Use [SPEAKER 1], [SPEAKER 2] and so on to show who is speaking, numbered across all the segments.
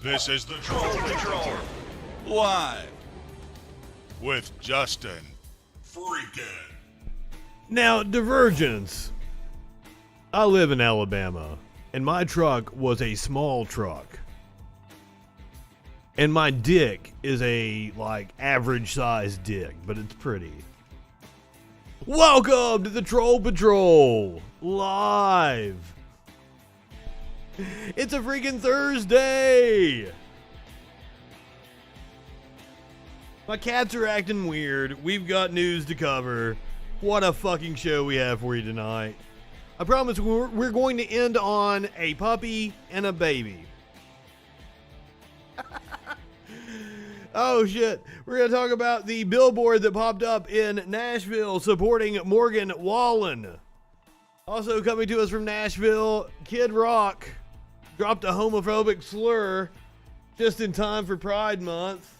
[SPEAKER 1] This is the Troll Patrol, live with Justin FREAKIN.
[SPEAKER 2] Now, divergence. I live in Alabama, and my truck was a small truck. And my dick is a, average-sized dick, but it's pretty. Welcome to the Troll Patrol, live. It's a freaking Thursday. My cats are acting weird. We've got news to cover. What a fucking show we have for you tonight. I promise we're going to end on a puppy and a baby. Oh shit. We're going to talk about the billboard that popped up in Nashville supporting Morgan Wallen. Also coming to us from Nashville, Kid Rock dropped a homophobic slur just in time for Pride Month.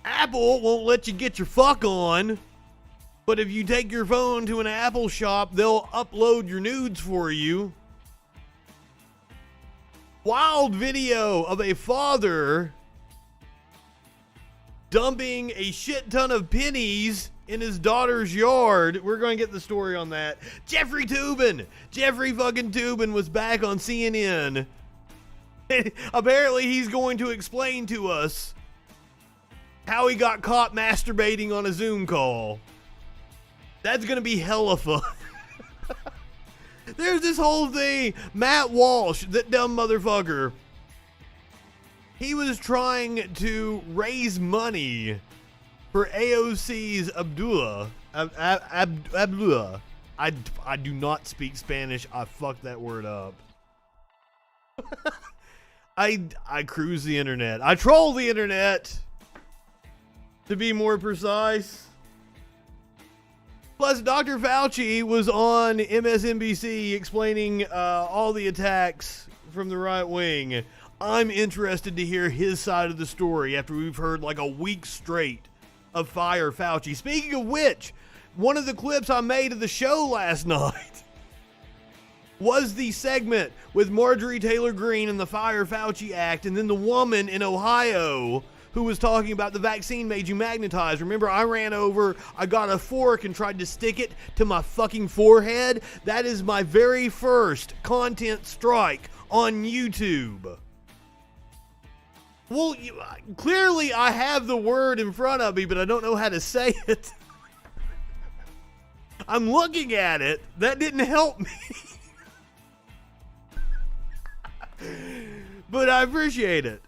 [SPEAKER 2] Apple won't let you get your fuck on, but if you take your phone to an Apple shop, they'll upload your nudes for you. Wild video of a father dumping a shit ton of pennies in his daughter's yard. We're going to get the story on that. Jeffrey fucking Toobin was back on CNN. Apparently he's going to explain to us how he got caught masturbating on a Zoom call. That's going to be hella fun. There's this whole thing. Matt Walsh, that dumb motherfucker, he was trying to raise money for AOC's Abdullah. Abdullah. I do not speak Spanish. I fucked that word up. I cruise the internet. I troll the internet, to be more precise. Plus, Dr. Fauci was on MSNBC explaining all the attacks from the right wing. I'm interested to hear his side of the story after we've heard like a week straight of Fire Fauci. Speaking of which, one of the clips I made of the show last night was the segment with Marjorie Taylor Greene and the Fire Fauci Act, and then the woman in Ohio who was talking about the vaccine made you magnetized. Remember, I ran over, I got a fork and tried to stick it to my fucking forehead? That is my very first content strike on YouTube. Well, clearly I have the word in front of me, but I don't know how to say it. I'm looking at it. That didn't help me. But I appreciate it.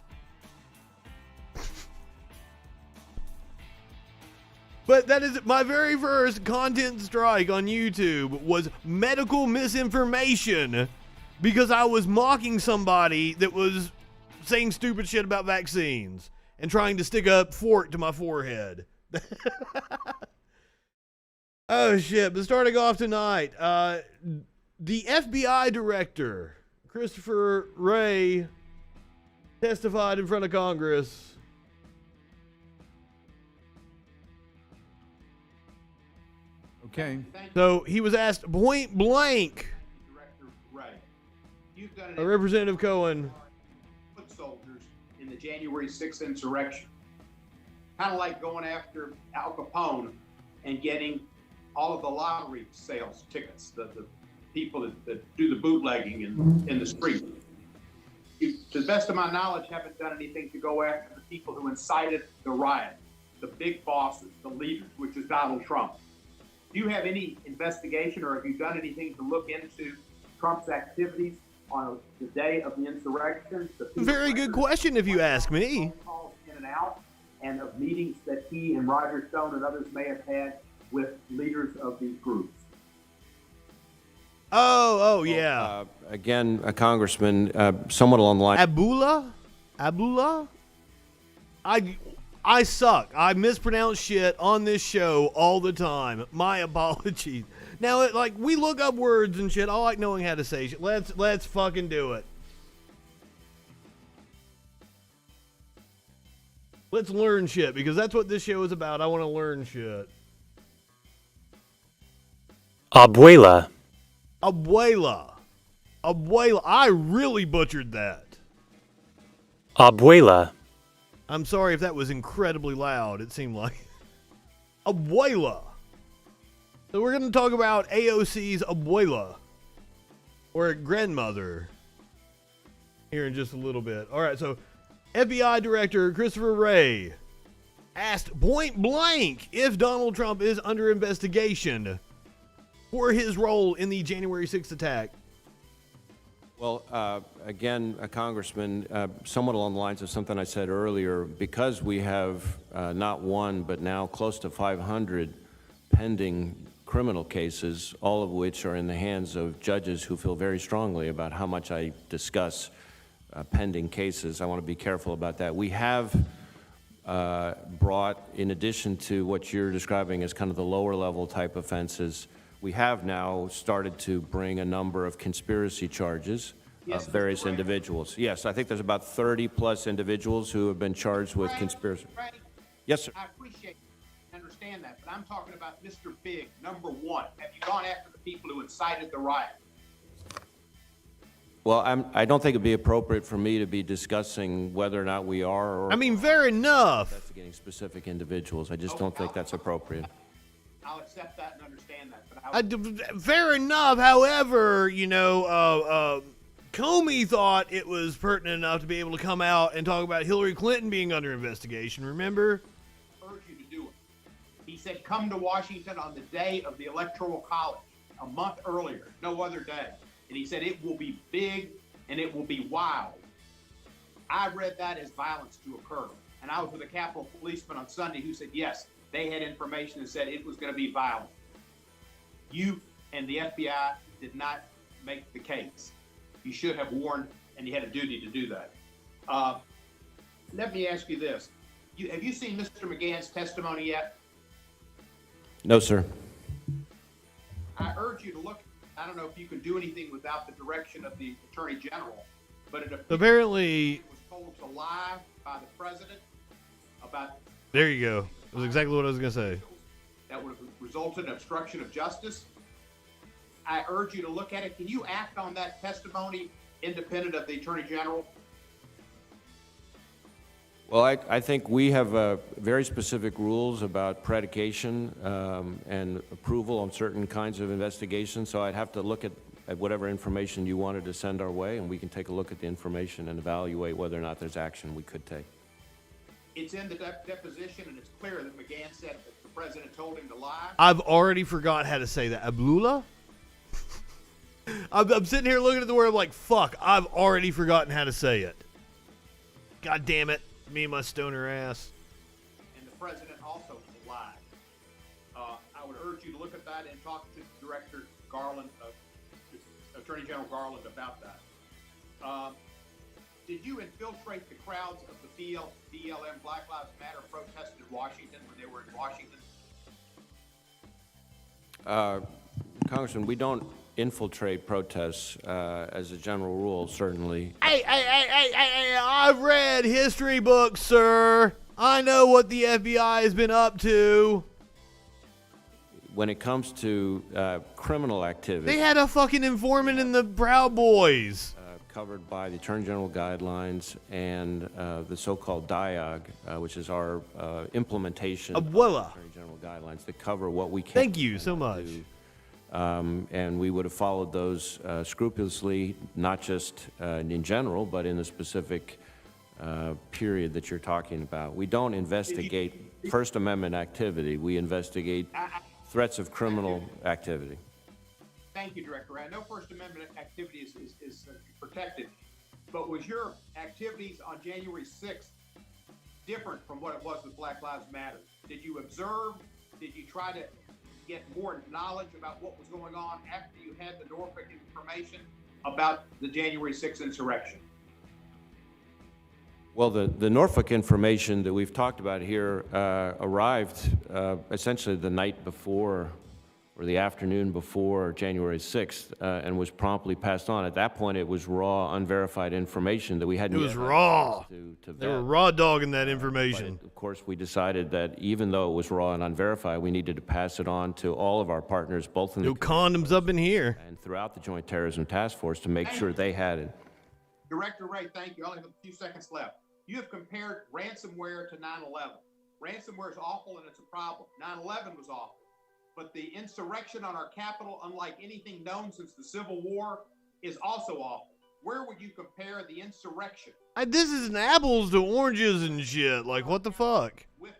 [SPEAKER 2] But that is my very first content strike on YouTube was medical misinformation because I was mocking somebody that was saying stupid shit about vaccines and trying to stick a fork to my forehead. Oh shit, but starting off tonight, the FBI director, Christopher Wray, testified in front of Congress.
[SPEAKER 3] Okay.
[SPEAKER 2] So he was asked point blank,
[SPEAKER 4] Director Wray, you've done
[SPEAKER 2] by Representative Cohen,
[SPEAKER 4] foot soldiers in the January 6th insurrection. Kind of like going after Al Capone and getting all of the lottery sales tickets, the people that do the bootlegging in the street. You, to the best of my knowledge, haven't done anything to go after the people who incited the riot, the big bosses, the leaders, which is Donald Trump. Do you have any investigation or have you done anything to look into Trump's activities on the day of the insurrection?
[SPEAKER 2] Very good question if you ask me.
[SPEAKER 4] Calls in and out, and of meetings that he and Roger Stone and others may have had with leaders of these groups.
[SPEAKER 2] Oh, yeah.
[SPEAKER 5] Again, a congressman, somewhat along the line.
[SPEAKER 2] Abdullah? I suck. I mispronounce shit on this show all the time. My apologies. Now, we look up words and shit. I like knowing how to say shit. Let's fucking do it. Let's learn shit, because that's what this show is about. I want to learn shit.
[SPEAKER 6] Abuela.
[SPEAKER 2] I really butchered that.
[SPEAKER 6] Abuela.
[SPEAKER 2] I'm sorry if that was incredibly loud. It seemed like. Abuela. So we're going to talk about AOC's abuela, or grandmother, here in just a little bit. All right, so FBI Director Christopher Wray asked point blank if Donald Trump is under investigation for his role in the January 6th attack.
[SPEAKER 5] Well, again, Congressman, somewhat along the lines of something I said earlier, because we have not one, but now close to 500 pending criminal cases, all of which are in the hands of judges who feel very strongly about how much I discuss pending cases. I want to be careful about that. We have brought, in addition to what you're describing as kind of the lower level type offenses, we have now started to bring a number of conspiracy charges of various individuals. Yes, I think there's about 30 plus individuals who have been charged with conspiracy. Yes, sir.
[SPEAKER 4] I appreciate and understand that, but I'm talking about Mr. Big, number one. Have you gone after the people who incited the riot?
[SPEAKER 5] Well, I don't think it'd be appropriate for me to be discussing whether or not we are or
[SPEAKER 2] I mean, fair enough.
[SPEAKER 5] investigating specific individuals. I just don't think that's appropriate.
[SPEAKER 4] I'll accept that and understand that. But
[SPEAKER 2] Fair enough. However, Comey thought it was pertinent enough to be able to come out and talk about Hillary Clinton being under investigation. Remember?
[SPEAKER 4] I urge you to do it. He said, come to Washington on the day of the Electoral College, a month earlier, no other day. And he said, it will be big and it will be wild. I read that as violence to occur. And I was with a Capitol policeman on Sunday who said, yes, they had information that said it was going to be violent. You and the FBI did not make the case. You should have warned, and you had a duty to do that. Let me ask you this. Have you seen Mr. McGahn's testimony yet?
[SPEAKER 5] No, sir.
[SPEAKER 4] I urge you to look. I don't know if you can do anything without the direction of the Attorney General, but it
[SPEAKER 2] Apparently,
[SPEAKER 4] was told to lie by the president about.
[SPEAKER 2] there you go. That was exactly what I was going to say.
[SPEAKER 4] That would have resulted in obstruction of justice. I urge you to look at it. Can you act on that testimony independent of the Attorney General?
[SPEAKER 5] Well, I think we have very specific rules about predication and approval on certain kinds of investigations, so I'd have to look at whatever information you wanted to send our way, and we can take a look at the information and evaluate whether or not there's action we could take.
[SPEAKER 4] It's in the deposition, and it's clear that McGahn said that the president told him to lie.
[SPEAKER 2] I've already forgot how to say that. Ablula? I'm sitting here looking at the word, I'm like, fuck, I've already forgotten how to say it. God damn it. Me and my stoner ass.
[SPEAKER 4] And the president also lied. I would urge you to look at that and talk to Director Garland, Attorney General Garland, about that. Did you infiltrate the crowds of the BLM Black Lives Matter protest in Washington when they were in Washington?
[SPEAKER 5] Congressman, we don't infiltrate protests as a general rule, certainly.
[SPEAKER 2] Hey, I've read history books, sir. I know what the FBI has been up to.
[SPEAKER 5] When it comes to criminal activity,
[SPEAKER 2] They had a fucking informant in the Proud Boys.
[SPEAKER 5] covered by the Attorney General guidelines and the so-called DIAG, which is our implementation
[SPEAKER 2] Abuela.
[SPEAKER 5] of Attorney General guidelines that cover what we can.
[SPEAKER 2] Thank you so much.
[SPEAKER 5] do. And we would have followed those scrupulously, not just in general, but in the specific period that you're talking about. We don't investigate First Amendment activity. We investigate threats of criminal activity.
[SPEAKER 4] Thank you, Director. I know First Amendment activity is protected, but was your activities on January 6th different from what it was with Black Lives Matter? Did you observe? Did you try to get more knowledge about what was going on after you had the Norfolk information about the January 6th insurrection?
[SPEAKER 5] Well, the Norfolk information that we've talked about here arrived essentially the night before or the afternoon before January 6th and was promptly passed on. At that point, it was raw, unverified information that we hadn't
[SPEAKER 2] It was
[SPEAKER 5] yet
[SPEAKER 2] raw.
[SPEAKER 5] to
[SPEAKER 2] They were
[SPEAKER 5] vet.
[SPEAKER 2] raw dogging that
[SPEAKER 5] But
[SPEAKER 2] information.
[SPEAKER 5] of course, we decided that even though it was raw and unverified, we needed to pass it on to all of our partners, both in
[SPEAKER 2] No
[SPEAKER 5] the
[SPEAKER 2] condoms up in here.
[SPEAKER 5] and throughout the Joint Terrorism Task Force, to make sure they had it.
[SPEAKER 4] Director Wray, thank you. I only have a few seconds left. You have compared ransomware to 9/11. Ransomware is awful and it's a problem. 9/11 was awful. But the insurrection on our Capitol, unlike anything known since the Civil War, is also awful. Where would you compare the insurrection?
[SPEAKER 2] This is an apples to oranges and shit. Like, what the fuck?
[SPEAKER 4] With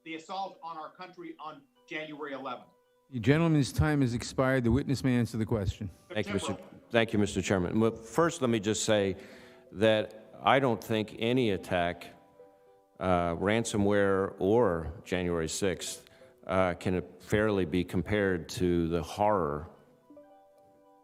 [SPEAKER 4] the assault on our country on January 11th.
[SPEAKER 3] The gentleman's time has expired. The witness may answer the question.
[SPEAKER 5] Thank you, Mr. Chairman. Well, first, let me just say that I don't think any attack, ransomware or January 6th, can fairly be compared to the horror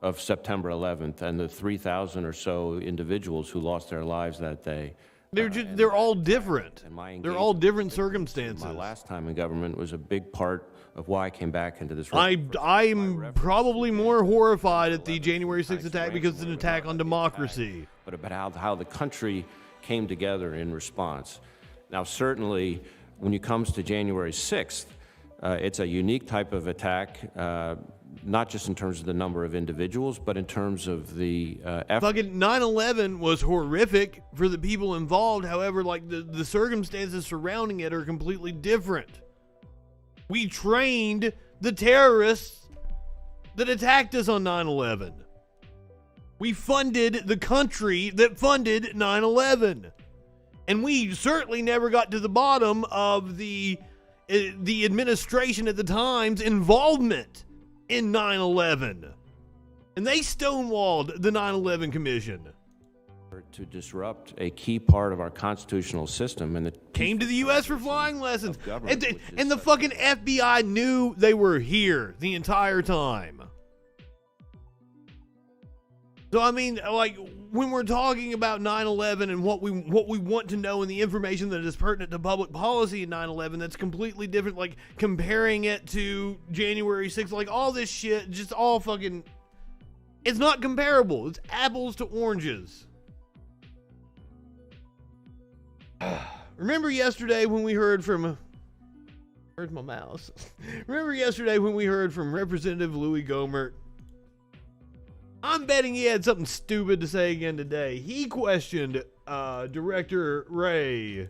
[SPEAKER 5] of September 11th and the 3,000 or so individuals who lost their lives that day.
[SPEAKER 2] They're all different. They're all different circumstances.
[SPEAKER 5] My last time in government was a big part of why I came back into this.
[SPEAKER 2] I'm probably more horrified at the January 6th attack because it's an attack on democracy.
[SPEAKER 5] But about how the country came together in response. Now, certainly, when it comes to January 6th, it's a unique type of attack, not just in terms of the number of individuals, but in terms of the effort.
[SPEAKER 2] Fucking 9/11 was horrific for the people involved. However, like the circumstances surrounding it are completely different. We trained the terrorists that attacked us on 9/11. We funded the country that funded 9/11. And we certainly never got to the bottom of the administration at the time's involvement in 9/11. And they stonewalled the 9/11 Commission.
[SPEAKER 5] To disrupt a key part of our constitutional system, and it
[SPEAKER 2] Came to the U.S. for flying lessons.
[SPEAKER 5] government,
[SPEAKER 2] And the fucking FBI knew they were here the entire time. So, I mean, like, when we're talking about 9/11 and what we want to know and the information that is pertinent to public policy in 9/11, that's completely different. Like, comparing it to January 6th, like, all this shit, just all fucking... It's not comparable. It's apples to oranges. Remember yesterday when we heard from... Where's my mouse? Remember yesterday when we heard from Representative Louis Gohmert? I'm betting he had something stupid to say again today. He questioned Director Wray.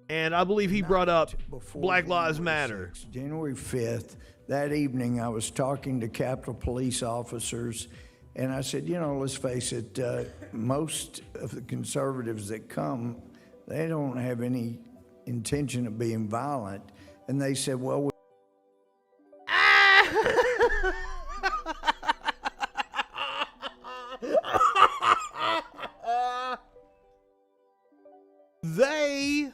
[SPEAKER 2] And I believe he brought up Black Lives Matter.
[SPEAKER 7] January 5th, that evening, I was talking to Capitol Police officers, and I said, you know, let's face it, most of the conservatives that come, they don't have any intention of being violent. And they said, well,
[SPEAKER 2] they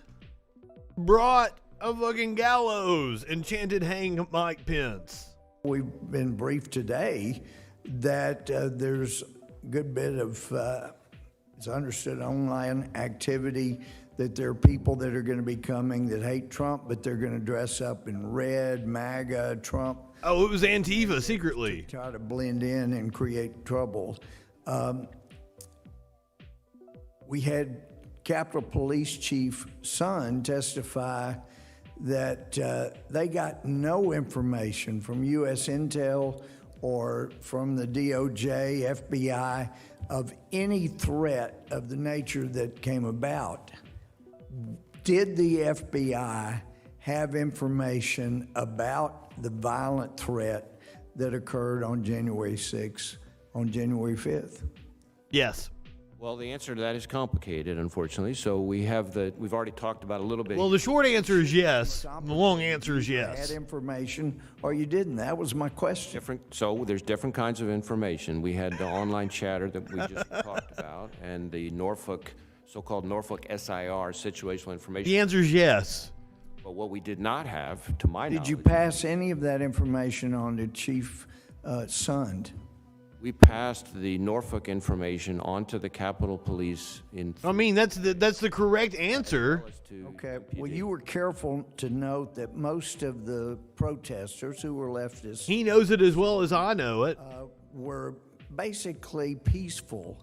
[SPEAKER 2] brought a fucking gallows and chanted "Hang Mike Pence."
[SPEAKER 7] we've been briefed today that there's a good bit of, it's understood, online activity, that there are people that are going to be coming that hate Trump, but they're going to dress up in red, MAGA, Trump.
[SPEAKER 2] Oh, it was Antifa secretly.
[SPEAKER 7] Try to blend in and create trouble. We had Capitol Police Chief Son testify that they got no information from U.S. Intel or from the DOJ, FBI, of any threat of the nature that came about. Did the FBI have information about the violent threat that occurred on January 6th, on January 5th?
[SPEAKER 2] Yes.
[SPEAKER 5] Well, the answer to that is complicated, unfortunately. So we've already talked about it a little bit.
[SPEAKER 2] Well, the short answer is yes. The long answer is
[SPEAKER 7] You
[SPEAKER 2] yes.
[SPEAKER 7] had information or you didn't. That was my question.
[SPEAKER 5] So there's different kinds of information. We had the online chatter that we just talked about, and the so-called Norfolk SIR, situational information.
[SPEAKER 2] The answer is yes.
[SPEAKER 5] But what we did not have, to my knowledge,
[SPEAKER 7] Did you pass any of that information on to Chief Sund?
[SPEAKER 5] we passed the Norfolk information on to the Capitol Police in.
[SPEAKER 2] I mean, that's the correct answer.
[SPEAKER 7] Okay. Well, you were careful to note that most of the protesters who were leftists
[SPEAKER 2] He knows it as well as I know it.
[SPEAKER 7] were basically peaceful,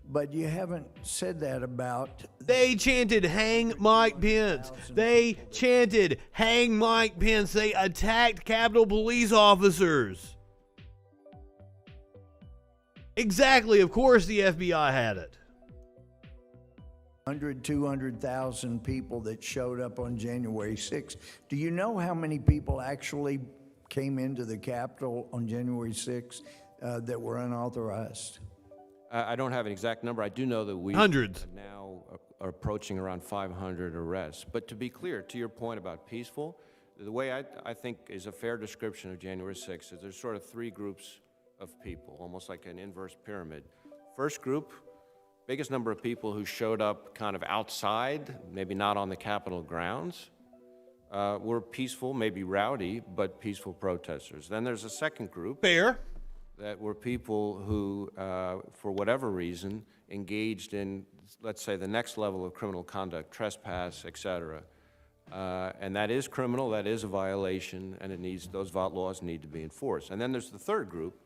[SPEAKER 7] but you haven't said that about.
[SPEAKER 2] They chanted "Hang Mike Pence." They chanted "Hang Mike Pence." They attacked Capitol Police officers. Exactly. Of course, the FBI had it.
[SPEAKER 7] 200,000 people that showed up on January 6th. Do you know how many people actually came into the Capitol on January 6th that were unauthorized?
[SPEAKER 5] I don't have an exact number. I do know that we
[SPEAKER 2] Hundreds.
[SPEAKER 5] now are approaching around 500 arrests. But to be clear, to your point about peaceful, the way I think is a fair description of January 6th is there's sort of three groups of people, almost like an inverse pyramid. First group, biggest number of people who showed up kind of outside, maybe not on the Capitol grounds, were peaceful, maybe rowdy, but peaceful protesters. Then there's a second group.
[SPEAKER 2] Fair.
[SPEAKER 5] That were people who, for whatever reason, engaged in, let's say, the next level of criminal conduct, trespass, et cetera. And that is criminal, that is a violation, and those laws need to be enforced. And then there's the third group,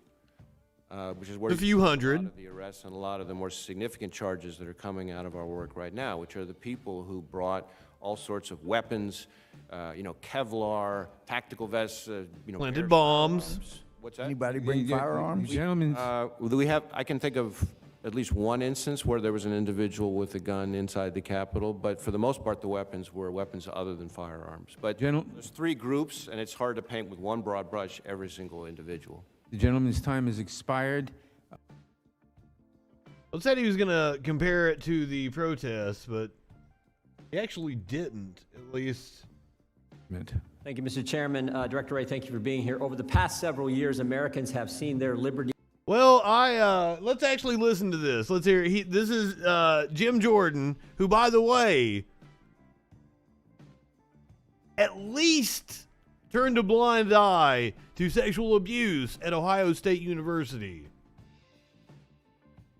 [SPEAKER 5] which is where
[SPEAKER 2] A few hundred.
[SPEAKER 5] a lot of the arrests and a lot of the more significant charges that are coming out of our work right now, which are the people who brought all sorts of weapons, Kevlar, tactical vests,
[SPEAKER 2] Planted
[SPEAKER 5] air
[SPEAKER 2] bombs.
[SPEAKER 5] firearms. What's that?
[SPEAKER 7] Anybody bring firearms?
[SPEAKER 3] Gentlemen,
[SPEAKER 5] I can think of at least one instance where there was an individual with a gun inside the Capitol, but for the most part, the weapons were weapons other than firearms. But there's three groups, and it's hard to paint with one broad brush every single individual.
[SPEAKER 3] the gentleman's time has expired.
[SPEAKER 2] Well, said he was going to compare it to the protests, but he actually didn't, at least.
[SPEAKER 8] Thank you, Mr. Chairman. Director Wray, thank you for being here. Over the past several years, Americans have seen their liberty.
[SPEAKER 2] Well, let's actually listen to this. Let's hear it. This is Jim Jordan, who, by the way, at least turned a blind eye to sexual abuse at Ohio State University.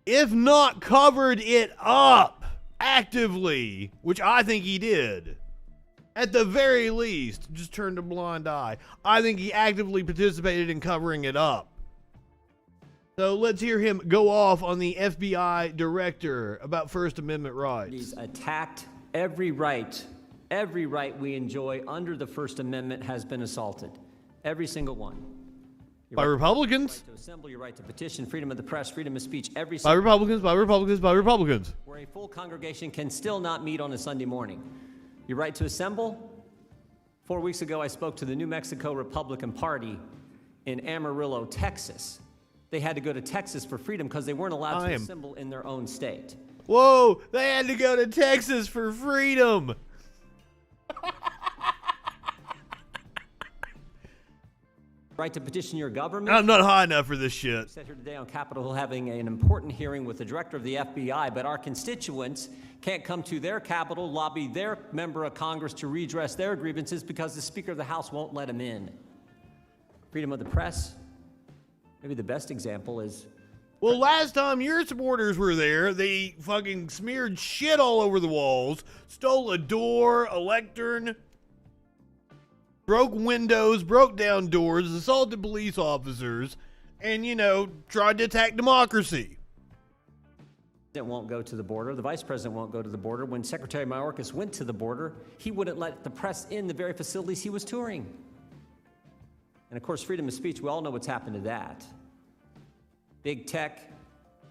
[SPEAKER 2] If not covered it up actively, which I think he did. At the very least, just turned a blind eye. I think he actively participated in covering it up. So let's hear him go off on the FBI director about First Amendment rights.
[SPEAKER 8] He's attacked every right we enjoy under the First Amendment has been assaulted. Every single one. Your
[SPEAKER 2] By
[SPEAKER 8] right
[SPEAKER 2] Republicans?
[SPEAKER 8] to assemble, your right to petition, freedom of the press, freedom of speech, every
[SPEAKER 2] By
[SPEAKER 8] single
[SPEAKER 2] Republicans, by Republicans, by Republicans.
[SPEAKER 8] where a full congregation can still not meet on a Sunday morning. Your right to assemble. 4 weeks ago, I spoke to the New Mexico Republican Party in Amarillo, Texas. They had to go to Texas for freedom because they weren't allowed to assemble in their own state.
[SPEAKER 2] Whoa, they had to go to Texas for freedom.
[SPEAKER 8] Right to petition your government.
[SPEAKER 2] I'm not high enough for this shit.
[SPEAKER 8] Sat here today on Capitol Hill having an important hearing with the director of the FBI, but our constituents can't come to their Capitol, lobby their member of Congress to redress their grievances because the Speaker of the House won't let them in. Freedom of the press. Maybe the best example is...
[SPEAKER 2] Well, last time your supporters were there, they fucking smeared shit all over the walls, stole a door, a lectern, broke windows, broke down doors, assaulted police officers, and, tried to attack democracy.
[SPEAKER 8] The president won't go to the border. The vice president won't go to the border. When Secretary Mayorkas went to the border, he wouldn't let the press in the very facilities he was touring. And of course, freedom of speech, we all know what's happened to that. Big tech,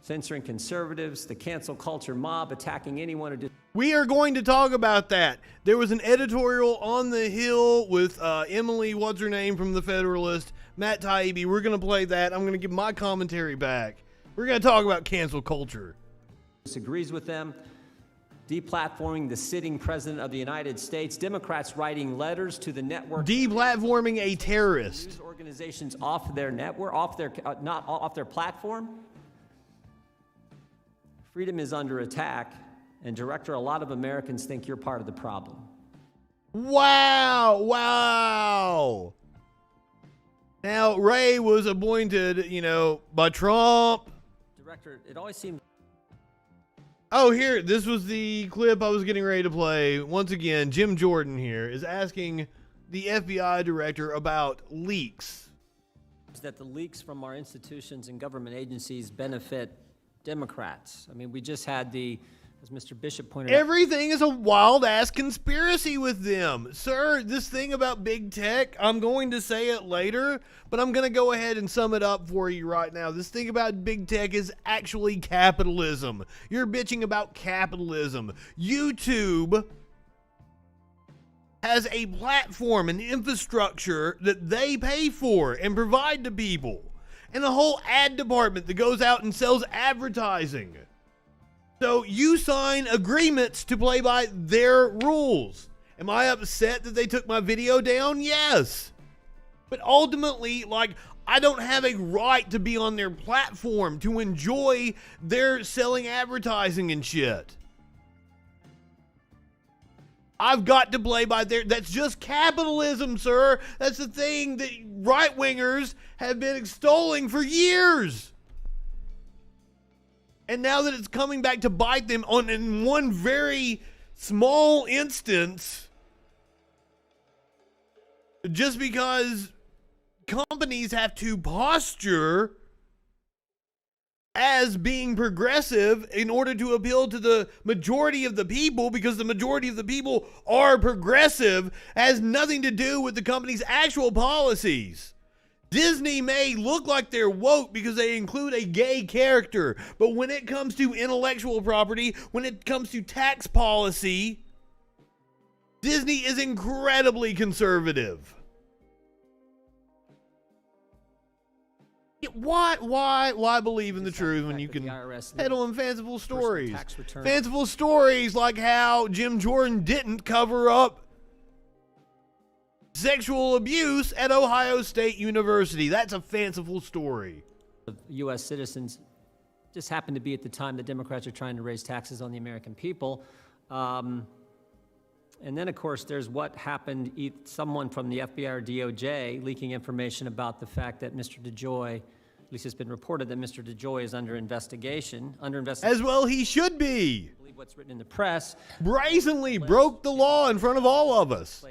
[SPEAKER 8] censoring conservatives, the cancel culture mob attacking anyone who did.
[SPEAKER 2] We are going to talk about that. There was an editorial on the Hill with Emily, what's her name, from The Federalist, Matt Taibbi. We're going to play that. I'm going to give my commentary back. We're going to talk about cancel culture.
[SPEAKER 8] Disagrees with them, deplatforming the sitting president of the United States, Democrats writing letters to the network.
[SPEAKER 2] Deplatforming a terrorist.
[SPEAKER 8] News organizations off their network, not off their platform. Freedom is under attack, and Director, a lot of Americans think you're part of the problem.
[SPEAKER 2] Wow. Now, Ray was appointed, by Trump.
[SPEAKER 8] Director, it always seems.
[SPEAKER 2] Oh, here, this was the clip I was getting ready to play. Once again, Jim Jordan here is asking the FBI director about leaks.
[SPEAKER 8] That the leaks from our institutions and government agencies benefit Democrats. I mean, we just had the as Mr. Bishop pointed out.
[SPEAKER 2] Everything is a wild-ass conspiracy with them. Sir, this thing about big tech, I'm going to say it later, but I'm going to go ahead and sum it up for you right now. This thing about big tech is actually capitalism. You're bitching about capitalism. YouTube has a platform and infrastructure that they pay for and provide to people, and a whole ad department that goes out and sells advertising. So you sign agreements to play by their rules. Am I upset that they took my video down? Yes. But ultimately, like, I don't have a right to be on their platform to enjoy their selling advertising and shit. I've got to play by their... That's just capitalism, sir. That's the thing that right-wingers have been extolling for years. And now that it's coming back to bite them in one very small instance, just because companies have to posture as being progressive in order to appeal to the majority of the people, because the majority of the people are progressive, has nothing to do with the company's actual policies. Disney may look like they're woke because they include a gay character, but when it comes to intellectual property, when it comes to tax policy, Disney is incredibly conservative. Why believe in the truth when you can peddle in fanciful stories? Fanciful stories like how Jim Jordan didn't cover up sexual abuse at Ohio State University. That's a fanciful story.
[SPEAKER 8] U.S. citizens just happened to be at the time the Democrats are trying to raise taxes on the American people. And then, of course, there's what happened, someone from the FBI or DOJ leaking information about the fact that Mr. DeJoy, at least it's been reported that Mr. DeJoy is under investigation. As
[SPEAKER 2] well he should be.
[SPEAKER 8] I believe what's written in the press.
[SPEAKER 2] Brazenly broke the law in front of all of us.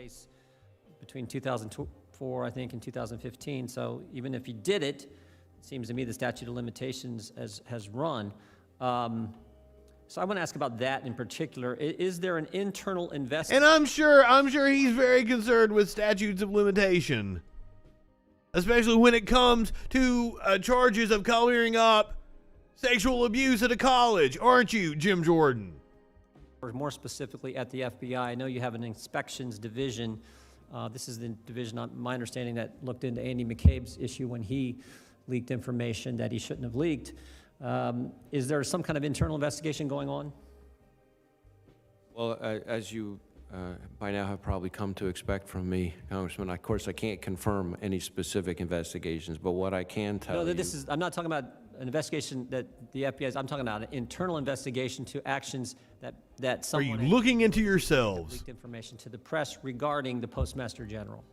[SPEAKER 8] Between 2004, I think, and 2015. So even if he did it, it seems to me the statute of limitations has run. So I want to ask about that in particular. Is there an internal investigation?
[SPEAKER 2] And I'm sure he's very concerned with statutes of limitation, especially when it comes to charges of covering up sexual abuse at a college, aren't you, Jim Jordan?
[SPEAKER 8] Or more specifically at the FBI, I know you have an inspections division. This is the division, my understanding, that looked into Andy McCabe's issue when he leaked information that he shouldn't have leaked. Is there some kind of internal investigation going on?
[SPEAKER 5] Well, as you by now have probably come to expect from me, Congressman, of course I can't confirm any specific investigations, but what I can tell you...
[SPEAKER 8] I'm not talking about an investigation that the FBI is, I'm talking about an internal investigation to actions that someone...
[SPEAKER 2] Are you looking into yourselves?
[SPEAKER 8] ...leaked information to the press regarding the Postmaster General.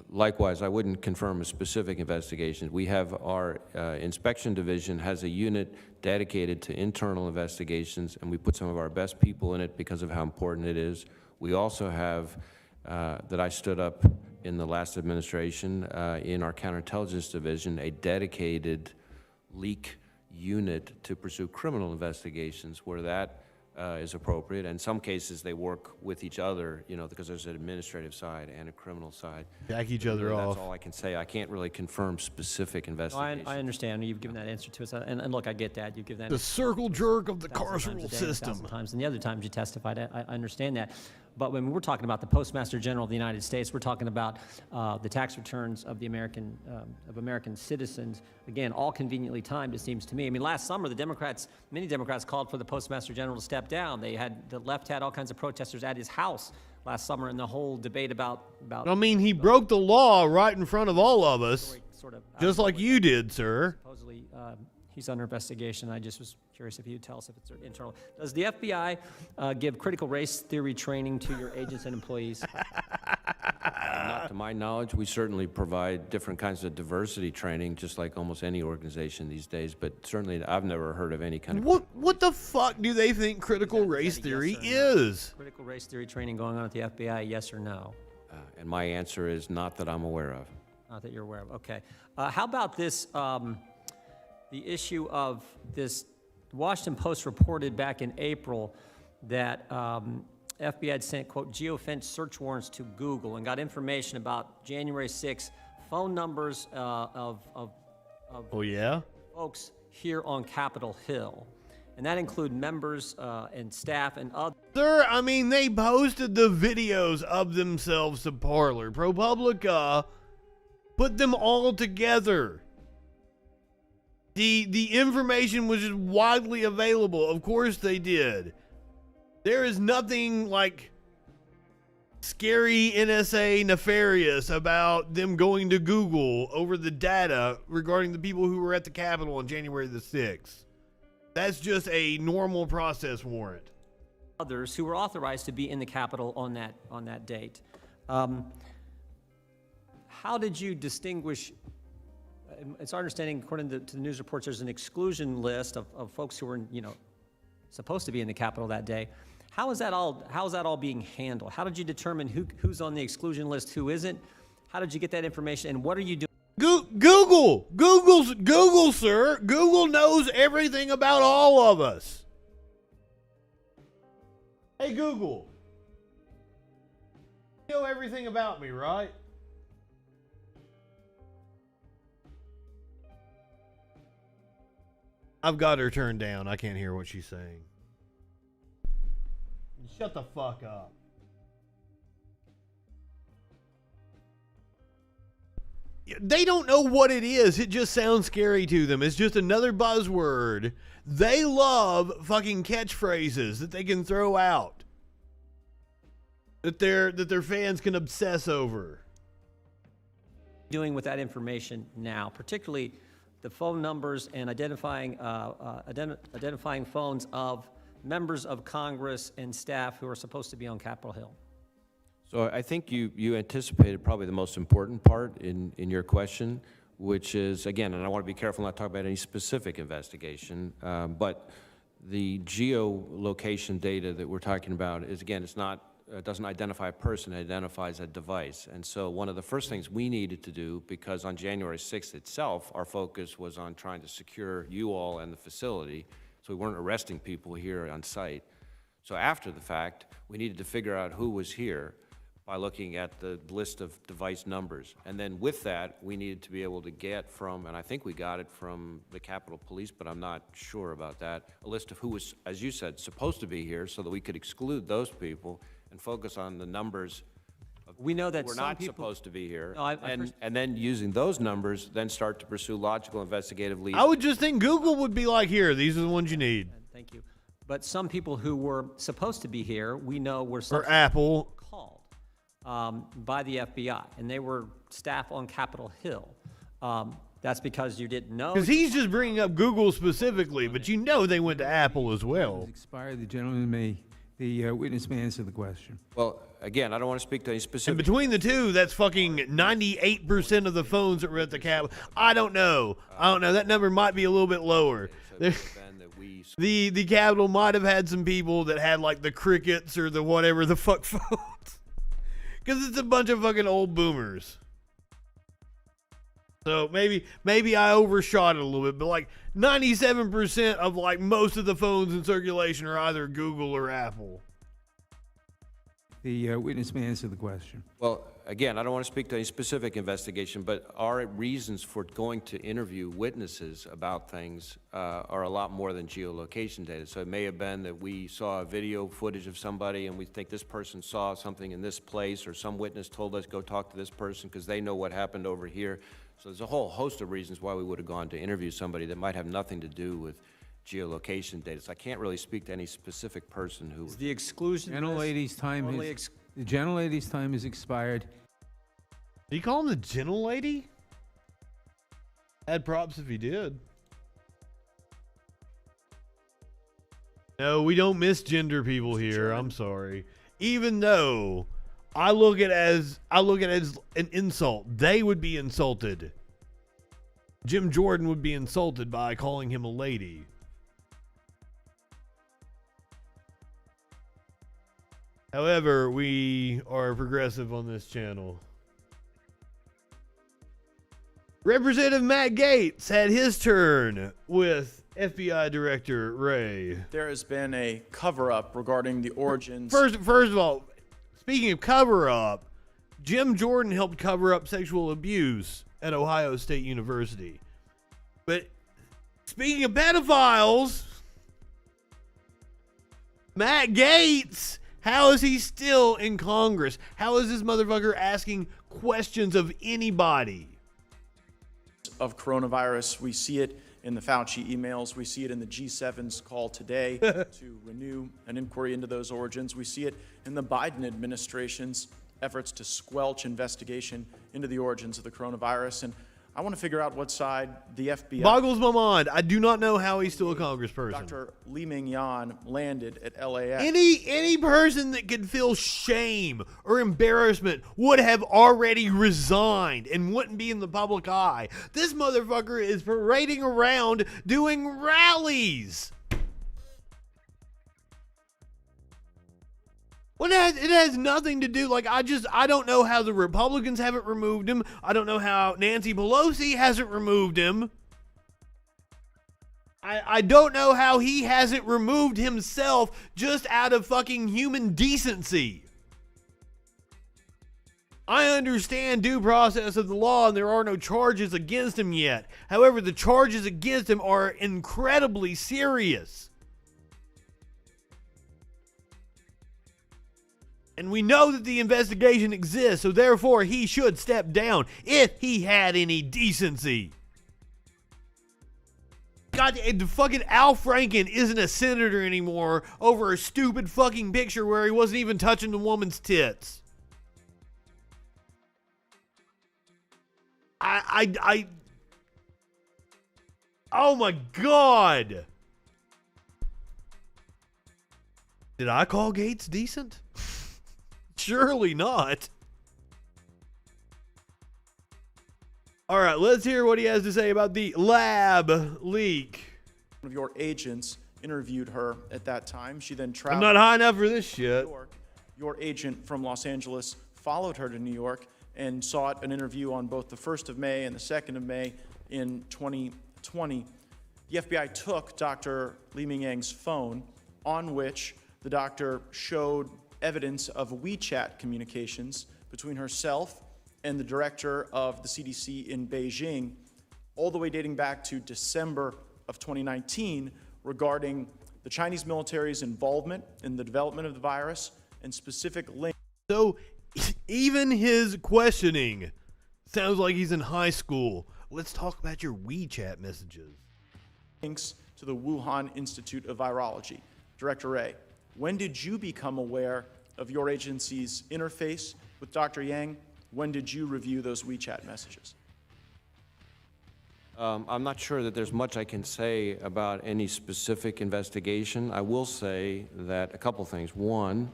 [SPEAKER 5] Likewise, I wouldn't confirm a specific investigation. We have our inspection division has a unit dedicated to internal investigations, and we put some of our best people in it because of how important it is. We also have, that I stood up in the last administration, in our counterintelligence division, a dedicated leak unit to pursue criminal investigations where that is appropriate. In some cases, they work with each other, you know, because there's an administrative side and a criminal side.
[SPEAKER 2] Back each other off.
[SPEAKER 5] That's all I can say. I can't really confirm specific investigations.
[SPEAKER 8] I understand. You've given that answer to us. And look, I get that. You've given that.
[SPEAKER 2] The circle jerk of the carceral system.
[SPEAKER 8] Sometimes, and the other times you testified. I understand that. But when we're talking about the Postmaster General of the United States, we're talking about the tax returns of the American citizens. Again, all conveniently timed, it seems to me. I mean, last summer, many Democrats called for the Postmaster General to step down. The left had all kinds of protesters at his house last summer, and the whole debate about.
[SPEAKER 2] I mean, he broke the law right in front of all of us, just like you did, sir.
[SPEAKER 8] Supposedly, he's under investigation. I just was curious if you'd tell us if it's internal. Does the FBI give critical race theory training to your agents and employees?
[SPEAKER 5] Not to my knowledge. We certainly provide different kinds of diversity training, just like almost any organization these days, but certainly I've never heard of any kind of...
[SPEAKER 2] What the fuck do they think critical race theory is?
[SPEAKER 8] Critical race theory training going on at the FBI, yes or no?
[SPEAKER 5] And my answer is not that I'm aware of.
[SPEAKER 8] Not that you're aware of, okay. How about this, the issue of this, the Washington Post reported back in April that FBI had sent, quote, geofence search warrants to Google and got information about January 6th phone numbers of
[SPEAKER 2] Oh, yeah?
[SPEAKER 8] folks here on Capitol Hill. And that include members and staff and others.
[SPEAKER 2] Sir, I mean, they posted the videos of themselves to Parler. ProPublica put them all together. The information was just widely available. Of course they did. There is nothing like scary NSA nefarious about them going to Google over the data regarding the people who were at the Capitol on January the 6th. That's just a normal process warrant.
[SPEAKER 8] Others who were authorized to be in the Capitol on that date. How did you distinguish? It's our understanding, according to the news reports, there's an exclusion list of folks who were, supposed to be in the Capitol that day. How is that all being handled? How did you determine who's on the exclusion list, who isn't? How did you get that information, and what are you doing?
[SPEAKER 2] Google, sir. Google knows everything about all of us. Hey, Google. You know everything about me, right? I've got her turned down. I can't hear what she's saying. Shut the fuck up. They don't know what it is. It just sounds scary to them. It's just another buzzword. They love fucking catchphrases that they can throw out, that their fans can obsess over.
[SPEAKER 8] Doing with that information now, particularly the phone numbers and identifying phones of members of Congress and staff who are supposed to be on Capitol Hill.
[SPEAKER 5] So I think you anticipated probably the most important part in your question, which is, again, and I want to be careful not to talk about any specific investigation, but the geolocation data that we're talking about is, again, it's not, it doesn't identify a person, it identifies a device. And so one of the first things we needed to do, because on January 6th itself, our focus was on trying to secure you all and the facility, so we weren't arresting people here on site. So after the fact, we needed to figure out who was here by looking at the list of device numbers. And then with that, we needed to be able to get from, and I think we got it from the Capitol Police, but I'm not sure about that, a list of who was, as you said, supposed to be here so that we could exclude those people and focus on the numbers of
[SPEAKER 8] We know that
[SPEAKER 5] who were
[SPEAKER 8] some
[SPEAKER 5] not
[SPEAKER 8] people-
[SPEAKER 5] supposed to be here.
[SPEAKER 8] No,
[SPEAKER 5] and then using those numbers, then start to pursue logical investigative leads.
[SPEAKER 2] I would just think Google would be like, here, these are the ones you need.
[SPEAKER 8] Thank you. But some people who were supposed to be here, we know were
[SPEAKER 2] Or Apple.
[SPEAKER 8] called by the FBI, and they were staff on Capitol Hill. That's because you didn't know.
[SPEAKER 2] Because he's just bringing up Google specifically, but you know they went to Apple as well.
[SPEAKER 3] Expired. The gentleman may, the witness may answer the question.
[SPEAKER 5] Well, again, I don't want to speak to any
[SPEAKER 2] And
[SPEAKER 5] specific.
[SPEAKER 2] between the two, that's fucking 98% of the phones that were at the Capitol. I don't know. That number might be a little bit lower. The Capitol might have had some people that had like the crickets or the whatever the fuck phones. Because it's a bunch of fucking old boomers. So maybe I overshot it a little bit, but like 97% of like most of the phones in circulation are either Google or Apple.
[SPEAKER 3] The witness may answer the question.
[SPEAKER 5] Well, again, I don't want to speak to any specific investigation, but our reasons for going to interview witnesses about things are a lot more than geolocation data. So it may have been that we saw a video footage of somebody and we think this person saw something in this place, or some witness told us go talk to this person because they know what happened over here. So there's a whole host of reasons why we would have gone to interview somebody that might have nothing to do with geolocation data. So I can't really speak to any specific person who.
[SPEAKER 8] The exclusion list
[SPEAKER 3] Gentlelady's time
[SPEAKER 8] only
[SPEAKER 3] has, the gentlelady's time has expired.
[SPEAKER 2] Did he call him the gentle lady? Had props if he did. No, we don't misgender people here. I'm sorry. Even though I look at it as an insult. They would be insulted. Jim Jordan would be insulted by calling him a lady. However, we are progressive on this channel. Representative Matt Gaetz had his turn with FBI Director Ray.
[SPEAKER 9] There has been a cover-up regarding the origins.
[SPEAKER 2] First of all, speaking of cover-up, Jim Jordan helped cover up sexual abuse at Ohio State University. But speaking of pedophiles, Matt Gaetz, how is he still in Congress? How is this motherfucker asking questions of anybody?
[SPEAKER 9] Of coronavirus, we see it in the Fauci emails. We see it in the G7's call today to renew an inquiry into those origins. We see it in the Biden administration's efforts to squelch investigation into the origins of the coronavirus. And I want to figure out what side the FBI...
[SPEAKER 2] Boggles my mind. I do not know how he's still a congressperson.
[SPEAKER 9] Dr. Li Mingyan landed at LAX.
[SPEAKER 2] Any person that could feel shame or embarrassment would have already resigned and wouldn't be in the public eye. This motherfucker is parading around doing rallies. Well, it has nothing to do, like, I don't know how the Republicans haven't removed him. I don't know how Nancy Pelosi hasn't removed him. I don't know how he hasn't removed himself just out of fucking human decency. I understand due process of the law and there are no charges against him yet. However, the charges against him are incredibly serious. And we know that the investigation exists, so therefore he should step down if he had any decency. God, the fucking Al Franken isn't a senator anymore over a stupid fucking picture where he wasn't even touching the woman's tits. Oh my God. Did I call Gaetz decent? Surely not. All right, let's hear what he has to say about the lab leak.
[SPEAKER 9] One of your agents interviewed her at that time. She then traveled.
[SPEAKER 2] I'm not high enough for this shit.
[SPEAKER 9] To New York. Your agent from Los Angeles followed her to New York and sought an interview on both the 1st of May and the 2nd of May in 2020. The FBI took Dr. Li Mingyang's phone, on which the doctor showed evidence of WeChat communications between herself and the director of the CDC in Beijing, all the way dating back to December of 2019, regarding the Chinese military's involvement in the development of the virus and specific links.
[SPEAKER 2] So even his questioning sounds like he's in high school. Let's talk about your WeChat messages.
[SPEAKER 9] Links to the Wuhan Institute of Virology. Director Ray, when did you become aware of your agency's interface with Dr. Yang? When did you review those WeChat messages?
[SPEAKER 5] I'm not sure that there's much I can say about any specific investigation. I will say that a couple things. One,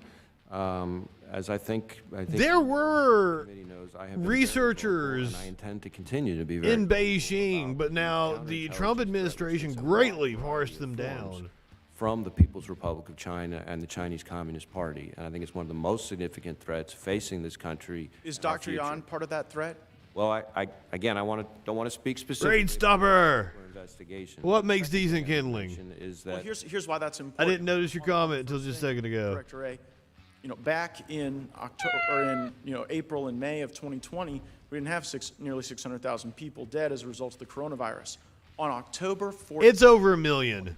[SPEAKER 5] as I think
[SPEAKER 2] there were
[SPEAKER 5] the committee knows, I have been
[SPEAKER 2] researchers
[SPEAKER 5] and I intend to continue to be very
[SPEAKER 2] in Beijing, but now the Trump administration greatly parsed them down.
[SPEAKER 5] From the People's Republic of China and the Chinese Communist Party. And I think it's one of the most significant threats facing this country.
[SPEAKER 9] Is Dr. Yan part of that threat?
[SPEAKER 5] Well, again, don't want to speak specifically.
[SPEAKER 2] Great stopper.
[SPEAKER 5] Investigation.
[SPEAKER 2] What makes decent kindling?
[SPEAKER 5] Is that
[SPEAKER 9] Well, here's why that's important.
[SPEAKER 2] I didn't notice your comment until just a second ago.
[SPEAKER 9] Director Ray, back in October, or in April and May of 2020, we didn't have nearly 600,000 people dead as a result of the coronavirus. On October 14th,
[SPEAKER 2] it's over 1 million.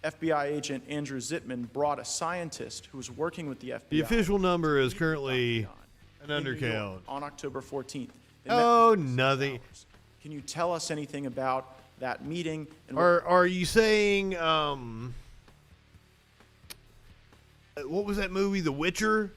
[SPEAKER 9] FBI agent Andrew Zitman brought a scientist who was working with the FBI.
[SPEAKER 2] The official number is currently an undercount.
[SPEAKER 9] On October 14th.
[SPEAKER 2] Oh, nothing.
[SPEAKER 9] Can you tell us anything about that meeting? And
[SPEAKER 2] are you saying, what was that movie, The Witcher?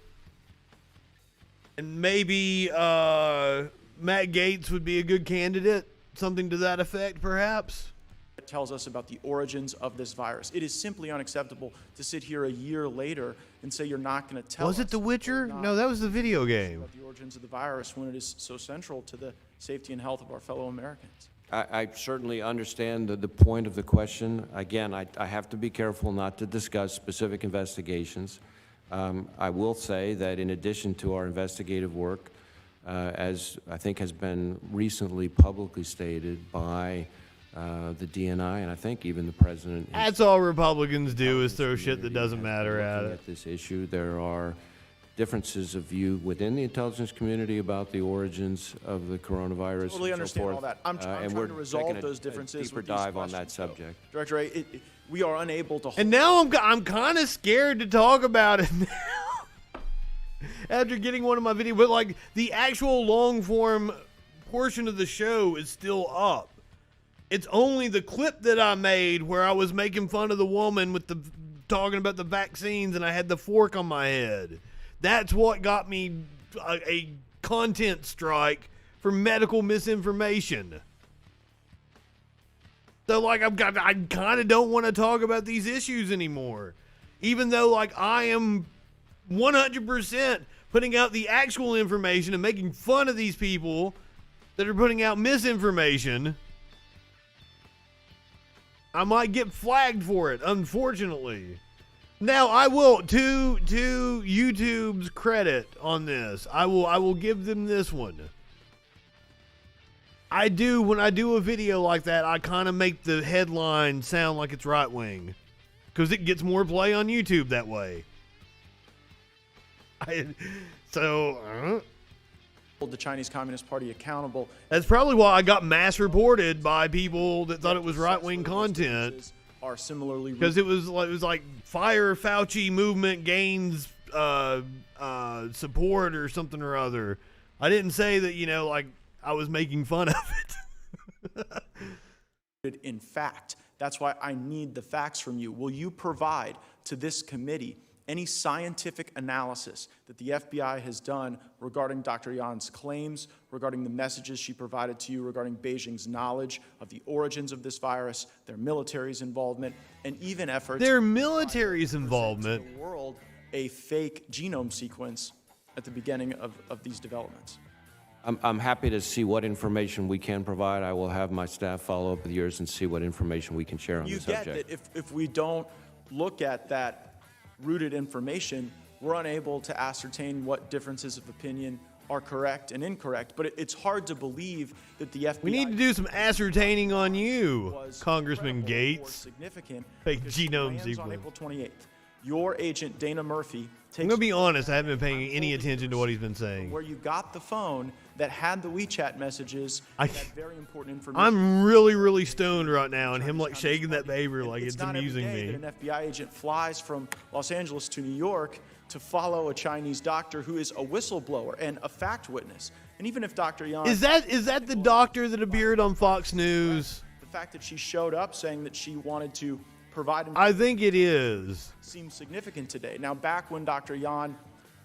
[SPEAKER 2] And maybe Matt Gaetz would be a good candidate? Something to that effect, perhaps?
[SPEAKER 9] It tells us about the origins of this virus. It is simply unacceptable to sit here a year later and say you're not going to tell us.
[SPEAKER 2] Was it The Witcher? No, that was the video game.
[SPEAKER 9] About the origins of the virus when it is so central to the safety and health of our fellow Americans.
[SPEAKER 5] I certainly understand the point of the question. Again, I have to be careful not to discuss specific investigations. I will say that in addition to our investigative work, as I think has been recently publicly stated by the DNI, and I think even the president.
[SPEAKER 2] That's all Republicans do is throw shit that doesn't matter at it.
[SPEAKER 5] At this issue, there are differences of view within the intelligence community about the origins of the coronavirus.
[SPEAKER 9] Totally
[SPEAKER 5] and
[SPEAKER 9] understand
[SPEAKER 5] so forth.
[SPEAKER 9] all that. I'm trying to resolve those differences.
[SPEAKER 5] Deeper
[SPEAKER 9] with these
[SPEAKER 5] dive on that
[SPEAKER 9] questions, though.
[SPEAKER 5] subject.
[SPEAKER 9] Director Wray, we are unable to.
[SPEAKER 2] And now I'm kind of scared to talk about it now. After getting one of my videos, but like the actual long form portion of the show is still up. It's only the clip that I made where I was making fun of the woman with the talking about the vaccines and I had the fork on my head. That's what got me a content strike for medical misinformation. So like I kind of don't want to talk about these issues anymore, even though like I am 100% putting out the actual information and making fun of these people that are putting out misinformation. I might get flagged for it, unfortunately. Now I will, to YouTube's credit on this, I will give them this one. When I do a video like that, I kind of make the headline sound like it's right wing, because it gets more play on YouTube that way.
[SPEAKER 9] Hold the Chinese Communist Party accountable.
[SPEAKER 2] That's probably why I got mass reported by people that thought it was right-wing content.
[SPEAKER 9] Are similarly
[SPEAKER 2] because it was like Fire Fauci movement gains support or something or other. I didn't say that, like I was making fun of
[SPEAKER 9] it. In fact, that's why I need the facts from you. Will you provide to this committee any scientific analysis that the FBI has done regarding Dr. Yan's claims, regarding the messages she provided to you, regarding Beijing's knowledge of the origins of this virus, their military's involvement, and even efforts...
[SPEAKER 2] Their military's involvement?
[SPEAKER 9] ...to the world a fake genome sequence at the beginning of these developments.
[SPEAKER 5] I'm happy to see what information we can provide. I will have my staff follow up with yours and see what information we can share on the subject.
[SPEAKER 9] You get that if we don't look at that rooted information, we're unable to ascertain what differences of opinion are correct and incorrect. But it's hard to believe that the FBI...
[SPEAKER 2] We need to do some ascertaining on you, Congressman Gates. Fake genome sequence.
[SPEAKER 9] On April 28th, your agent, Dana Murphy,
[SPEAKER 2] I'm going to be honest, I haven't been paying any attention to what he's been saying.
[SPEAKER 9] Where you got the phone that had the WeChat messages, that very important information.
[SPEAKER 2] I'm really, really stoned right now, and him like shaking that baby like it's amusing me.
[SPEAKER 9] That an FBI agent flies from Los Angeles to New York to follow a Chinese doctor who is a whistleblower and a fact witness. And even if Dr. Yan...
[SPEAKER 2] Is that the doctor that appeared on Fox News?
[SPEAKER 9] The fact that she showed up saying that she wanted to provide...
[SPEAKER 2] I think it is.
[SPEAKER 9] ...seems significant today. Now, back when Dr. Yan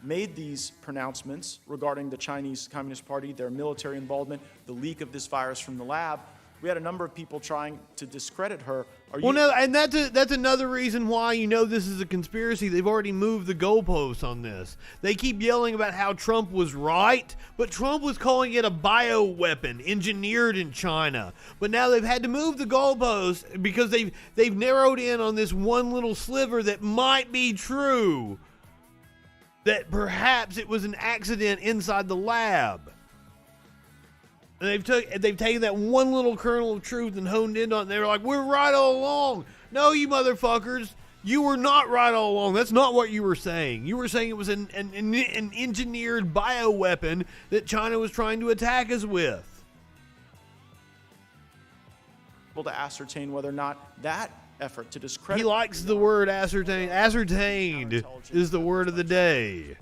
[SPEAKER 9] made these pronouncements regarding the Chinese Communist Party, their military involvement, the leak of this virus from the lab, we had a number of people trying to discredit her.
[SPEAKER 2] And that's another reason why this is a conspiracy. They've already moved the goalposts on this. They keep yelling about how Trump was right, but Trump was calling it a bioweapon engineered in China. But now they've had to move the goalposts because they've narrowed in on this one little sliver that might be true. That perhaps it was an accident inside the lab. And they've taken that one little kernel of truth and honed in on it. They were like, we're right all along. No, you motherfuckers. You were not right all along. That's not what you were saying. You were saying it was an engineered bioweapon that China was trying to attack us with.
[SPEAKER 9] To ascertain whether or not that effort to discredit...
[SPEAKER 2] He likes the word ascertain. Ascertained is the word of the day.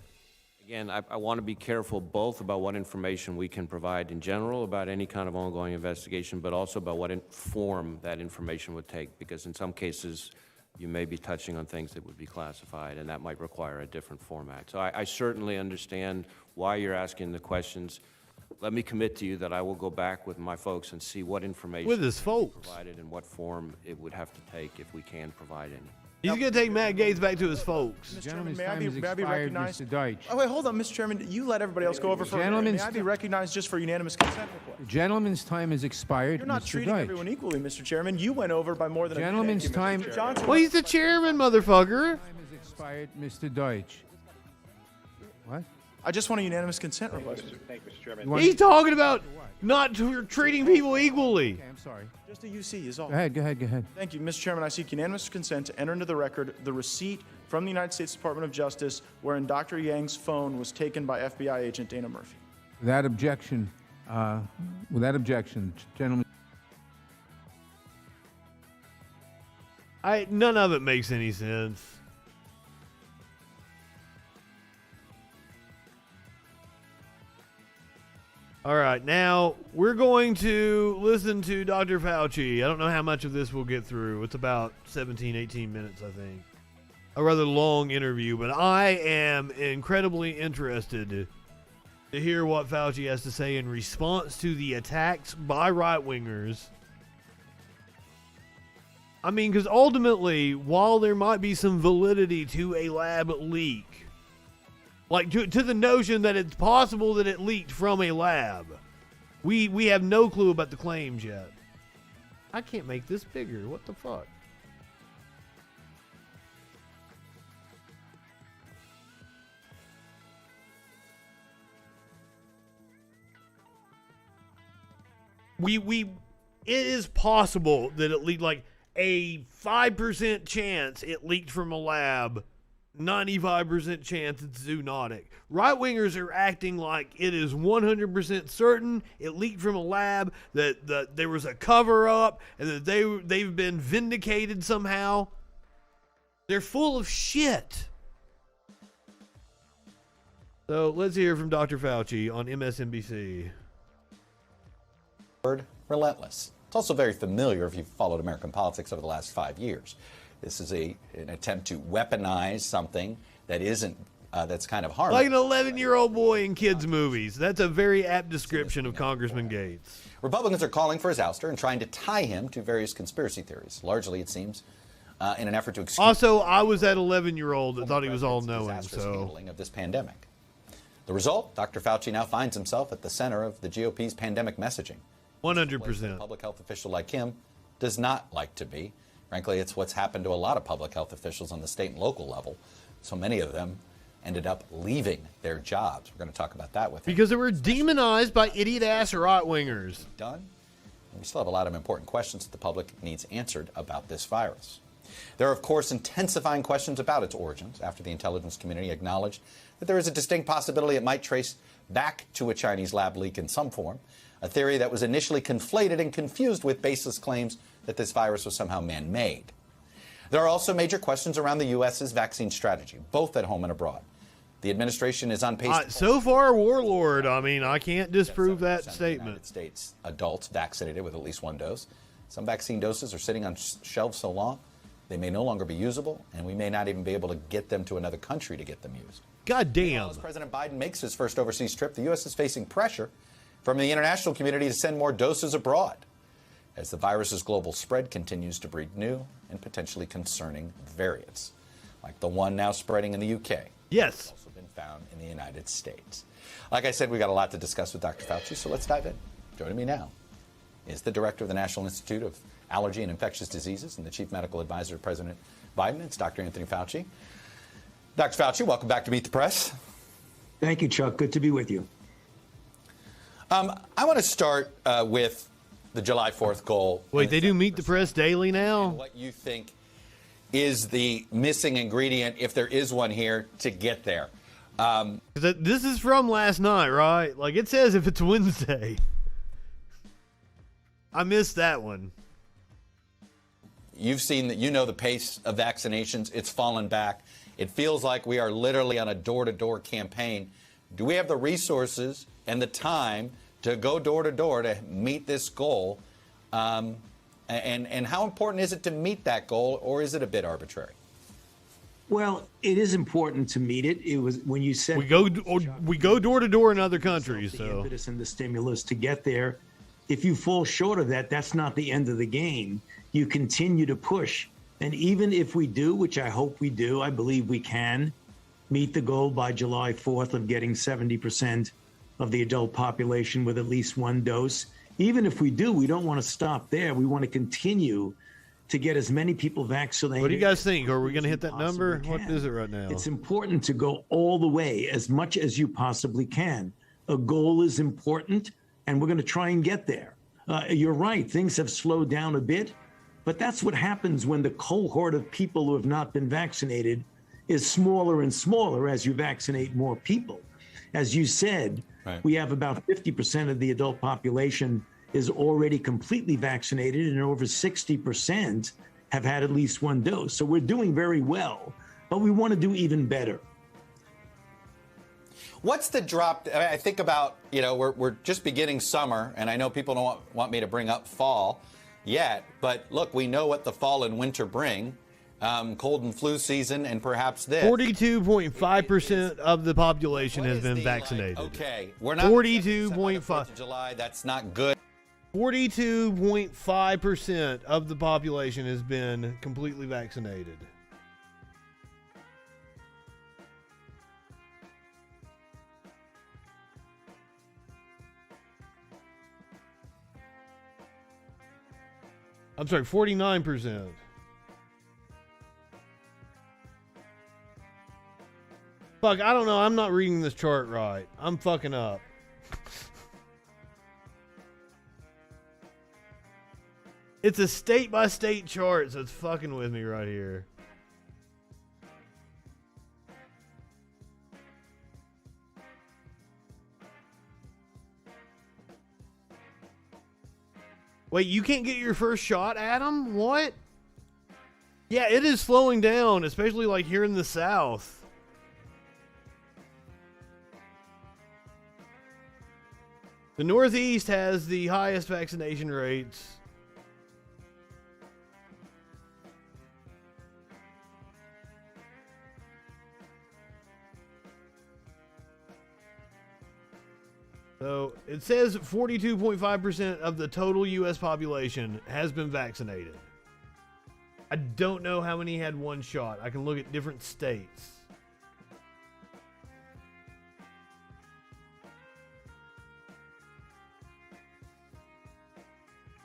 [SPEAKER 5] Again, I want to be careful both about what information we can provide in general about any kind of ongoing investigation, but also about what form that information would take, because in some cases you may be touching on things that would be classified, and that might require a different format. So I certainly understand why you're asking the questions. Let me commit to you that I will go back with my folks and see what information
[SPEAKER 2] with his folks
[SPEAKER 5] provided and what form it would have to take if we can provide any.
[SPEAKER 2] He's going to take Matt Gaetz back to his folks.
[SPEAKER 3] The gentleman's time has expired, Mr. Deutsch.
[SPEAKER 9] Oh, wait, hold on, Mr. Chairman. You let everybody else go over for a minute. May I be recognized just for unanimous consent request?
[SPEAKER 3] The gentleman's time has expired,
[SPEAKER 9] You're not
[SPEAKER 3] Mr.
[SPEAKER 9] treating
[SPEAKER 3] Deutsch.
[SPEAKER 9] everyone equally, Mr. Chairman. You went over by more than
[SPEAKER 3] Gentleman's
[SPEAKER 9] a minute.
[SPEAKER 3] time...
[SPEAKER 2] Well, he's the chairman, motherfucker.
[SPEAKER 3] Time has expired, Mr. Deutsch. What?
[SPEAKER 9] I just want a unanimous consent request.
[SPEAKER 2] He's talking about not treating people equally.
[SPEAKER 3] Okay, I'm sorry.
[SPEAKER 9] Just a UC is all.
[SPEAKER 3] Go ahead.
[SPEAKER 9] Thank you, Mr. Chairman. I seek unanimous consent to enter into the record the receipt from the United States Department of Justice wherein Dr. Yang's phone was taken by FBI agent Dana Murphy.
[SPEAKER 3] Without objection, gentlemen.
[SPEAKER 2] None of it makes any sense. All right, now we're going to listen to Dr. Fauci. I don't know how much of this we'll get through. It's about 17, 18 minutes, I think. A rather long interview, but I am incredibly interested to hear what Fauci has to say in response to the attacks by right-wingers. I mean, because ultimately, while there might be some validity to a lab leak, like to the notion that it's possible that it leaked from a lab, we have no clue about the claims yet. I can't make this bigger. What the fuck? It is possible that it leaked, like a 5% chance it leaked from a lab, 95% chance it's zoonotic. Right-wingers are acting like it is 100% certain it leaked from a lab, that there was a cover-up, and that they've been vindicated somehow. They're full of shit. So let's hear from Dr. Fauci on MSNBC.
[SPEAKER 10] Relentless. It's also very familiar if you've followed American politics over the last 5 years. This is an attempt to weaponize something that isn't, that's kind of harmless.
[SPEAKER 2] Like an 11-year-old boy in kids' movies. That's a very apt description of Congressman Gates.
[SPEAKER 10] Republicans are calling for his ouster and trying to tie him to various conspiracy theories. Largely, it seems, in an effort to excuse.
[SPEAKER 2] Also, I was that 11-year-old that thought he was all-knowing.
[SPEAKER 10] Handling of this pandemic. The result: Dr. Fauci now finds himself at the center of the GOP's pandemic messaging.
[SPEAKER 2] 100%.
[SPEAKER 10] A public health official like him does not like to be. Frankly, it's what's happened to a lot of public health officials on the state and local level. So many of them ended up leaving their jobs. We're going to talk about that with him.
[SPEAKER 2] Because they were demonized by idiot-ass right-wingers.
[SPEAKER 10] Done. And we still have a lot of important questions that the public needs answered about this virus. There are, of course, intensifying questions about its origins after the intelligence community acknowledged that there is a distinct possibility it might trace back to a Chinese lab leak in some form, a theory that was initially conflated and confused with baseless claims that this virus was somehow man-made. There are also major questions around the U.S.'s vaccine strategy, both at home and abroad. The administration is on pace.
[SPEAKER 2] So far, warlord. I mean, I can't disprove that statement.
[SPEAKER 10] United States adults vaccinated with at least one dose. Some vaccine doses are sitting on shelves so long they may no longer be usable, and we may not even be able to get them to another country to get them used.
[SPEAKER 2] God damn.
[SPEAKER 10] As President Biden makes his first overseas trip, the U.S. is facing pressure from the international community to send more doses abroad as the virus's global spread continues to breed new and potentially concerning variants, like the one now spreading in the UK.
[SPEAKER 2] Yes.
[SPEAKER 10] Also been found in the United States. Like I said, we got a lot to discuss with Dr. Fauci, so let's dive in. Joining me now is the director of the National Institute of Allergy and Infectious Diseases and the chief medical advisor to President Biden. It's Dr. Anthony Fauci. Dr. Fauci, welcome back to Meet the Press.
[SPEAKER 11] Thank you, Chuck. Good to be with you.
[SPEAKER 10] I want to start with the July 4th goal.
[SPEAKER 2] Wait, they do Meet the Press daily now?
[SPEAKER 10] What you think is the missing ingredient, if there is one here, to get there?
[SPEAKER 2] This is from last night, right? Like, it says if it's Wednesday. I missed that one.
[SPEAKER 10] You've seen that, you know, the pace of vaccinations. It's fallen back. It feels like we are literally on a door-to-door campaign. Do we have the resources and the time to go door to door to meet this goal? And how important is it to meet that goal, or is it a bit arbitrary?
[SPEAKER 11] Well, it is important to meet it. It was when you said
[SPEAKER 2] we go door to door in other countries.
[SPEAKER 11] The
[SPEAKER 2] so
[SPEAKER 11] impetus and the stimulus to get there. If you fall short of that, that's not the end of the game. You continue to push, and even if we do, which I hope we do, I believe we can meet the goal by July 4th of getting 70% of the adult population with at least one dose. Even if we do, we don't want to stop there. We want to continue to get as many people vaccinated.
[SPEAKER 2] What do you guys think? Are we going to hit that number? What is it right now?
[SPEAKER 11] It's important to go all the way, as much as you possibly can. A goal is important, and we're going to try and get there. You're right, things have slowed down a bit, but that's what happens when the cohort of people who have not been vaccinated is smaller and smaller as you vaccinate more people. As you said, we have about 50% of the adult population is already completely vaccinated, and over 60% have had at least one dose. So we're doing very well, but we want to do even better.
[SPEAKER 10] What's the drop? I think about, you know, we're just beginning summer, and I know people don't want me to bring up fall yet, but look, we know what the fall and winter bring. Cold and flu season, and perhaps this.
[SPEAKER 2] 42.5% of the population has been vaccinated.
[SPEAKER 10] Okay, we're not
[SPEAKER 2] 42.5.
[SPEAKER 10] July. That's not good.
[SPEAKER 2] 42.5% of the population has been completely vaccinated. I'm sorry, 49%. Fuck, I don't know. I'm not reading this chart right. I'm fucking up. It's a state-by-state chart, so it's fucking with me right here. Wait, you can't get your first shot, Adam? What? Yeah, it is slowing down, especially like here in the South. The Northeast has the highest vaccination rates. So it says 42.5% of the total U.S. population has been vaccinated. I don't know how many had one shot. I can look at different states.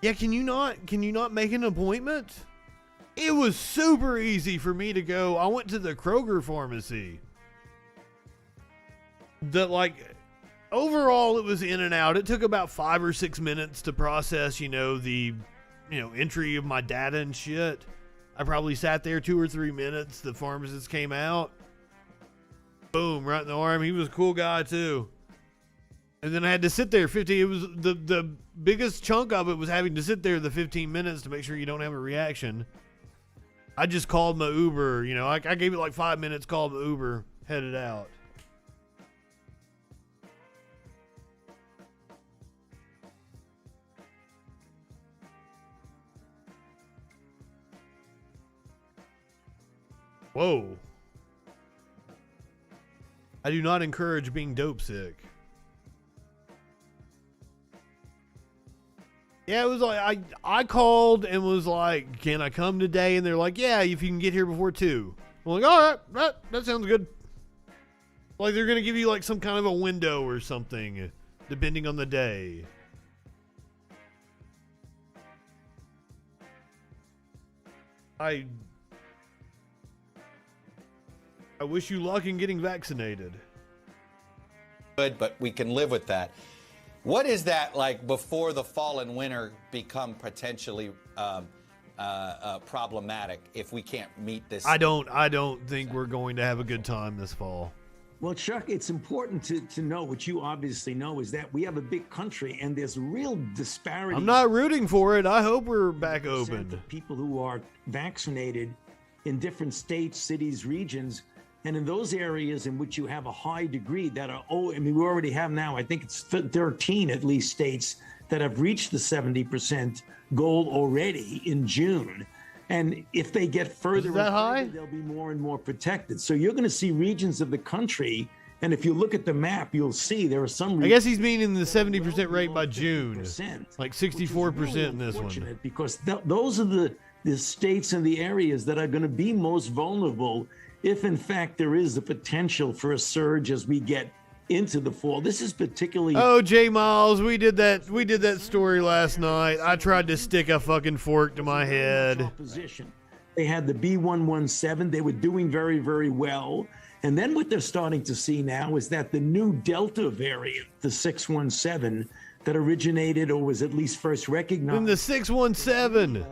[SPEAKER 2] Yeah, can you not make an appointment? It was super easy for me to go. I went to the Kroger pharmacy. Overall, it was in and out. It took about 5 or 6 minutes to process, the entry of my data and shit. I probably sat there 2 or 3 minutes. The pharmacist came out. Boom, right in the arm. He was a cool guy too. And then I had to sit there 50. It was the biggest chunk of it was having to sit there the 15 minutes to make sure you don't have a reaction. I just called my Uber. I gave it like 5 minutes, called my Uber, headed out. Whoa. I do not encourage being dope sick. Yeah, it was like, I called and was like, can I come today? And they're like, yeah, if you can get here before 2. I'm like, all right, that sounds good. Like they're going to give you like some kind of a window or something, depending on the day. I wish you luck in getting vaccinated.
[SPEAKER 10] Good, but we can live with that. What is that like before the fall and winter become potentially problematic if we can't meet this?
[SPEAKER 2] I don't think we're going to have a good time this fall.
[SPEAKER 11] Well, Chuck, it's important to know what you obviously know is that we have a big country and there's real disparity.
[SPEAKER 2] I'm not rooting for it. I hope we're back open.
[SPEAKER 11] People who are vaccinated in different states, cities, regions. And in those areas in which you have a high degree that are, we already have now, I think it's 13 at least states that have reached the 70% goal already in June. And if they get further, they'll be more and more protected. So you're going to see regions of the country. And if you look at the map, you'll see there are some regions.
[SPEAKER 2] I guess he's meaning the 70% rate by June, like 64% in this one.
[SPEAKER 11] Because those are the states and the areas that are going to be most vulnerable if in fact there is the potential for a surge as we get into the fall. This is particularly...
[SPEAKER 2] Oh, J Miles, we did that story last night. I tried to stick a fucking fork to my head.
[SPEAKER 11] They had the B117. They were doing very, very well. And then what they're starting to see now is that the new Delta variant, the 617, that originated or was at least first recognized
[SPEAKER 2] in the 617,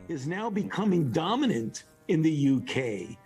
[SPEAKER 11] is now becoming dominant in the UK.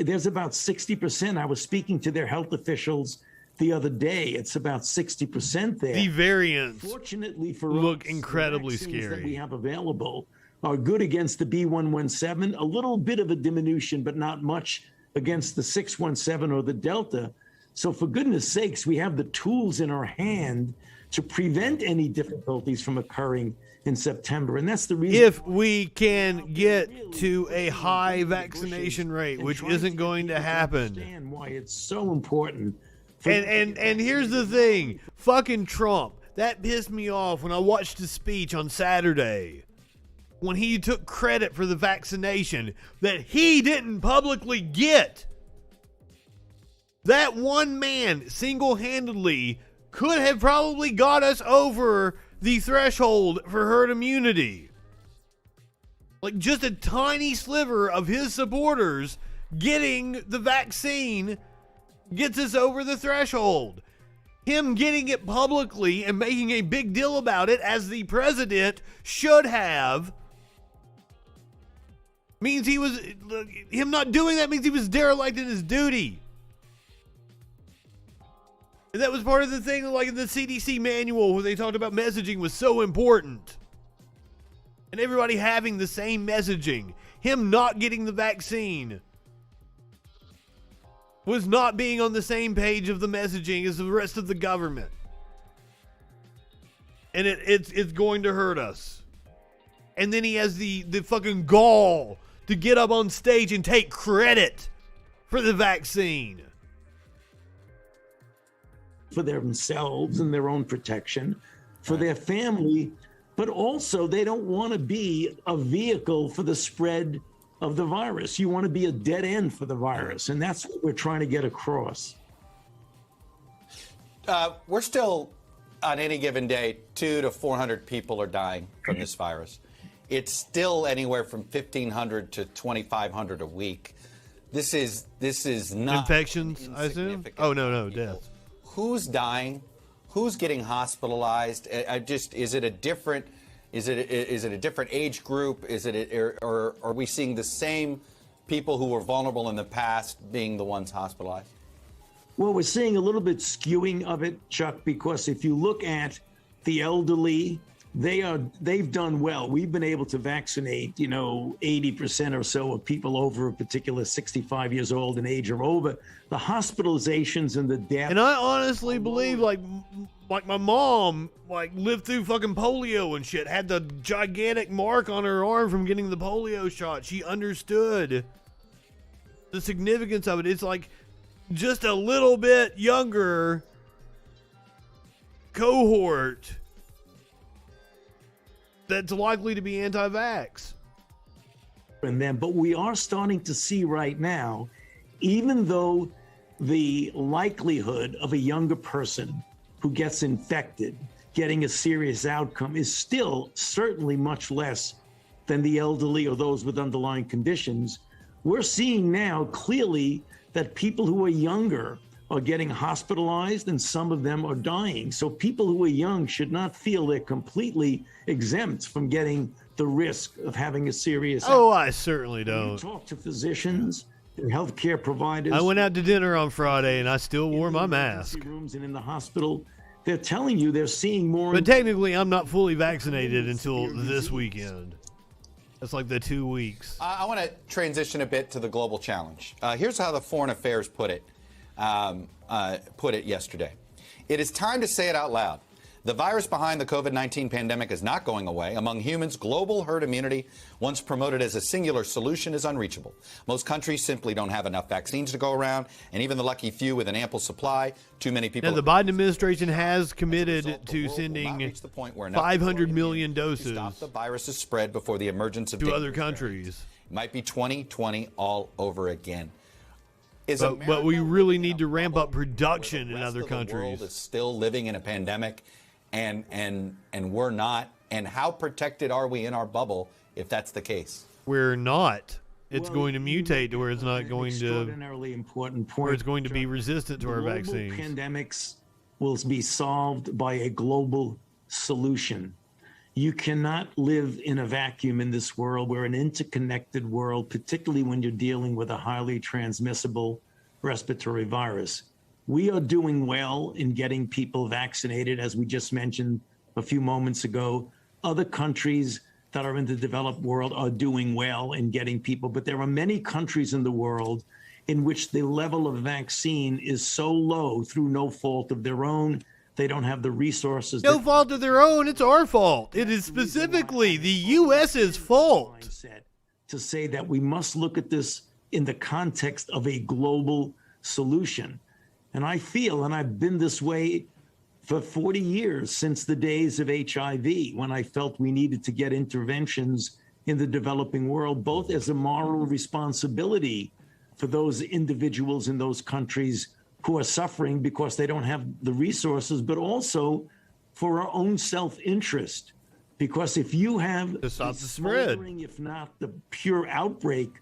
[SPEAKER 11] There's about 60%. I was speaking to their health officials the other day. It's about 60% there.
[SPEAKER 2] the variants
[SPEAKER 11] Fortunately for
[SPEAKER 2] look
[SPEAKER 11] us,
[SPEAKER 2] incredibly
[SPEAKER 11] the vaccines that we
[SPEAKER 2] scary.
[SPEAKER 11] have available are good against the B117, a little bit of a diminution, but not much against the 617 or the Delta. So for goodness sakes, we have the tools in our hand to prevent any difficulties from occurring in September. And that's the reason.
[SPEAKER 2] If we can get to a high vaccination rate, which isn't going to happen.
[SPEAKER 11] Understand why it's so important.
[SPEAKER 2] And here's the thing, fucking Trump, that pissed me off when I watched his speech on Saturday, when he took credit for the vaccination that he didn't publicly get. That one man single-handedly could have probably got us over the threshold for herd immunity. Like, just a tiny sliver of his supporters getting the vaccine gets us over the threshold. Him getting it publicly and making a big deal about it, as the president should have, means he was, him not doing that means he was derelict in his duty. And that was part of the thing, like in the CDC manual, where they talked about messaging was so important. And everybody having the same messaging. Him not getting the vaccine was not being on the same page of the messaging as the rest of the government. And it's going to hurt us. And then he has the fucking gall to get up on stage and take credit for the vaccine.
[SPEAKER 11] For themselves and their own protection, for their family, but also they don't want to be a vehicle for the spread of the virus. You want to be a dead end for the virus, and that's what we're trying to get across.
[SPEAKER 10] We're still, on any given day, 200 to 400 people are dying from this virus. It's still anywhere from 1,500 to 2,500 a week. This is not
[SPEAKER 2] infections, I assume. Oh no, death.
[SPEAKER 10] Who's dying? Who's getting hospitalized? Is it a different age group? Or are we seeing the same people who were vulnerable in the past being the ones hospitalized?
[SPEAKER 11] Well, we're seeing a little bit skewing of it, Chuck, because if you look at the elderly, they've done well. We've been able to vaccinate, 80% or so of people over a particular 65 years old in age or over. The hospitalizations and the deaths.
[SPEAKER 2] And I honestly believe, like my mom, lived through fucking polio and shit, had the gigantic mark on her arm from getting the polio shot. She understood the significance of it. It's like just a little bit younger cohort that's likely to be anti-vax.
[SPEAKER 11] And then, but we are starting to see right now, even though the likelihood of a younger person who gets infected getting a serious outcome is still certainly much less than the elderly or those with underlying conditions, we're seeing now clearly that people who are younger are getting hospitalized and some of them are dying. So people who are young should not feel they're completely exempt from getting the risk of having a serious outcome.
[SPEAKER 2] Oh, I certainly don't.
[SPEAKER 11] Talk to physicians and healthcare providers.
[SPEAKER 2] I went out to dinner on Friday and I still wore my mask.
[SPEAKER 11] Rooms and in the hospital, they're telling you they're seeing more.
[SPEAKER 2] But technically, I'm not fully vaccinated until this weekend. That's like the 2 weeks.
[SPEAKER 10] I want to transition a bit to the global challenge. Here's how the Foreign Affairs put it yesterday. It is time to say it out loud. The virus behind the COVID-19 pandemic is not going away. Among humans, global herd immunity, once promoted as a singular solution, is unreachable. Most countries simply don't have enough vaccines to go around, and even the lucky few with an ample supply, too many people.
[SPEAKER 2] Now, the Biden administration has committed to sending 500 million doses
[SPEAKER 10] to stop the virus's spread before the emergence of
[SPEAKER 2] to other countries.
[SPEAKER 10] It might be 2020 all over again.
[SPEAKER 2] But we really need to ramp up production in other countries.
[SPEAKER 10] The world is still living in a pandemic, and we're not. And how protected are we in our bubble if that's the case?
[SPEAKER 2] We're not. it's
[SPEAKER 11] Well,
[SPEAKER 2] going to
[SPEAKER 11] you
[SPEAKER 2] mutate to where it's not
[SPEAKER 11] an
[SPEAKER 2] going to,
[SPEAKER 11] extraordinarily important point.
[SPEAKER 2] where it's going to be resistant to our
[SPEAKER 11] Global
[SPEAKER 2] vaccines.
[SPEAKER 11] pandemics will be solved by a global solution. You cannot live in a vacuum in this world. We're an interconnected world, particularly when you're dealing with a highly transmissible respiratory virus. We are doing well in getting people vaccinated, as we just mentioned a few moments ago. Other countries that are in the developed world are doing well in getting people, but there are many countries in the world in which the level of vaccine is so low through no fault of their own. They don't have the resources.
[SPEAKER 2] No fault of their own. It's our fault. It is specifically the U.S.'s fault.
[SPEAKER 11] To say that we must look at this in the context of a global solution. And I feel, and I've been this way for 40 years, since the days of HIV, when I felt we needed to get interventions in the developing world, both as a moral responsibility for those individuals in those countries who are suffering because they don't have the resources, but also for our own self-interest. Because if you have
[SPEAKER 2] to stop the spread,
[SPEAKER 11] if not the pure outbreak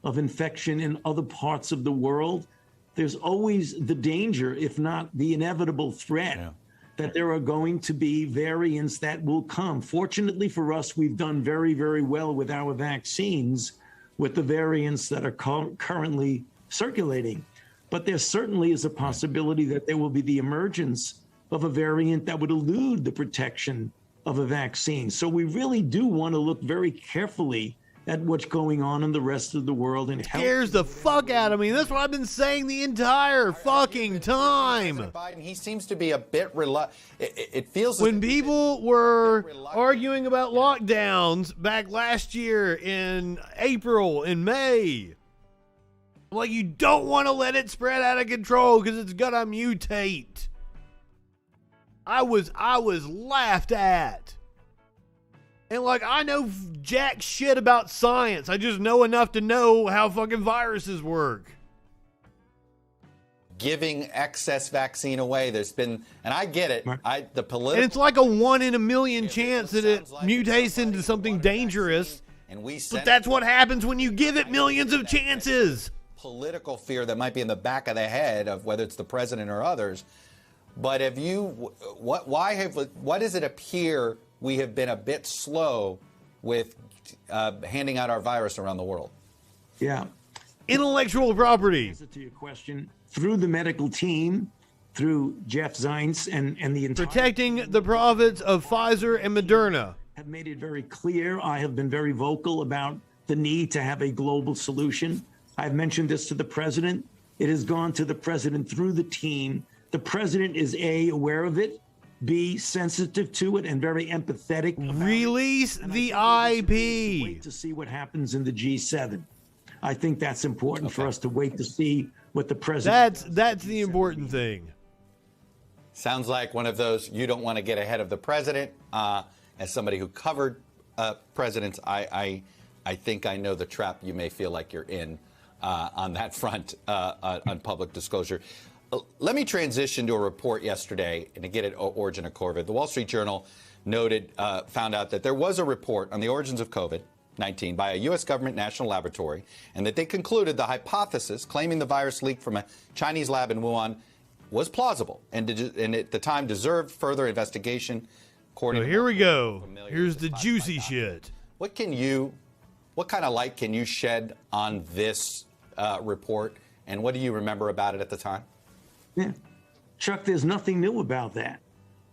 [SPEAKER 11] of infection in other parts of the world, there's always the danger, if not the inevitable threat, that there are going to be variants that will come. Fortunately for us, we've done very, very well with our vaccines, with the variants that are currently circulating. But there certainly is a possibility that there will be the emergence of a variant that would elude the protection of a vaccine. So we really do want to look very carefully at what's going on in the rest of the world and help.
[SPEAKER 2] Scares the fuck out of me. That's what I've been saying the entire fucking time.
[SPEAKER 10] Biden, he seems to be a bit it feels
[SPEAKER 2] when people were arguing about lockdowns back last year in April and May. Like, you don't want to let it spread out of control because it's gonna mutate. I was laughed at. And like, I know jack shit about science. I just know enough to know how fucking viruses work.
[SPEAKER 10] Giving excess vaccine away. There's been, and I get it. The political.
[SPEAKER 2] And it's like a 1 in a million chance that it mutates into something dangerous. But that's what happens when you give it millions of chances.
[SPEAKER 10] Political fear that might be in the back of the head of whether it's the president or others. But have you, why does it appear we have been a bit slow with handing out our virus around the world?
[SPEAKER 11] Yeah.
[SPEAKER 2] Intellectual property.
[SPEAKER 11] To your question, through the medical team, through Jeff Zients and the entire
[SPEAKER 2] protecting the profits of Pfizer and Moderna,
[SPEAKER 11] have made it very clear. I have been very vocal about the need to have a global solution. I've mentioned this to the president. It has gone to the president through the team. The president is A, aware of it, B, sensitive to it, and very empathetic.
[SPEAKER 2] Release the IP.
[SPEAKER 11] Wait to see what happens in the G7. I think that's important for us to wait to see what the president.
[SPEAKER 2] That's the important thing.
[SPEAKER 10] Sounds like one of those, you don't want to get ahead of the president. As somebody who covered presidents, I think I know the trap you may feel like you're in on that front on public disclosure. Let me transition to a report yesterday, and to get at origin of COVID. The Wall Street Journal found out that there was a report on the origins of COVID-19 by a U.S. government national laboratory, and that they concluded the hypothesis claiming the virus leaked from a Chinese lab in Wuhan was plausible, and at the time deserved further investigation.
[SPEAKER 2] So here we go. Here's the juicy shit.
[SPEAKER 10] What kind of light can you shed on this report, and what do you remember about it at the time?
[SPEAKER 11] Yeah. Chuck, there's nothing new about that.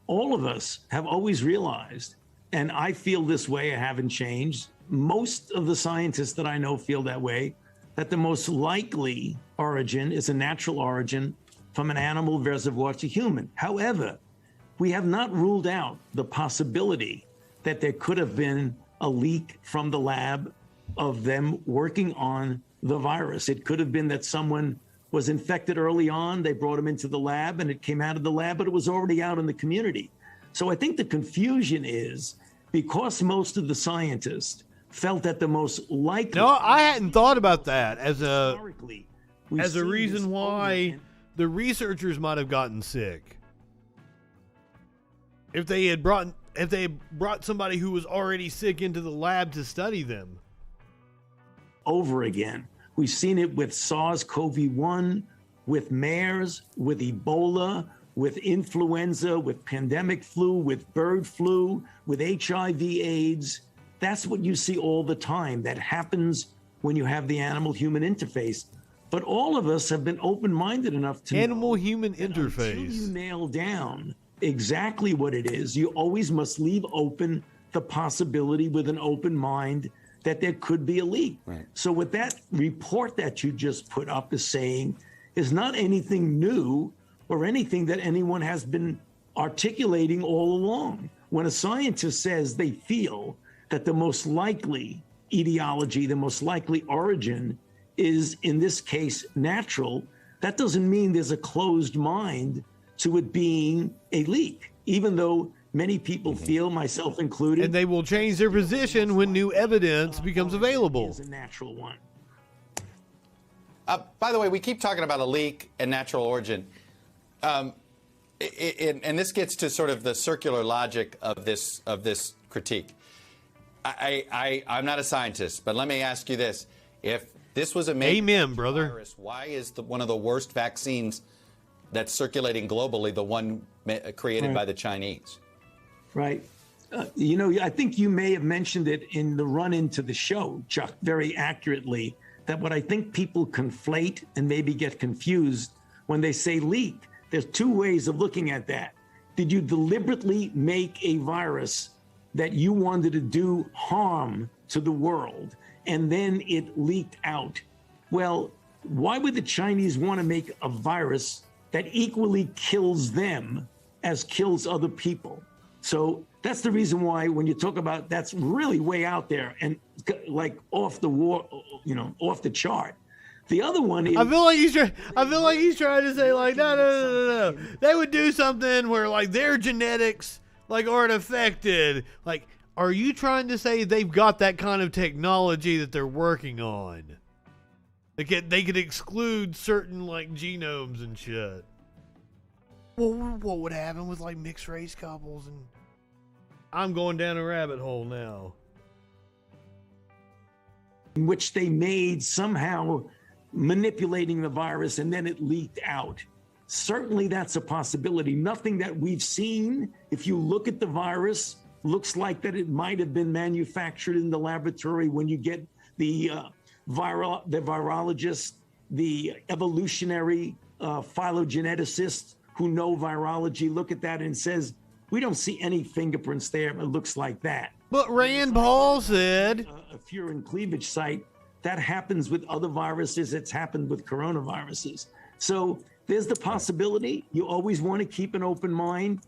[SPEAKER 11] All of us have always realized, and I feel this way, I haven't changed. Most of the scientists that I know feel that way, that the most likely origin is a natural origin from an animal reservoir to human. However, we have not ruled out the possibility that there could have been a leak from the lab of them working on the virus. It could have been that someone was infected early on, they brought him into the lab, and it came out of the lab, but it was already out in the community. So I think the confusion is because most of the scientists felt that the most likely...
[SPEAKER 2] No, I hadn't thought about that as a reason why the researchers might have gotten sick. If they had brought somebody who was already sick into the lab to study them.
[SPEAKER 11] over again. We've seen it with SARS-CoV-1, with MERS, with Ebola, with influenza, with pandemic flu, with bird flu, with HIV/AIDS. That's what you see all the time. That happens when you have the animal-human interface. But all of us have been open-minded enough to
[SPEAKER 2] animal-human
[SPEAKER 11] until
[SPEAKER 2] interface.
[SPEAKER 11] you nail down exactly what it is, you always must leave open the possibility with an open mind that there could be a leak.
[SPEAKER 10] Right.
[SPEAKER 11] So what that report that you just put up is saying is not anything new or anything that anyone has been articulating all along. When a scientist says they feel that the most likely etiology, the most likely origin is, in this case, natural, that doesn't mean there's a closed mind to it being a leak, even though many people feel, myself included.
[SPEAKER 2] And they will change their position when new evidence becomes available.
[SPEAKER 11] Is a natural one.
[SPEAKER 10] By the way, we keep talking about a leak and natural origin. And this gets to sort of the circular logic of this critique. I'm not a scientist, but let me ask you this. If this was a
[SPEAKER 2] Amen, brother.
[SPEAKER 10] virus, why is one of the worst vaccines that's circulating globally the one created by the Chinese?
[SPEAKER 11] Right. I think you may have mentioned it in the run into the show, Chuck, very accurately, that what I think people conflate and maybe get confused when they say leak. There's two ways of looking at that. Did you deliberately make a virus that you wanted to do harm to the world, and then it leaked out? Well, why would the Chinese want to make a virus that equally kills them as kills other people? So that's the reason why when you talk about that's really way out there and like off the wall, off the chart. The other one is,
[SPEAKER 2] I feel like he's trying to say like no. They would do something where like their genetics like aren't affected. Like, are you trying to say they've got that kind of technology that they're working on? They could exclude certain like genomes and shit. Well, what would happen with like mixed race couples? And I'm going down a rabbit hole now.
[SPEAKER 11] in which they made somehow manipulating the virus and then it leaked out. Certainly that's a possibility. Nothing that we've seen, if you look at the virus, looks like that it might have been manufactured in the laboratory. When you get the virologist, the evolutionary phylogeneticists who know virology, look at that and says, we don't see any fingerprints there. It looks like that.
[SPEAKER 2] But Rand Paul said
[SPEAKER 11] a furin cleavage site. That happens with other viruses. It's happened with coronaviruses. So there's the possibility. You always want to keep an open mind.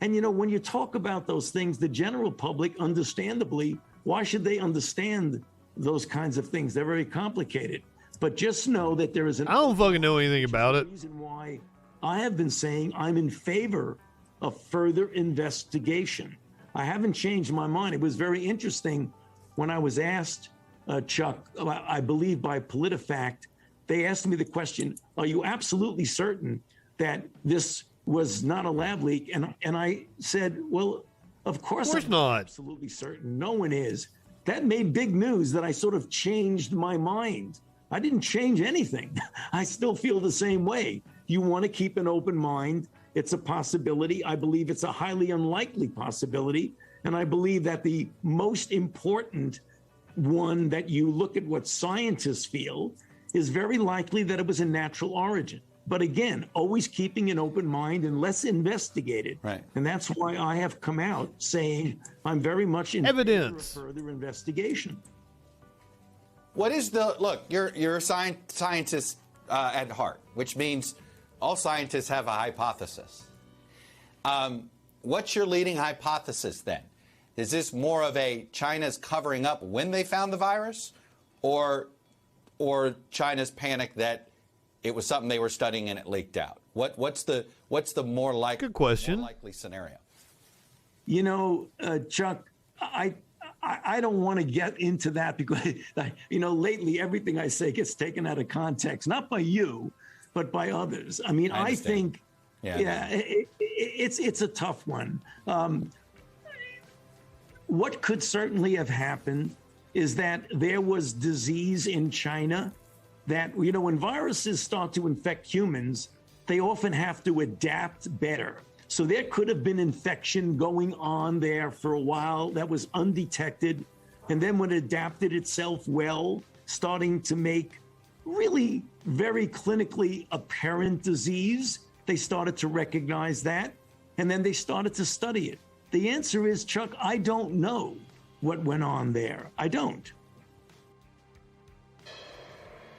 [SPEAKER 11] And, you know, when you talk about those things, the general public, understandably, why should they understand those kinds of things? They're very complicated. But just know that there is an...
[SPEAKER 2] I don't fucking know anything about it.
[SPEAKER 11] Reason why I have been saying I'm in favor of further investigation. I haven't changed my mind. It was very interesting when I was asked, Chuck, I believe by PolitiFact, they asked me the question, are you absolutely certain that this was not a lab leak? And I said, well, of course I'm
[SPEAKER 2] not.
[SPEAKER 11] Absolutely certain. No one is. That made big news that I sort of changed my mind. I didn't change anything. I still feel the same way. You want to keep an open mind. It's a possibility. I believe it's a highly unlikely possibility. And I believe that the most important one, that you look at what scientists feel, is very likely that it was a natural origin. But again, always keeping an open mind and less investigated.
[SPEAKER 10] Right.
[SPEAKER 11] And that's why I have come out saying I'm very much in
[SPEAKER 2] evidence
[SPEAKER 11] favor of further investigation.
[SPEAKER 10] What is the look? You're a scientist at heart, which means all scientists have a hypothesis. What's your leading hypothesis then? Is this more of a China's covering up when they found the virus, or China's panic that it was something they were studying and it leaked out? What's the more likely
[SPEAKER 2] good question?
[SPEAKER 10] More likely scenario?
[SPEAKER 11] You know, Chuck, I don't want to get into that because, you know, lately everything I say gets taken out of context, not by you, but by others. I mean, I think, it's a tough one. What could certainly have happened is that there was disease in China that, you know, when viruses start to infect humans, they often have to adapt better. So there could have been infection going on there for a while that was undetected. And then when it adapted itself well, starting to make really very clinically apparent disease, they started to recognize that. And then they started to study it. The answer is, Chuck, I don't know what went on there. I don't.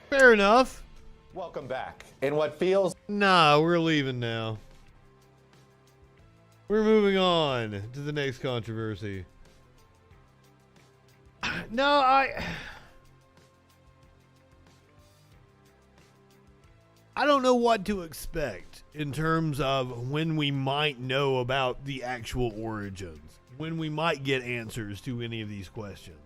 [SPEAKER 2] Fair enough.
[SPEAKER 10] Welcome back. In what feels...
[SPEAKER 2] Nah, we're leaving now. We're moving on to the next controversy. No, I don't know what to expect in terms of when we might know about the actual origins, when we might get answers to any of these questions.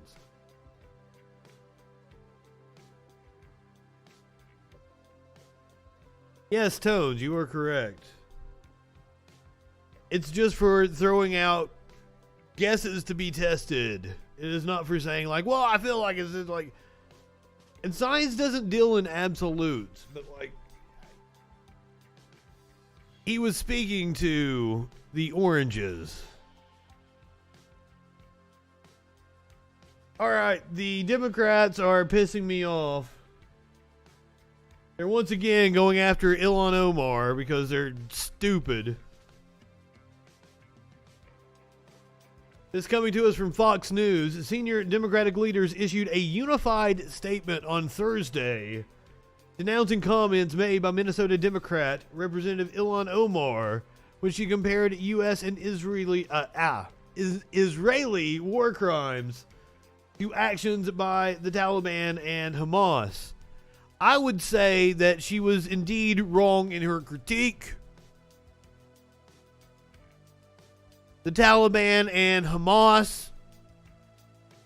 [SPEAKER 2] Yes, Tones, you are correct. It's just for throwing out guesses to be tested. It is not for saying, like, well, I feel like it's like... And science doesn't deal in absolutes, but, like... He was speaking to the oranges. Alright, the Democrats are pissing me off. They're once again going after Ilhan Omar because they're stupid. This coming to us from Fox News. Senior Democratic leaders issued a unified statement on Thursday denouncing comments made by Minnesota Democrat Representative Ilhan Omar when she compared U.S. and Israeli war crimes to actions by the Taliban and Hamas. I would say that she was indeed wrong in her critique. The Taliban and Hamas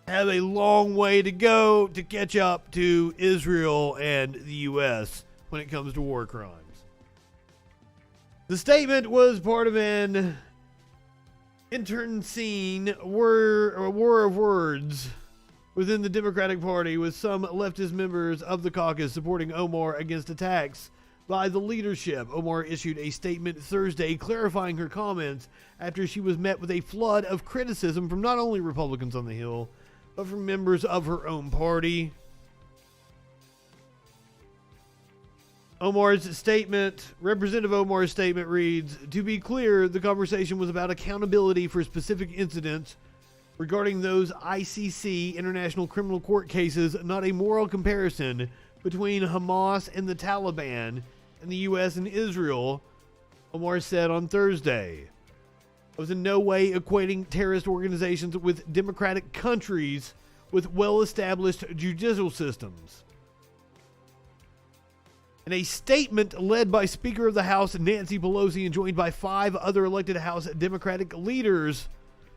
[SPEAKER 2] have a long way to go to catch up to Israel and the U.S. when it comes to war crimes. The statement was part of an internecine war of words within the Democratic Party, with some leftist members of the caucus supporting Omar against attacks by the leadership. Omar issued a statement Thursday clarifying her comments after she was met with a flood of criticism from not only Republicans on the Hill, but from members of her own party. Representative Omar's statement reads, "To be clear, the conversation was about accountability for specific incidents regarding those ICC, International Criminal Court cases, not a moral comparison between Hamas and the Taliban and the U.S. and Israel," Omar said on Thursday. "I was in no way equating terrorist organizations with democratic countries with well-established judicial systems." In a statement led by Speaker of the House Nancy Pelosi and joined by 5 other elected House Democratic leaders,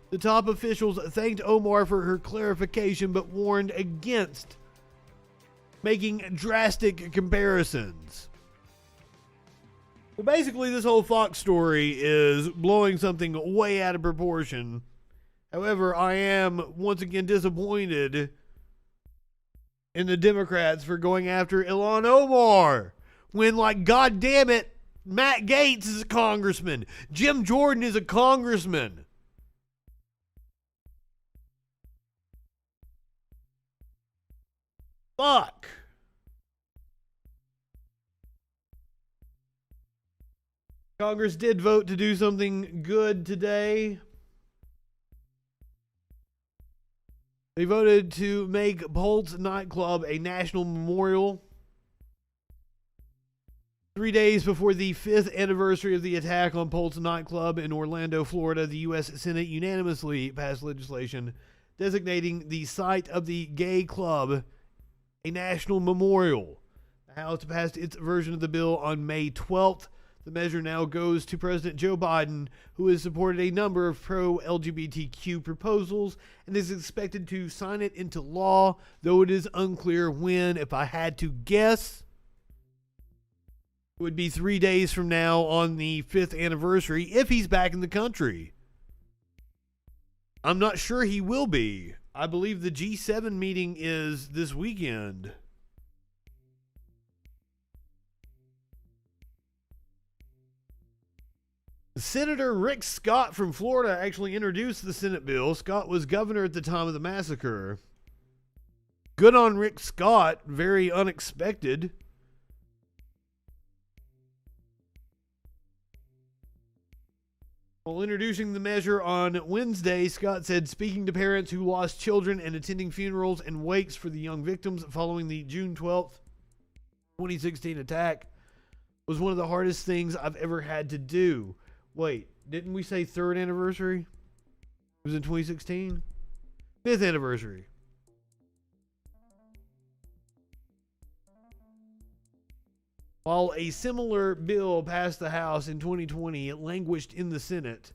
[SPEAKER 2] the top officials thanked Omar for her clarification but warned against making drastic comparisons. Well, basically, this whole Fox story is blowing something way out of proportion. However, I am once again disappointed in the Democrats for going after Ilhan Omar when, like, God damn it, Matt Gaetz is a congressman. Jim Jordan is a congressman. Fuck. Congress did vote to do something good today. They voted to make Polt's nightclub a national memorial. 3 days before the 5th anniversary of the attack on Polt's nightclub in Orlando, Florida, the U.S. Senate unanimously passed legislation designating the site of the gay club a national memorial. The House passed its version of the bill on May 12th. The measure now goes to President Joe Biden, who has supported a number of pro-LGBTQ proposals and is expected to sign it into law, though it is unclear when. If I had to guess, it would be 3 days from now on the 5th anniversary if he's back in the country. I'm not sure he will be. I believe the G7 meeting is this weekend. Senator Rick Scott from Florida actually introduced the Senate bill. Scott was governor at the time of the massacre. Good on Rick Scott. Very unexpected. While introducing the measure on Wednesday, Scott said speaking to parents who lost children and attending funerals and wakes for the young victims following the June 12th, 2016 attack was one of the hardest things I've ever had to do. Wait, didn't we say third anniversary? It was in 2016? Fifth anniversary. While a similar bill passed the House in 2020, it languished in the Senate.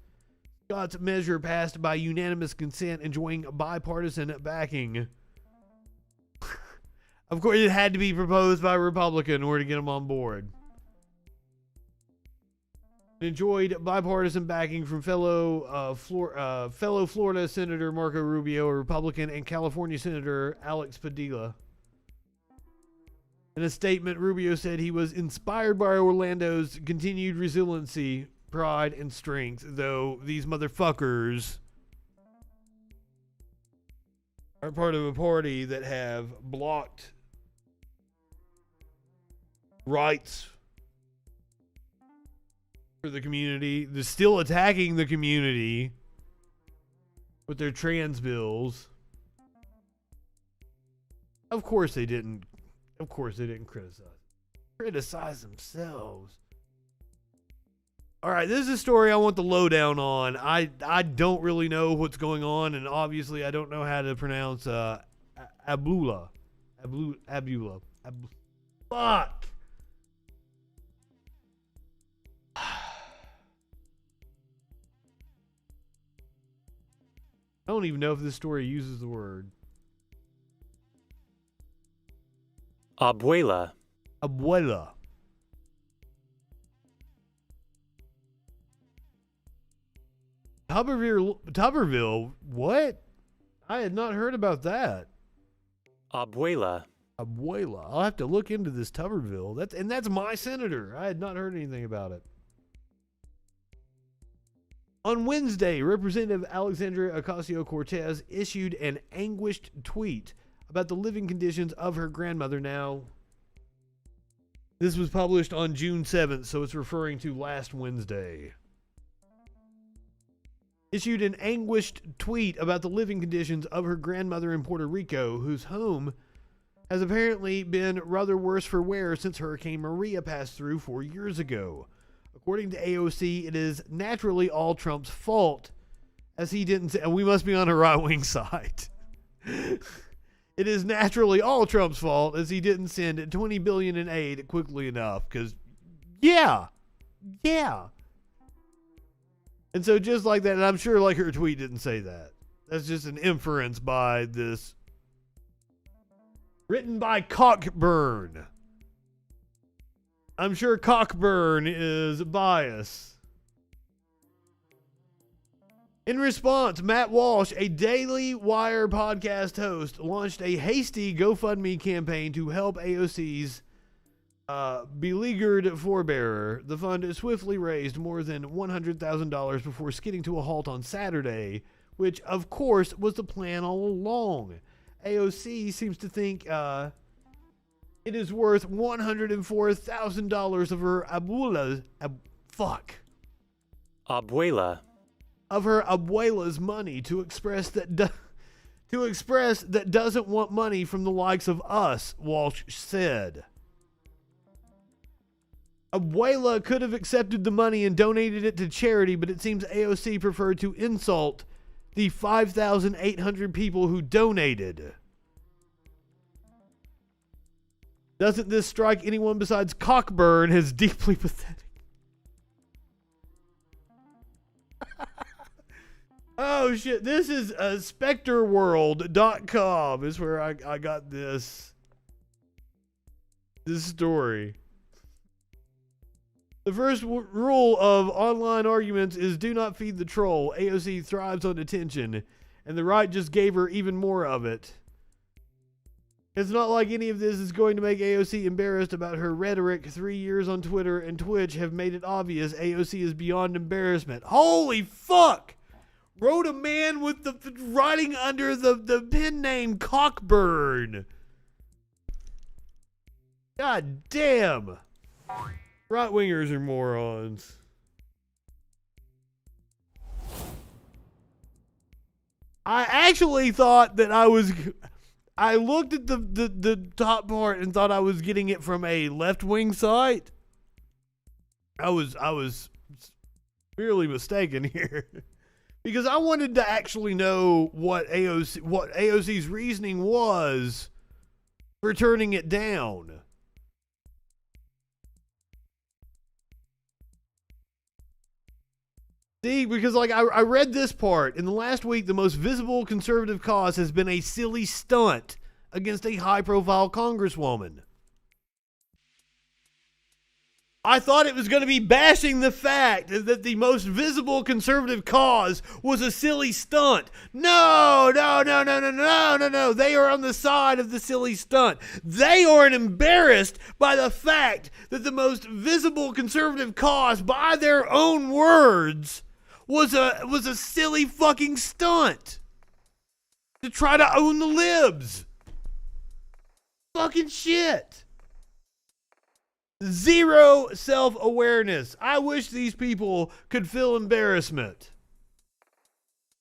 [SPEAKER 2] Scott's measure passed by unanimous consent, enjoying bipartisan backing. Of course, it had to be proposed by a Republican in order to get him on board. It enjoyed bipartisan backing from fellow Florida Senator Marco Rubio, a Republican, and California Senator Alex Padilla. In a statement, Rubio said he was inspired by Orlando's continued resiliency, pride, and strength, though these motherfuckers are part of a party that have blocked rights for the community. They're still attacking the community with their trans bills. Of course they didn't criticize themselves. All right, this is a story I want the lowdown on. I don't really know what's going on, and obviously I don't know how to pronounce Abula. Fuck. I don't even know if this story uses the word.
[SPEAKER 6] Abuela.
[SPEAKER 2] Abuela. Tuberville? What? I had not heard about that.
[SPEAKER 6] Abuela.
[SPEAKER 2] Abuela. I'll have to look into this Tuberville. That's my senator. I had not heard anything about it. On Wednesday, Representative Alexandria Ocasio-Cortez issued an anguished tweet about the living conditions of her grandmother. Now, this was published on June 7th, so it's referring to last Wednesday. Issued an anguished tweet about the living conditions of her grandmother in Puerto Rico, whose home has apparently been rather worse for wear since Hurricane Maria passed through 4 years ago. According to AOC, it is naturally all Trump's fault, as he didn't say, and we must be on a right-wing side. It is naturally all Trump's fault, as he didn't send $20 billion in aid quickly enough, because, yeah. And so just like that, and I'm sure like her tweet didn't say that. That's just an inference by this. Written by Cockburn. I'm sure Cockburn is biased. In response, Matt Walsh, a Daily Wire podcast host, launched a hasty GoFundMe campaign to help AOC's beleaguered forebearer. The fund swiftly raised more than $100,000 before skidding to a halt on Saturday, which, of course, was the plan all along. AOC seems to think it is worth $104,000 of her abuela's money to express that doesn't want money from the likes of us, Walsh said. Abuela could have accepted the money and donated it to charity, but it seems AOC preferred to insult the 5,800 people who donated. Doesn't this strike anyone besides Cockburn as deeply pathetic? Oh shit, this is SpectreWorld.com is where I got this story. The first rule of online arguments is do not feed the troll. AOC thrives on attention, and the right just gave her even more of it. It's not like any of this is going to make AOC embarrassed about her rhetoric. 3 years on Twitter and Twitch have made it obvious AOC is beyond embarrassment. Holy fuck! Wrote a man with the writing under the pen name Cockburn. God damn. Right-wingers are morons. I actually thought that I looked at the top part and thought I was getting it from a left-wing site. I was really mistaken here. Because I wanted to actually know what AOC's reasoning was for turning it down. See, because like I read this part. In the last week, the most visible conservative cause has been a silly stunt against a high-profile congresswoman. I thought it was going to be bashing the fact that the most visible conservative cause was a silly stunt. No. They are on the side of the silly stunt. They aren't embarrassed by the fact that the most visible conservative cause, by their own words, was a silly fucking stunt to try to own the libs. Fucking shit. Zero self-awareness. I wish these people could feel embarrassment.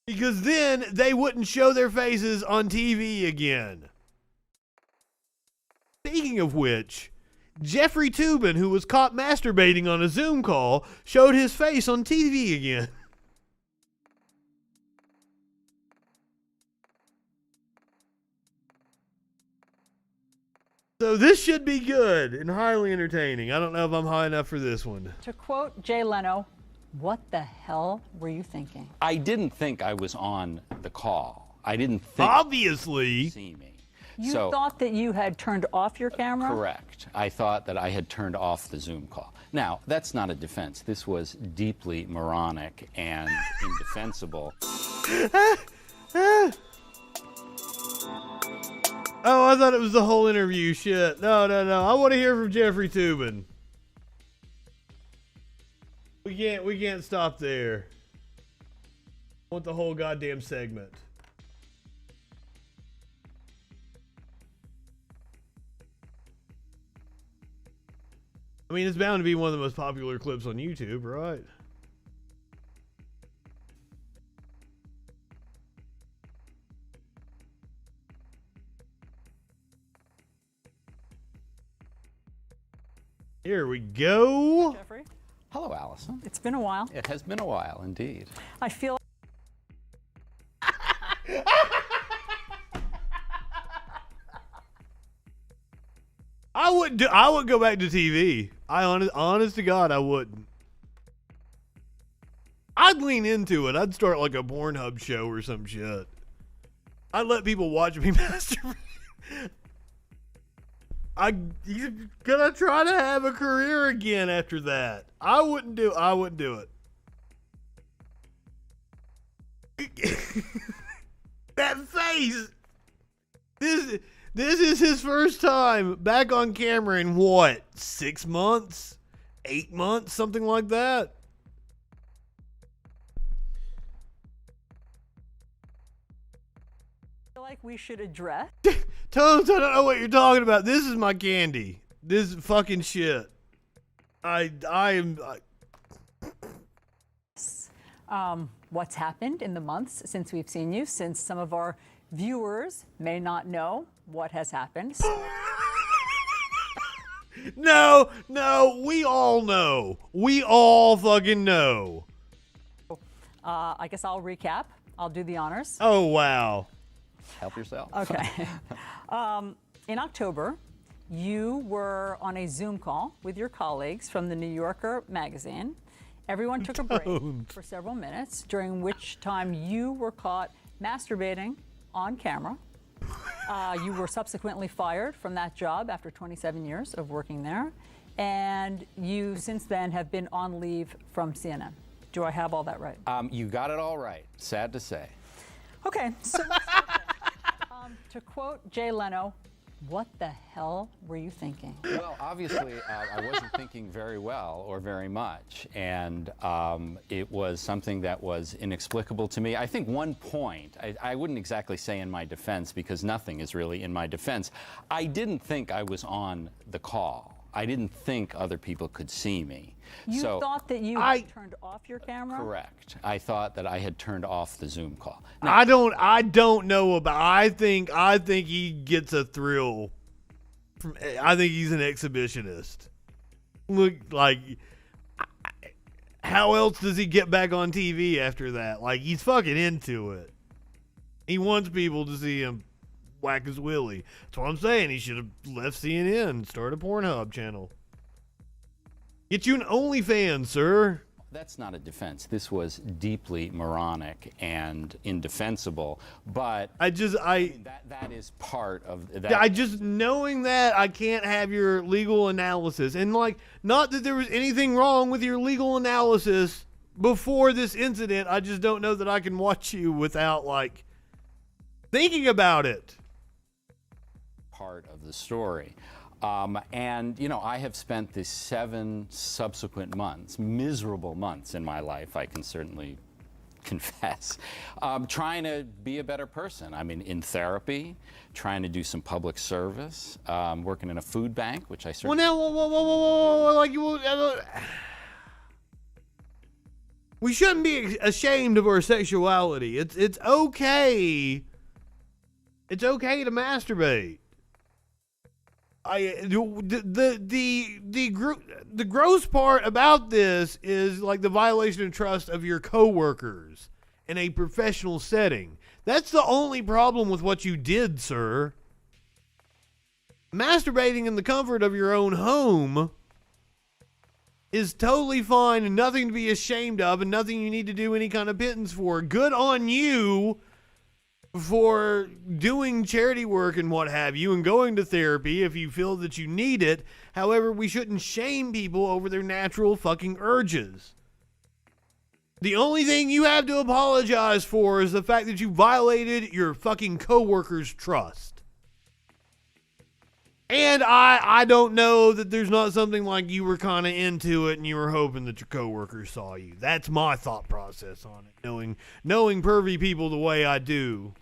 [SPEAKER 2] Because then they wouldn't show their faces on TV again. Speaking of which, Jeffrey Toobin, who was caught masturbating on a Zoom call, showed his face on TV again. So this should be good and highly entertaining. I don't know if I'm high enough for this one.
[SPEAKER 12] To quote Jay Leno, what the hell were you thinking?
[SPEAKER 13] I didn't think I was on the call. I didn't think
[SPEAKER 2] obviously
[SPEAKER 13] you see me.
[SPEAKER 12] You thought that you had turned off your camera?
[SPEAKER 13] Correct. I thought that I had turned off the Zoom call. Now, that's not a defense. This was deeply moronic and indefensible.
[SPEAKER 2] Oh, I thought it was the whole interview. Shit. No. I want to hear from Jeffrey Toobin. We can't stop there. I want the whole goddamn segment. I mean, it's bound to be one of the most popular clips on YouTube, right? Here we go.
[SPEAKER 12] Jeffrey.
[SPEAKER 13] Hello, Allison.
[SPEAKER 12] It's been a while.
[SPEAKER 13] It has been a while, indeed.
[SPEAKER 12] I feel
[SPEAKER 2] I would go back to TV. Honest to God, I wouldn't. I'd lean into it. I'd start like a Pornhub show or some shit. I'd let people watch me masturbate. He's gonna try to have a career again after that. I wouldn't do it. That face. This is his first time back on camera in what? 6 months? 8 months? Something like that.
[SPEAKER 12] I feel like we should address.
[SPEAKER 2] Tones, I don't know what you're talking about. This is my candy. This is fucking shit. I am.
[SPEAKER 12] What's happened in the months since we've seen you, since some of our viewers may not know what has happened. So.
[SPEAKER 2] No, we all know. We all fucking know.
[SPEAKER 12] I guess I'll recap. I'll do the honors.
[SPEAKER 2] Oh, wow.
[SPEAKER 13] Help yourself.
[SPEAKER 12] Okay. In October, you were on a Zoom call with your colleagues from the New Yorker magazine. Everyone took a break for several minutes, during which time you were caught masturbating on camera. You were subsequently fired from that job after 27 years of working there. And you, since then, have been on leave from CNN. Do I have all that right?
[SPEAKER 13] You got it all right, sad to say.
[SPEAKER 12] Okay, so to quote Jay Leno, what the hell were you thinking?
[SPEAKER 13] Well, obviously, I wasn't thinking very well or very much, and it was something that was inexplicable to me. I think one point, I wouldn't exactly say in my defense, because nothing is really in my defense. I didn't think I was on the call. I didn't think other people could see me.
[SPEAKER 12] You thought that you had turned off your camera?
[SPEAKER 13] Correct. I thought that I had turned off the Zoom call. Now,
[SPEAKER 2] I don't know about. I think he gets a thrill from. I think he's an exhibitionist. Look, like, how else does he get back on TV after that? Like, he's fucking into it. He wants people to see him whack his willy. That's what I'm saying. He should have left CNN and started a Pornhub channel. Get you an OnlyFans, sir.
[SPEAKER 13] That's not a defense. This was deeply moronic and indefensible, but that is part of that.
[SPEAKER 2] I just, knowing that, I can't have your legal analysis. And, like, not that there was anything wrong with your legal analysis before this incident. I just don't know that I can watch you without, like, thinking about it.
[SPEAKER 13] Part of the story. And, you know, I have spent the 7 subsequent months, miserable months in my life, I can certainly confess, trying to be a better person. I mean, in therapy, trying to do some public service, working in a food bank, which I certainly...
[SPEAKER 2] Well, now, like, we shouldn't be ashamed of our sexuality. It's okay. It's okay to masturbate. The gross part about this is, like, the violation of trust of your coworkers in a professional setting. That's the only problem with what you did, sir. Masturbating in the comfort of your own home is totally fine and nothing to be ashamed of and nothing you need to do any kind of penance for. Good on you for doing charity work and what have you and going to therapy if you feel that you need it. However, we shouldn't shame people over their natural fucking urges. The only thing you have to apologize for is the fact that you violated your fucking coworkers' trust. And I don't know that there's not something like you were kind of into it and you were hoping that your coworkers saw you. That's my thought process on it, knowing pervy people the way I do.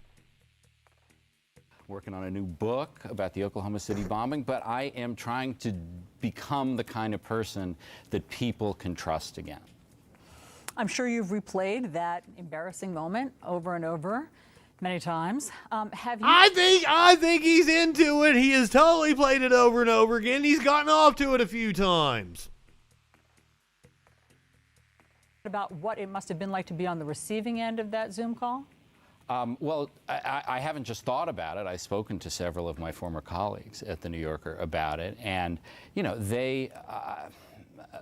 [SPEAKER 13] Working on a new book about the Oklahoma City bombing, but I am trying to become the kind of person that people can trust again.
[SPEAKER 12] I'm sure you've replayed that embarrassing moment over and over many times. Have you?
[SPEAKER 2] I think he's into it. He has totally played it over and over again. He's gotten off to it a few times.
[SPEAKER 12] About what it must have been like to be on the receiving end of that Zoom call?
[SPEAKER 13] Well, I haven't just thought about it. I've spoken to several of my former colleagues at The New Yorker about it, and, you know, they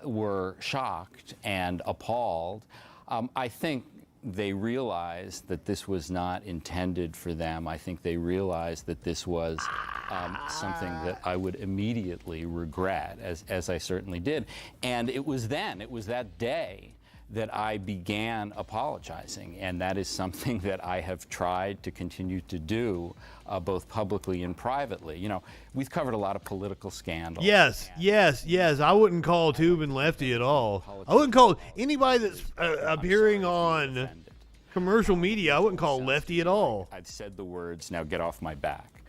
[SPEAKER 13] were shocked and appalled. I think they realized that this was not intended for them. I think they realized that this was something that I would immediately regret, as I certainly did. And it was that day that I began apologizing, and that is something that I have tried to continue to do, both publicly and privately. You know, we've covered a lot of political scandals.
[SPEAKER 2] Yes. I wouldn't call Tubin lefty at all. I wouldn't call anybody that's appearing on commercial media, I wouldn't call lefty at all.
[SPEAKER 13] I've said the words, now get off my back.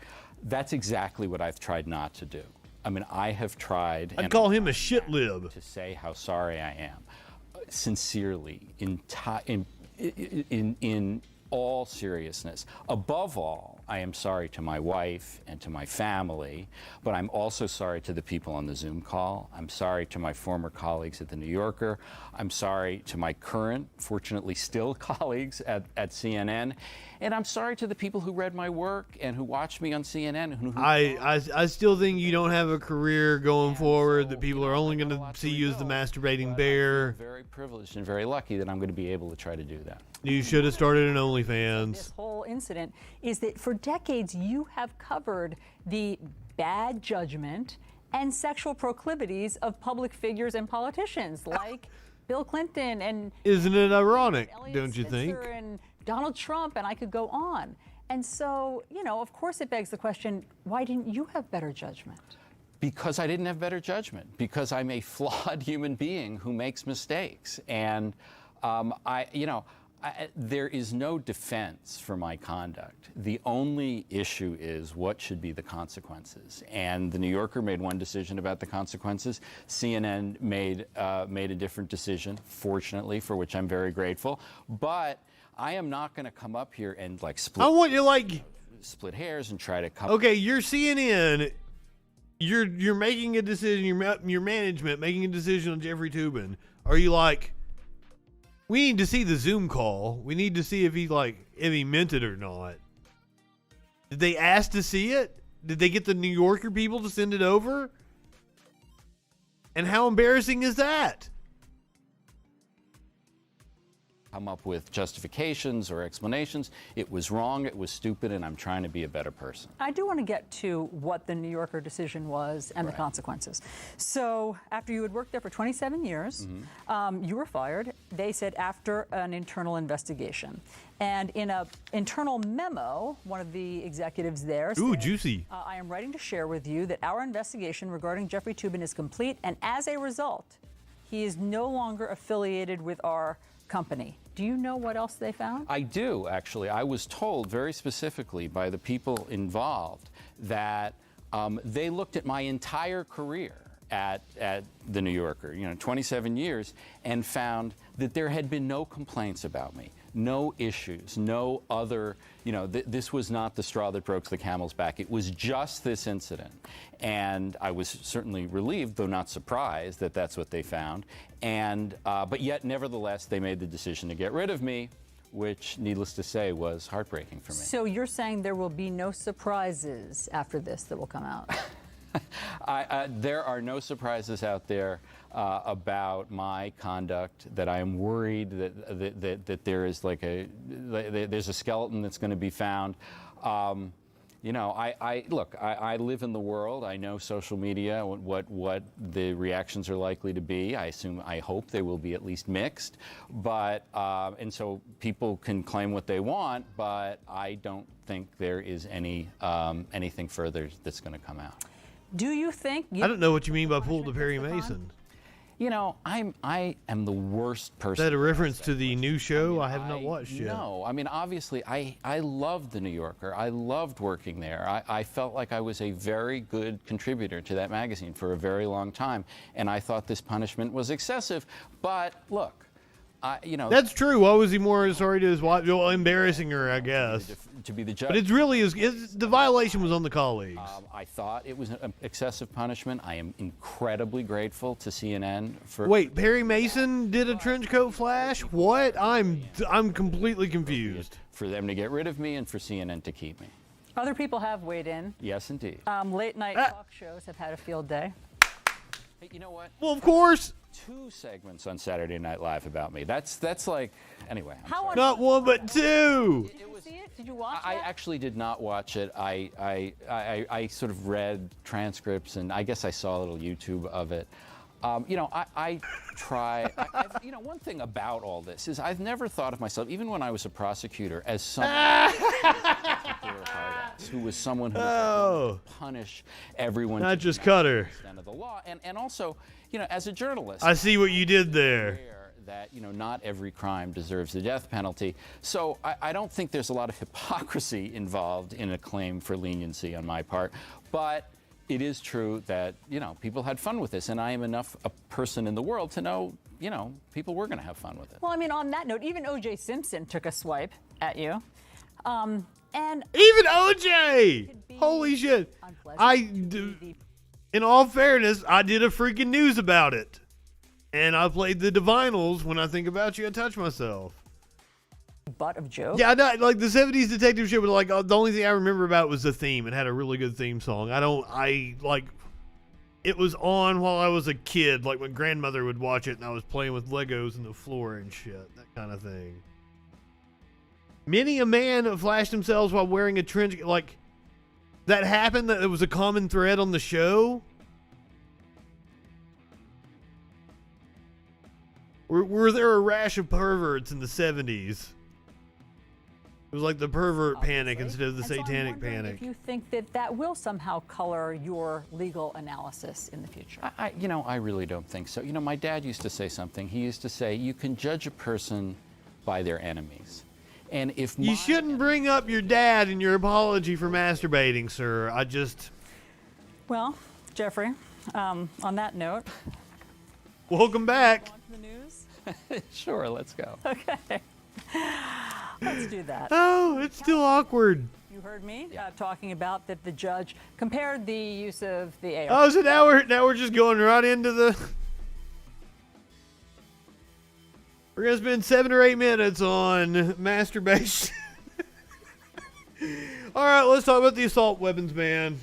[SPEAKER 13] That's exactly what I've tried not to do. I mean, I have tried.
[SPEAKER 2] I'd call him a shit lib.
[SPEAKER 13] To say how sorry I am. Sincerely, in all seriousness. Above all, I am sorry to my wife and to my family, but I'm also sorry to the people on the Zoom call. I'm sorry to my former colleagues at The New Yorker. I'm sorry to my current, fortunately still colleagues at CNN. And I'm sorry to the people who read my work and who watched me on CNN.
[SPEAKER 2] I still think you don't have a career going forward, that people are only going to see you as the masturbating bear.
[SPEAKER 13] I'm very privileged and very lucky that I'm going to be able to try to do that.
[SPEAKER 2] You should have started an OnlyFans.
[SPEAKER 12] This whole incident is that for decades you have covered the bad judgment and sexual proclivities of public figures and politicians like Bill Clinton and...
[SPEAKER 2] Isn't it ironic,
[SPEAKER 12] Elliot
[SPEAKER 2] don't you think?
[SPEAKER 12] And Donald Trump, and I could go on. And so, you know, of course it begs the question, why didn't you have better judgment?
[SPEAKER 13] Because I didn't have better judgment, because I'm a flawed human being who makes mistakes. And there is no defense for my conduct. The only issue is what should be the consequences. And the New Yorker made one decision about the consequences. CNN made a different decision, fortunately, for which I'm very grateful. But I am not going to come up here and like split hairs and try to come.
[SPEAKER 2] Okay, you're CNN. You're making a decision. Your management making a decision on Jeffrey Toobin. Are you like, we need to see the Zoom call. We need to see if he meant it or not. Did they ask to see it? Did they get the New Yorker people to send it over? And how embarrassing is that?
[SPEAKER 13] Come up with justifications or explanations. It was wrong, it was stupid, and I'm trying to be a better person.
[SPEAKER 12] I do want to get to what the New Yorker decision was and the consequences. So after you had worked there for 27 years, you were fired. They said after an internal investigation. And in an internal memo, one of the executives there said,
[SPEAKER 2] juicy.
[SPEAKER 12] I am writing to share with you that our investigation regarding Jeffrey Toobin is complete, and as a result, he is no longer affiliated with our company. Do you know what else they found?
[SPEAKER 13] I do, actually. I was told very specifically by the people involved that they looked at my entire career at the New Yorker, 27 years, and found that there had been no complaints about me, no issues, no other, this was not the straw that broke the camel's back. It was just this incident. And I was certainly relieved, though not surprised, that that's what they found. And, but yet, nevertheless, they made the decision to get rid of me, which, needless to say, was heartbreaking for me.
[SPEAKER 12] So you're saying there will be no surprises after this that will come out?
[SPEAKER 13] There are no surprises out there about my conduct, that I am worried that there is there's a skeleton that's going to be found. I live in the world. I know social media, what the reactions are likely to be. I hope they will be at least mixed. But, and so people can claim what they want, but I don't think there is anything further that's going to come out.
[SPEAKER 12] Do you think...
[SPEAKER 2] I don't know what you mean by pull to Perry Mason.
[SPEAKER 13] I am the worst person.
[SPEAKER 2] Is that a reference to the new show? I have not watched yet.
[SPEAKER 13] No, obviously, I loved the New Yorker. I loved working there. I felt like I was a very good contributor to that magazine for a very long time, and I thought this punishment was excessive. But look,
[SPEAKER 2] that's true. Why was he more sorry to his wife? Well, embarrassing her, I guess.
[SPEAKER 13] To be the judge.
[SPEAKER 2] But the violation was on the colleagues.
[SPEAKER 13] I thought it was an excessive punishment. I am incredibly grateful to CNN for.
[SPEAKER 2] Wait, Perry Mason did a trench coat flash? What? I'm completely confused.
[SPEAKER 13] For them to get rid of me and for CNN to keep me.
[SPEAKER 12] Other people have weighed in.
[SPEAKER 13] Yes, indeed.
[SPEAKER 12] Late night talk shows have had a field day.
[SPEAKER 13] Hey, you know what?
[SPEAKER 2] Well, of course.
[SPEAKER 13] 2 segments on Saturday Night Live about me. That's like, anyway.
[SPEAKER 2] Not 1, but 2.
[SPEAKER 12] Did you see it? Did you watch it?
[SPEAKER 13] I actually did not watch it. I sort of read transcripts, and I guess I saw a little YouTube of it. I try. One thing about all this is I've never thought of myself, even when I was a prosecutor, as someone who was someone who would punish everyone.
[SPEAKER 2] Not just Cutter.
[SPEAKER 13] Of the law, and also, as a journalist,
[SPEAKER 2] I see what you did there.
[SPEAKER 13] That not every crime deserves the death penalty. So I don't think there's a lot of hypocrisy involved in a claim for leniency on my part, but it is true that people had fun with this, and I am enough a person in the world to know people were going to have fun with it.
[SPEAKER 12] Well, on that note, even O.J. Simpson took a swipe at you, and
[SPEAKER 2] even O.J. Holy shit! In all fairness, I did a freaking news about it. And I played the Divinals. When I think about you, I touch myself.
[SPEAKER 12] Butt of jokes?
[SPEAKER 2] Yeah, I know, like the 70s detective show, but the only thing I remember about was the theme. It had a really good theme song. It was on while I was a kid, like when grandmother would watch it and I was playing with Legos on the floor and shit. That kind of thing. Many a man flashed themselves while wearing a trench. That happened? That it was a common thread on the show? Were there a rash of perverts in the 70s? It was like the pervert panic
[SPEAKER 12] obviously.
[SPEAKER 2] instead of the
[SPEAKER 12] And so I'm
[SPEAKER 2] satanic
[SPEAKER 12] wondering
[SPEAKER 2] panic.
[SPEAKER 12] If you think that that will somehow color your legal analysis in the future.
[SPEAKER 13] I really don't think so. My dad used to say something. He used to say, you can judge a person by their enemies. And if
[SPEAKER 2] You shouldn't bring up your dad in your apology for masturbating, sir.
[SPEAKER 12] Well, Jeffrey, on that note.
[SPEAKER 2] Welcome back.
[SPEAKER 12] On to the news?
[SPEAKER 13] Sure, let's go.
[SPEAKER 12] Okay. Let's do that.
[SPEAKER 2] Oh, it's still awkward.
[SPEAKER 12] You heard me talking about that the judge compared the use of the AR.
[SPEAKER 2] Oh, so now we're just going right into the... We're going to spend 7 or 8 minutes on masturbation. All right, let's talk about the assault weapons ban.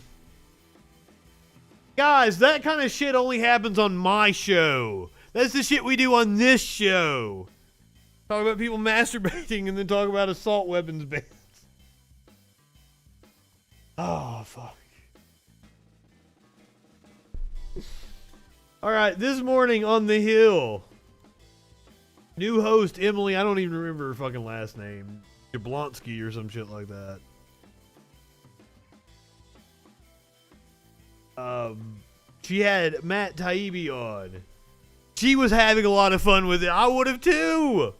[SPEAKER 2] Guys, that kind of shit only happens on my show. That's the shit we do on this show. Talk about people masturbating and then talk about assault weapons bans. Oh, fuck. All right, this morning on The Hill, new host Emily, I don't even remember her fucking last name, Jablonski or some shit like that. She had Matt Taibbi on. She was having a lot of fun with it. I would have too.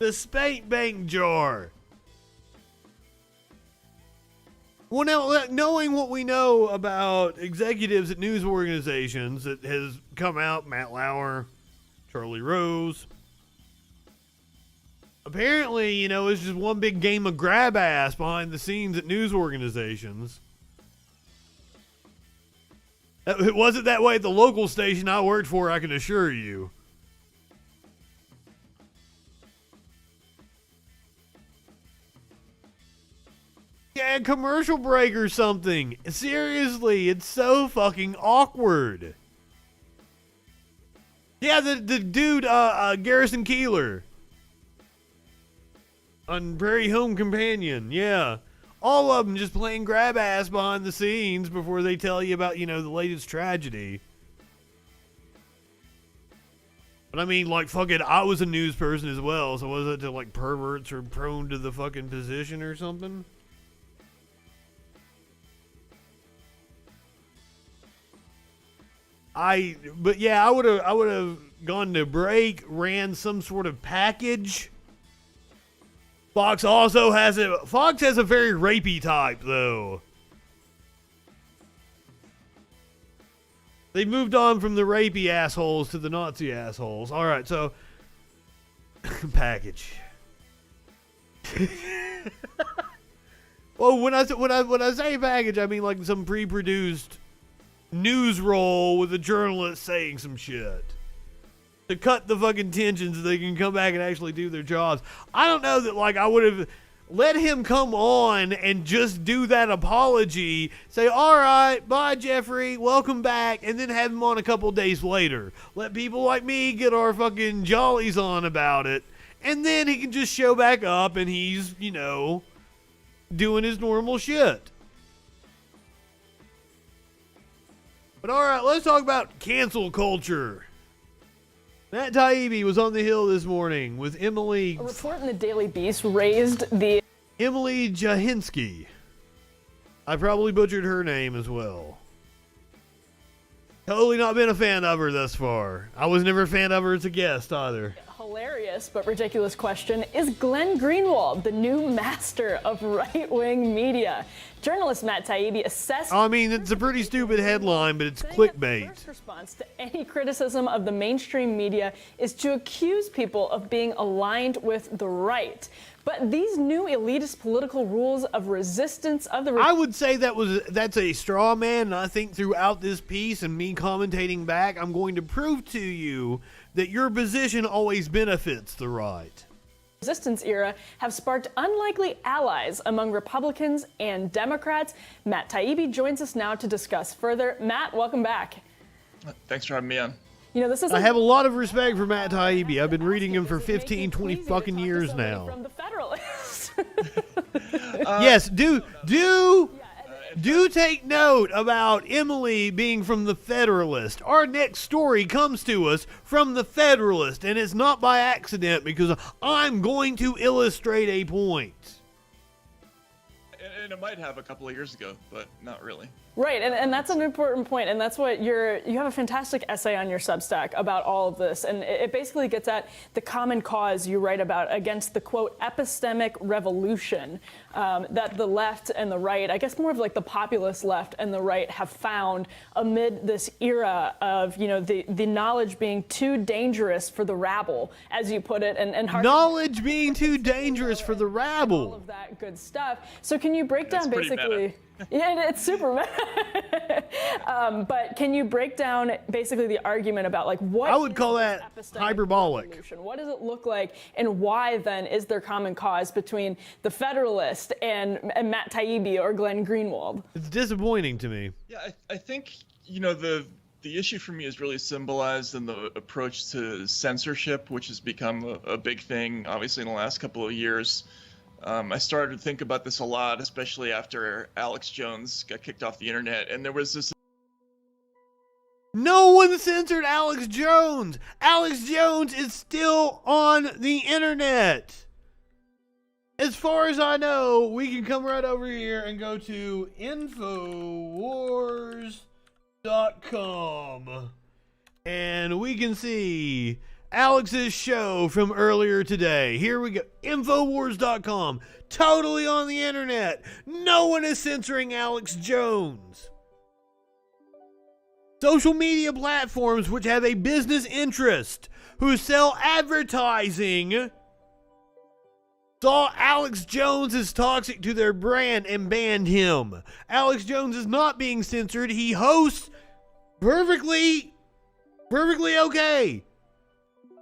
[SPEAKER 2] The spank bank jar. Well, now, knowing what we know about executives at news organizations that has come out, Matt Lauer, Charlie Rose, apparently, it's just one big game of grab ass behind the scenes at news organizations. It wasn't that way at the local station I worked for, I can assure you. Yeah, commercial break or something. Seriously, it's so fucking awkward. Yeah, the dude, Garrison Keillor. On Prairie Home Companion, yeah. All of them just playing grab ass behind the scenes before they tell you about, the latest tragedy. But I mean, fuck it, I was a news person as well, so was it to, perverts are prone to the fucking position or something? But yeah, I would have gone to break, ran some sort of package. Fox has a very rapey type though. They moved on from the rapey assholes to the Nazi assholes. All right, so package. Well, when I say package, I mean some pre-produced news roll with a journalist saying some shit to cut the fucking tension so they can come back and actually do their jobs. I don't know that I would have let him come on and just do that apology, say, all right, bye Jeffrey, welcome back, and then have him on a couple days later. Let people like me get our fucking jollies on about it, and then he can just show back up and he's, doing his normal shit. But all right, let's talk about cancel culture. Matt Taibbi was on the Hill this morning with Emily.
[SPEAKER 14] A report in the Daily Beast raised the
[SPEAKER 2] Emily Jahinsky. I probably butchered her name as well. Totally not been a fan of her thus far. I was never a fan of her as a guest either.
[SPEAKER 14] hilarious but ridiculous question: is Glenn Greenwald the new master of right-wing media? Journalist Matt Taibbi assessed.
[SPEAKER 2] I mean, it's a pretty stupid headline, but it's clickbait.
[SPEAKER 14] First response to any criticism of the mainstream media is to accuse people of being aligned with the right. But these new elitist political rules of resistance of the...
[SPEAKER 2] I would say that's a straw man, and I think throughout this piece and me commentating back, I'm going to prove to you that your position always benefits the right.
[SPEAKER 14] Resistance era have sparked unlikely allies among Republicans and Democrats. Matt Taibbi joins us now to discuss further. Matt, welcome back.
[SPEAKER 15] Thanks for having me on.
[SPEAKER 14] You know, this is
[SPEAKER 2] I have a lot of respect for Matt Taibbi. I've been reading him for 15, 20 fucking years now.
[SPEAKER 14] From the Federalist.
[SPEAKER 2] Yes, do Do take note about Emily being from the Federalist. Our next story comes to us from the Federalist, and it's not by accident because I'm going to illustrate a point.
[SPEAKER 15] And it might have a couple of years ago, but not really.
[SPEAKER 14] Right, and that's an important point, and that's what you have a fantastic essay on your Substack about all of this, and it basically gets at the common cause you write about against the, quote, epistemic revolution that the left and the right, I guess more of like the populist left and the right, have found amid this era of, the knowledge being too dangerous for the rabble, as you put it, and
[SPEAKER 2] knowledge being too dangerous for the rabble.
[SPEAKER 14] All of that good stuff. So can you break down basically... Yeah, it's super meta. But can you break down basically the argument about like what
[SPEAKER 2] I would call that hyperbolic.
[SPEAKER 14] Revolution? What does it look like, and why then is there common cause between the Federalist and Matt Taibbi or Glenn Greenwald?
[SPEAKER 2] It's disappointing to me.
[SPEAKER 15] Yeah, I think the issue for me is really symbolized in the approach to censorship, which has become a big thing, obviously, in the last couple of years. I started to think about this a lot, especially after Alex Jones got kicked off the internet, and there was this...
[SPEAKER 2] No one censored Alex Jones! Alex Jones is still on the internet! As far as I know, we can come right over here and go to Infowars.com, and we can see Alex's show from earlier today. Here we go. Infowars.com. Totally on the internet. No one is censoring Alex Jones. Social media platforms which have a business interest, who sell advertising, saw Alex Jones as toxic to their brand and banned him. Alex Jones is not being censored. He hosts perfectly okay.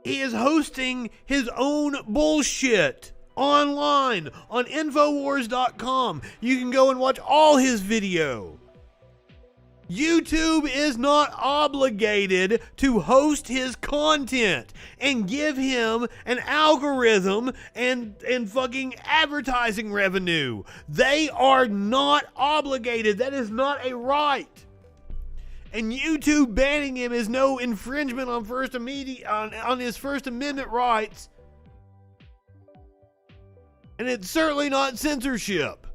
[SPEAKER 2] He is hosting his own bullshit online on Infowars.com. You can go and watch all his video. YouTube is not obligated to host his content and give him an algorithm and fucking advertising revenue. They are not obligated. That is not a right. And YouTube banning him is no infringement on on his First Amendment rights. And it's certainly not censorship.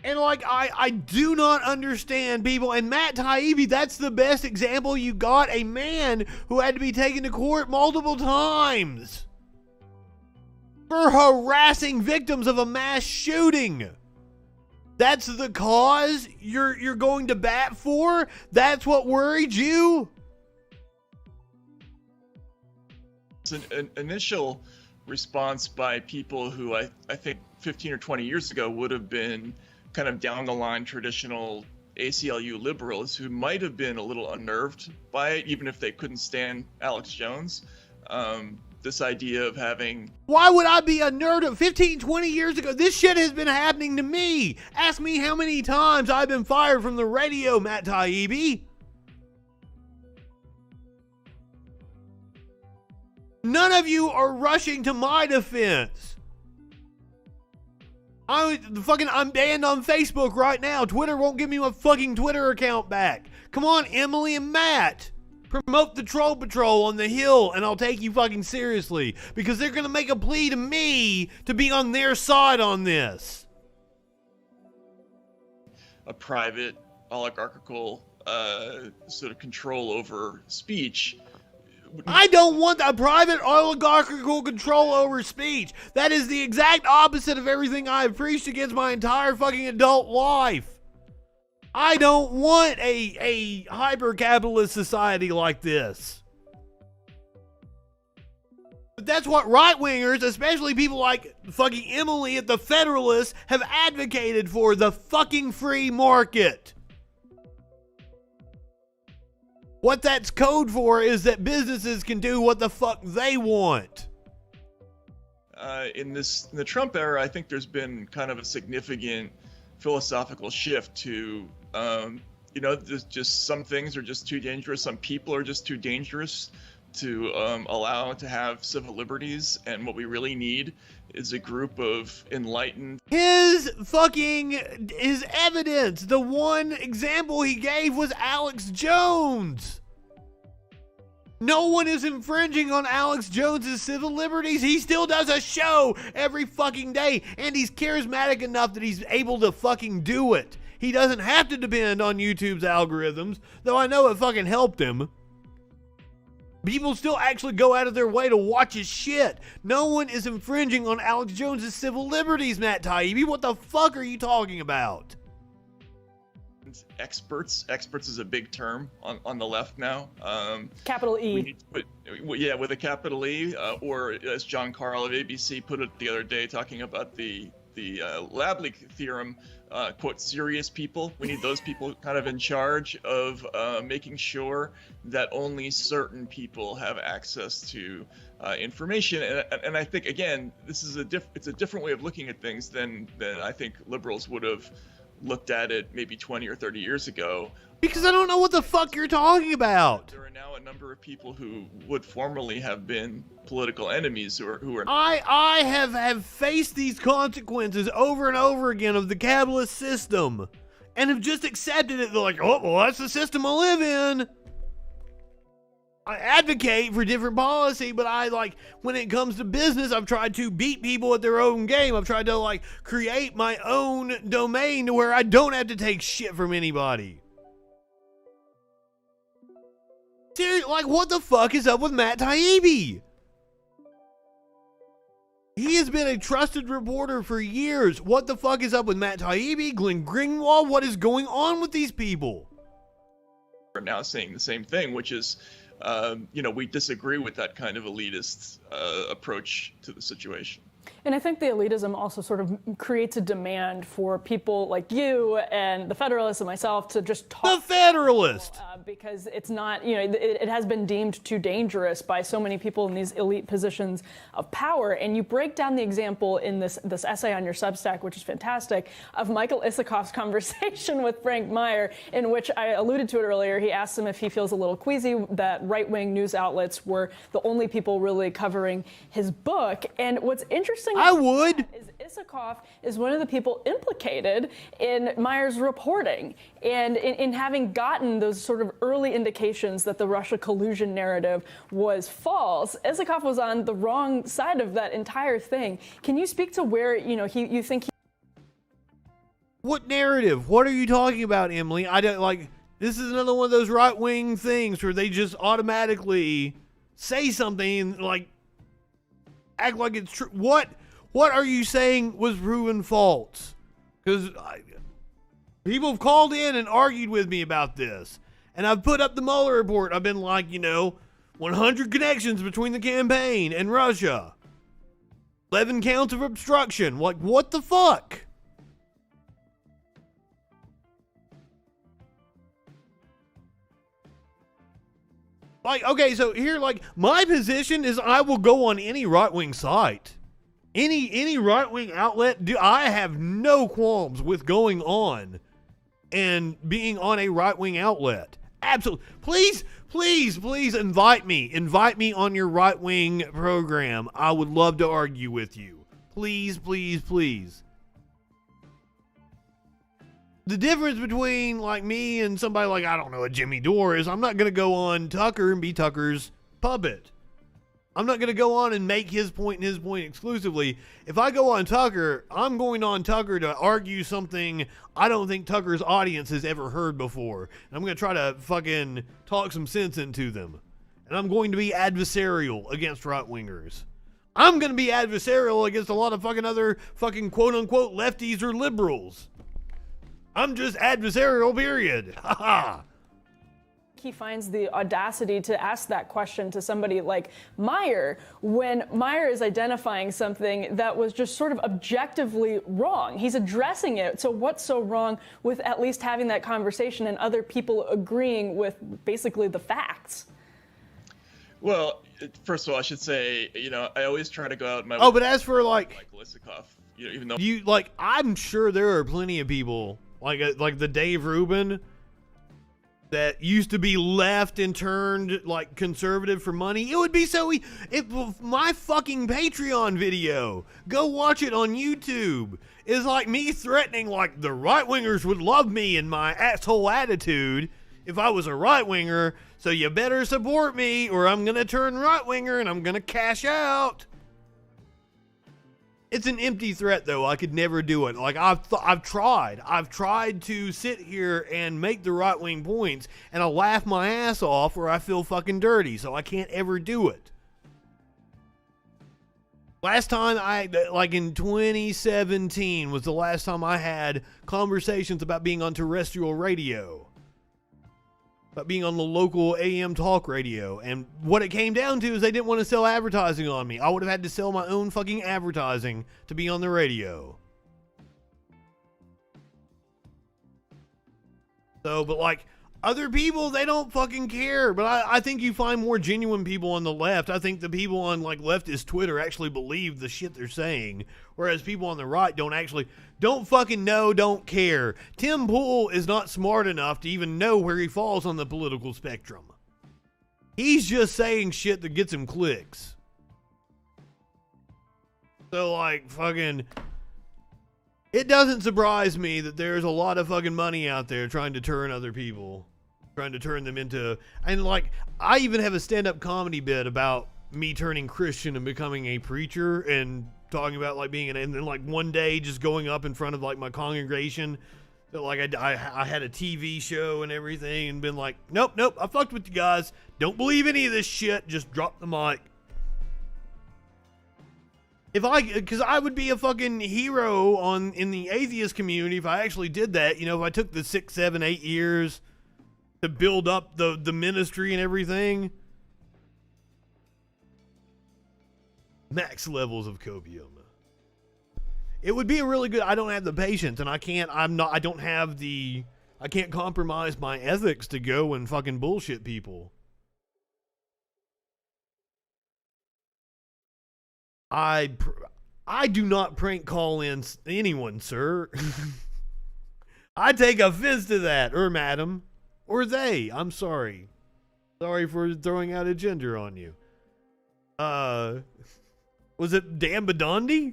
[SPEAKER 2] And like, I do not understand people. And Matt Taibbi, that's the best example you got. A man who had to be taken to court multiple times for harassing victims of a mass shooting. That's the cause you're going to bat for? That's what worried you?
[SPEAKER 15] It's an initial response by people who I think 15 or 20 years ago would have been kind of down the line traditional ACLU liberals who might have been a little unnerved by it, even if they couldn't stand Alex Jones. This idea of having...
[SPEAKER 2] Why would I be a nerd? 15, 20 years ago, this shit has been happening to me. Ask me how many times I've been fired from the radio, Matt Taibbi. None of you are rushing to my defense. I'm banned on Facebook right now. Twitter won't give me my fucking Twitter account back. Come on, Emily and Matt. Promote the Troll Patrol on the Hill, and I'll take you fucking seriously. Because they're going to make a plea to me to be on their side on this.
[SPEAKER 15] A private, oligarchical sort of control over speech.
[SPEAKER 2] I don't want a private oligarchical control over speech. That is the exact opposite of everything I have preached against my entire fucking adult life. I don't want a hyper-capitalist society like this. But that's what right-wingers, especially people like fucking Emily at the Federalist, have advocated for, the fucking free market. What that's code for is that businesses can do what the fuck they want.
[SPEAKER 15] In the Trump era, I think there's been kind of a significant philosophical shift to, there's just some things are just too dangerous. Some people are just too dangerous to allow to have civil liberties, and what we really need is a group of enlightened.
[SPEAKER 2] His evidence, the one example he gave was Alex Jones. No one is infringing on Alex Jones's civil liberties. He still does a show every fucking day, and he's charismatic enough that he's able to fucking do it. He doesn't have to depend on YouTube's algorithms, though I know it fucking helped him. People still actually go out of their way to watch his shit. No one is infringing on Alex Jones's civil liberties, Matt Taibbi. What the fuck are you talking about?
[SPEAKER 15] Experts is a big term on the left now.
[SPEAKER 14] Capital E.
[SPEAKER 15] With a capital E, or as John Carl of ABC put it the other day, talking about the lab leak theorem, quote, serious people. We need those people kind of in charge of making sure that only certain people have access to information. And I think, again, this is it's a different way of looking at things than I think liberals would have looked at it maybe 20 or 30 years ago.
[SPEAKER 2] Because I don't know what the fuck you're talking about.
[SPEAKER 15] There are now a number of people who would formerly have been political enemies who are.
[SPEAKER 2] I have faced these consequences over and over again of the capitalist system, and have just accepted it. They're like, oh, well, that's the system I live in. I advocate for different policy, but when it comes to business, I've tried to beat people at their own game. I've tried to create my own domain to where I don't have to take shit from anybody. Seriously, what the fuck is up with Matt Taibbi? He has been a trusted reporter for years. What the fuck is up with Matt Taibbi, Glenn Greenwald? What is going on with these people?
[SPEAKER 15] Are now saying the same thing, which is, we disagree with that kind of elitist approach to the situation.
[SPEAKER 14] And I think the elitism also sort of creates a demand for people like you and the Federalists and myself to just talk.
[SPEAKER 2] The Federalist!
[SPEAKER 14] Because it's not, it has been deemed too dangerous by so many people in these elite positions of power. And you break down the example in this essay on your Substack, which is fantastic, of Michael Isikoff's conversation with Frank Meyer, in which I alluded to it earlier. He asked him if he feels a little queasy that right-wing news outlets were the only people really covering his book. And what's interesting
[SPEAKER 2] I would.
[SPEAKER 14] Is Isikoff is one of the people implicated in Meyer's reporting, and in having gotten those sort of early indications that the Russia collusion narrative was false. Isikoff was on the wrong side of that entire thing. Can you speak to where you think he?
[SPEAKER 2] What narrative? What are you talking about, Emily? I don't This is another one of those right-wing things where they just automatically say something act like it's true. What are you saying was proven false? Because people have called in and argued with me about this. And I've put up the Mueller report. I've been 100 connections between the campaign and Russia. 11 counts of obstruction. What the fuck? Okay, so here, my position is I will go on any right-wing site. Any right-wing outlet. I have no qualms with going on and being on a right-wing outlet. Absolutely. Please invite me. Invite me on your right-wing program. I would love to argue with you. Please. The difference between me and somebody I don't know, a Jimmy Dore is I'm not going to go on Tucker and be Tucker's puppet. I'm not going to go on and make his point and his point exclusively. If I go on Tucker, I'm going on Tucker to argue something I don't think Tucker's audience has ever heard before. And I'm going to try to fucking talk some sense into them. And I'm going to be adversarial against right-wingers. I'm going to be adversarial against a lot of fucking other fucking quote-unquote lefties or liberals. I'm just adversarial, period. Ha ha.
[SPEAKER 14] He finds the audacity to ask that question to somebody like Meyer when Meyer is identifying something that was just sort of objectively wrong. He's addressing it. So what's so wrong with at least having that conversation and other people agreeing with basically the facts?
[SPEAKER 15] Well, first of all, I should say, I always try to go out my
[SPEAKER 2] way. Oh, but as for
[SPEAKER 15] like Isikoff, even though
[SPEAKER 2] I'm sure there are plenty of people like the Dave Rubin. that used to be left and turned like conservative for money, it would be so my fucking Patreon video, go watch it on YouTube, is like me threatening like the right wingers would love me and my asshole attitude if I was a right winger, so you better support me or I'm gonna turn right winger and I'm gonna cash out. It's an empty threat, though. I could never do it. Like, I've tried to sit here and make the right-wing points, and I laugh my ass off or I feel fucking dirty, so I can't ever do it. Last time like in 2017 was the last time I had conversations about being on terrestrial radio. About being on the local AM talk radio, and what it came down to is they didn't want to sell advertising on me. I would have had to sell my own fucking advertising to be on the radio. So, but like, other people, they don't fucking care. But I think you find more genuine people on the left. I think the people on like leftist Twitter actually believe the shit they're saying, whereas people on the right don't fucking know, don't care. Tim Pool is not smart enough to even know where he falls on the political spectrum. He's just saying shit that gets him clicks. So like fucking, it doesn't surprise me that there's a lot of fucking money out there trying to turn other people, trying to turn them into, and like, I even have a stand-up comedy bit about me turning Christian and becoming a preacher and talking about like being and then like one day just going up in front of like my congregation, that like I had a TV show and everything and been like, nope, I fucked with you guys. Don't believe any of this shit. Just drop the mic. Because I would be a fucking hero in the atheist community if I actually did that. You know, if I took the 6, 7, 8 years to build up the ministry and everything. Max levels of copium. It would be a really good, I don't have the patience and I can't compromise my ethics to go and fucking bullshit people. I do not prank call in anyone, sir. I take offense to that, or madam, or they. I'm sorry. Sorry for throwing out a gender on you. Was it Dan Badondi?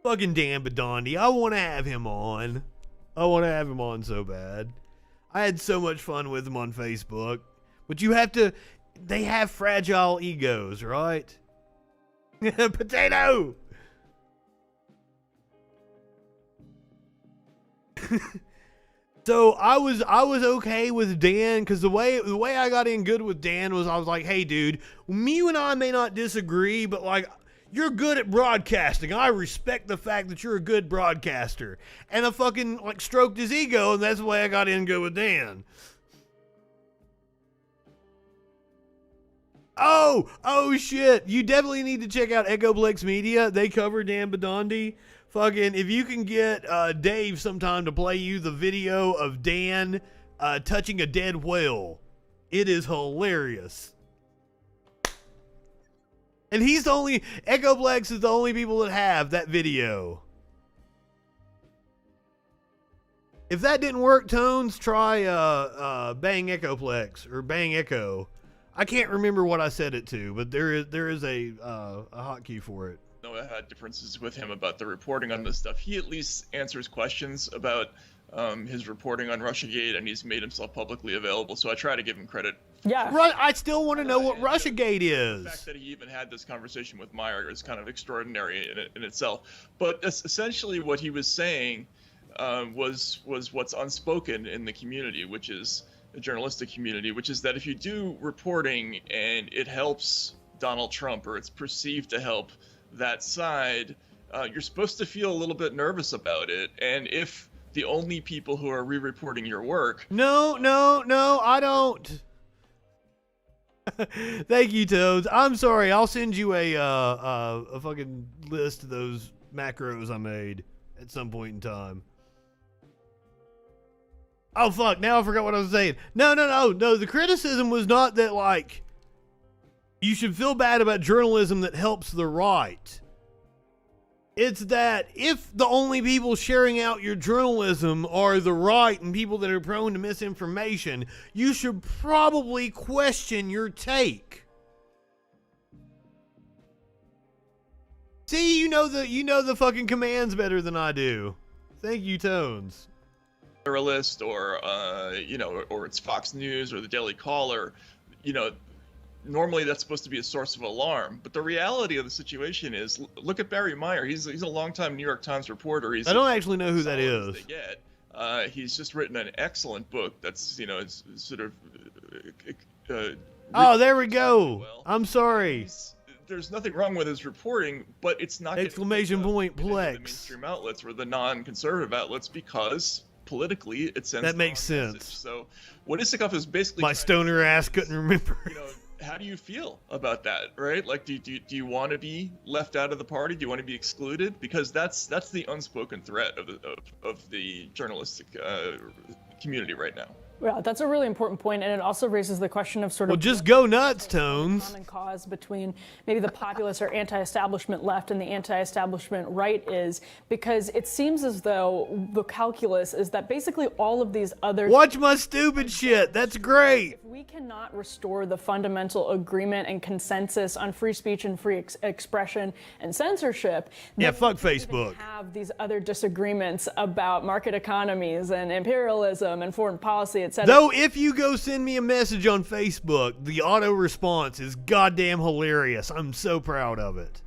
[SPEAKER 2] Fucking Dan Badondi. I want to have him on. I want to have him on so bad. I had so much fun with him on Facebook. But they have fragile egos, right? Potato! So I was okay with Dan, because the way I got in good with Dan was I was like, hey dude, you and I may not disagree, but like, you're good at broadcasting. I respect the fact that you're a good broadcaster. And I fucking like stroked his ego, and that's the way I got in good with Dan. Oh shit. You definitely need to check out Echoplex Media. They cover Dan Badondi. Fucking, if you can get Dave sometime to play you the video of Dan touching a dead whale, it is hilarious. And Echoplex is the only people that have that video. If that didn't work, Tones, try Bang Echoplex or Bang Echo. I can't remember what I said it to, but there is a hotkey for it.
[SPEAKER 15] No, I had differences with him about the reporting on this stuff. He at least answers questions about his reporting on Russiagate, and he's made himself publicly available, so I try to give him credit.
[SPEAKER 12] Yeah.
[SPEAKER 2] Right, I still want to know what Russiagate is.
[SPEAKER 15] The fact that he even had this conversation with Meyer is kind of extraordinary in itself. But essentially what he was saying was what's unspoken in the community, which is the journalistic community, which is that if you do reporting and it helps Donald Trump, or it's perceived to help that side, you're supposed to feel a little bit nervous about it. And if the only people who are re-reporting your work...
[SPEAKER 2] No, I don't. Thank you, Toads. I'm sorry. I'll send you a fucking list of those macros I made at some point in time. Oh, fuck. Now I forgot what I was saying. No. The criticism was not that, like, you should feel bad about journalism that helps the right. It's that if the only people sharing out your journalism are the right and people that are prone to misinformation, you should probably question your take. See, you know the fucking commands better than I do. Thank you, Tones.
[SPEAKER 15] Federalist or or it's Fox News or the Daily Caller, normally that's supposed to be a source of alarm. But the reality of the situation is, look at Barry Meyer. He's a longtime New York Times reporter.
[SPEAKER 2] I don't actually know who that is.
[SPEAKER 15] He's just written an excellent book that's it's sort of.
[SPEAKER 2] Oh, there we go. I'm sorry.
[SPEAKER 15] There's nothing wrong with his reporting, but it's not
[SPEAKER 2] exclamation point plex.
[SPEAKER 15] The mainstream outlets or the non-conservative outlets because politically it sends
[SPEAKER 2] that makes sense.
[SPEAKER 15] Message. So what Isikoff is basically
[SPEAKER 2] my stoner ass couldn't remember.
[SPEAKER 15] How do you feel about that, right? Like, do you want to be left out of the party? Do you want to be excluded? Because that's the unspoken threat of the journalistic community right now.
[SPEAKER 14] Yeah, that's a really important point, and it also raises the question of sort of
[SPEAKER 2] just go nuts, Tones.
[SPEAKER 14] Common cause between maybe the populist or anti-establishment left and the anti-establishment right is, because it seems as though the calculus is that basically all of these other
[SPEAKER 2] watch my stupid shit. That's great.
[SPEAKER 14] If we cannot restore the fundamental agreement and consensus on free speech and free expression and censorship,
[SPEAKER 2] yeah, fuck Facebook.
[SPEAKER 14] Have these other disagreements about market economies and imperialism and foreign policy.
[SPEAKER 2] Though if you go send me a message on Facebook, the auto response is goddamn hilarious. I'm so proud of it.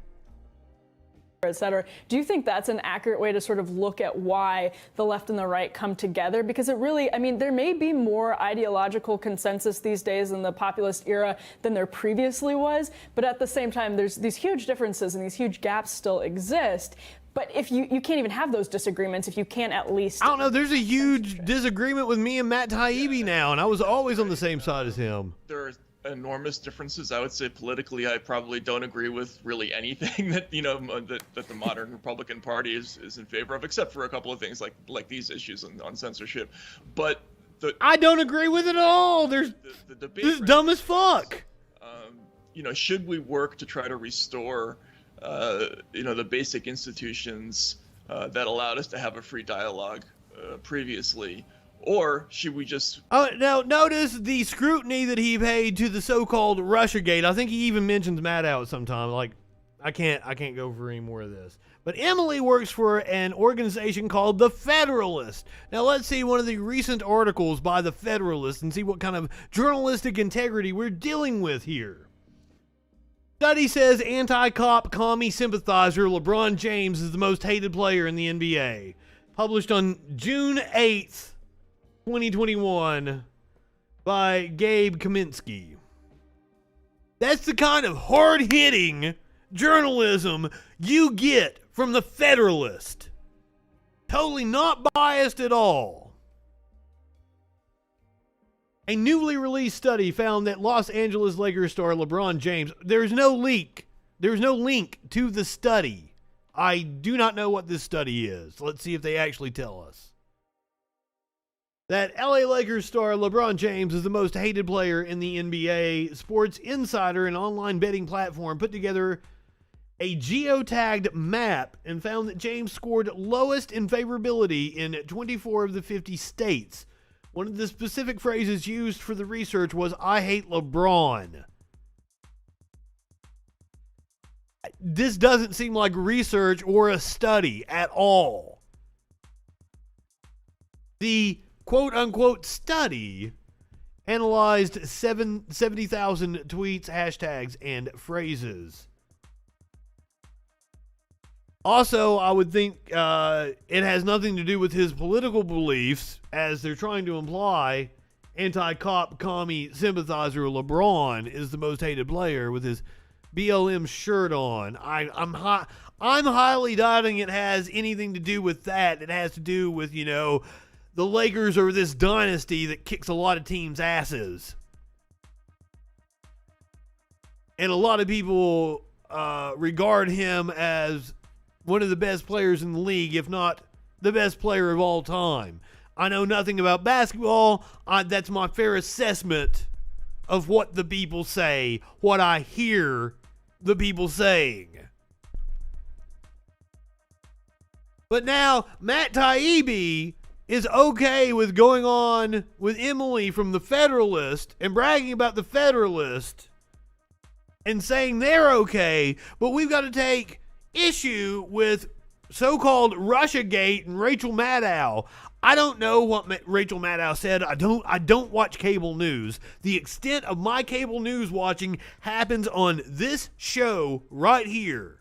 [SPEAKER 14] etc. Do you think that's an accurate way to sort of look at why the left and the right come together? Because it really, there may be more ideological consensus these days in the populist era than there previously was, but at the same time, there's these huge differences and these huge gaps still exist. But if you can't even have those disagreements if you can't at least...
[SPEAKER 2] I don't know, there's a huge disagreement with me and Matt Taibbi now, and I was always on the same side as him.
[SPEAKER 15] There are enormous differences. I would say politically, I probably don't agree with really anything that, that the modern Republican Party is in favor of, except for a couple of things like these issues on censorship. But
[SPEAKER 2] I don't agree with it at all. The debate this is dumb as fuck.
[SPEAKER 15] Should we work to try to restore the basic institutions that allowed us to have a free dialogue previously, or should we just...
[SPEAKER 2] Oh, now notice the scrutiny that he paid to the so-called Russiagate. I think he even mentions Maddow sometime. Like, I can't go for any more of this. But Emily works for an organization called The Federalist. Now let's see one of the recent articles by The Federalist and see what kind of journalistic integrity we're dealing with here. Study says anti-cop commie sympathizer LeBron James is the most hated player in the NBA. Published on June 8th, 2021 by Gabe Kaminsky. That's the kind of hard-hitting journalism you get from The Federalist. Totally not biased at all. A newly released study found that Los Angeles Lakers star LeBron James, there's no link to the study. I do not know what this study is. Let's see if they actually tell us. That LA Lakers star LeBron James is the most hated player in the NBA. Sports Insider, an online betting platform, put together a geotagged map and found that James scored lowest in favorability in 24 of the 50 states. One of the specific phrases used for the research was, "I hate LeBron." This doesn't seem like research or a study at all. The quote-unquote study analyzed 70,000 tweets, hashtags, and phrases. Also, I would think it has nothing to do with his political beliefs, as they're trying to imply anti-cop commie sympathizer LeBron is the most hated player with his BLM shirt on. I'm highly doubting it has anything to do with that. It has to do with, the Lakers are this dynasty that kicks a lot of teams' asses. And a lot of people regard him as one of the best players in the league, if not the best player of all time. I know nothing about basketball. That's my fair assessment of what the people say, what I hear the people saying. But now Matt Taibbi is okay with going on with Emily from the Federalist and bragging about the Federalist and saying they're okay, but we've got to take issue with so-called Russiagate and Rachel Maddow. I don't know what Rachel Maddow said. I don't watch cable news. The extent of my cable news watching happens on this show right here.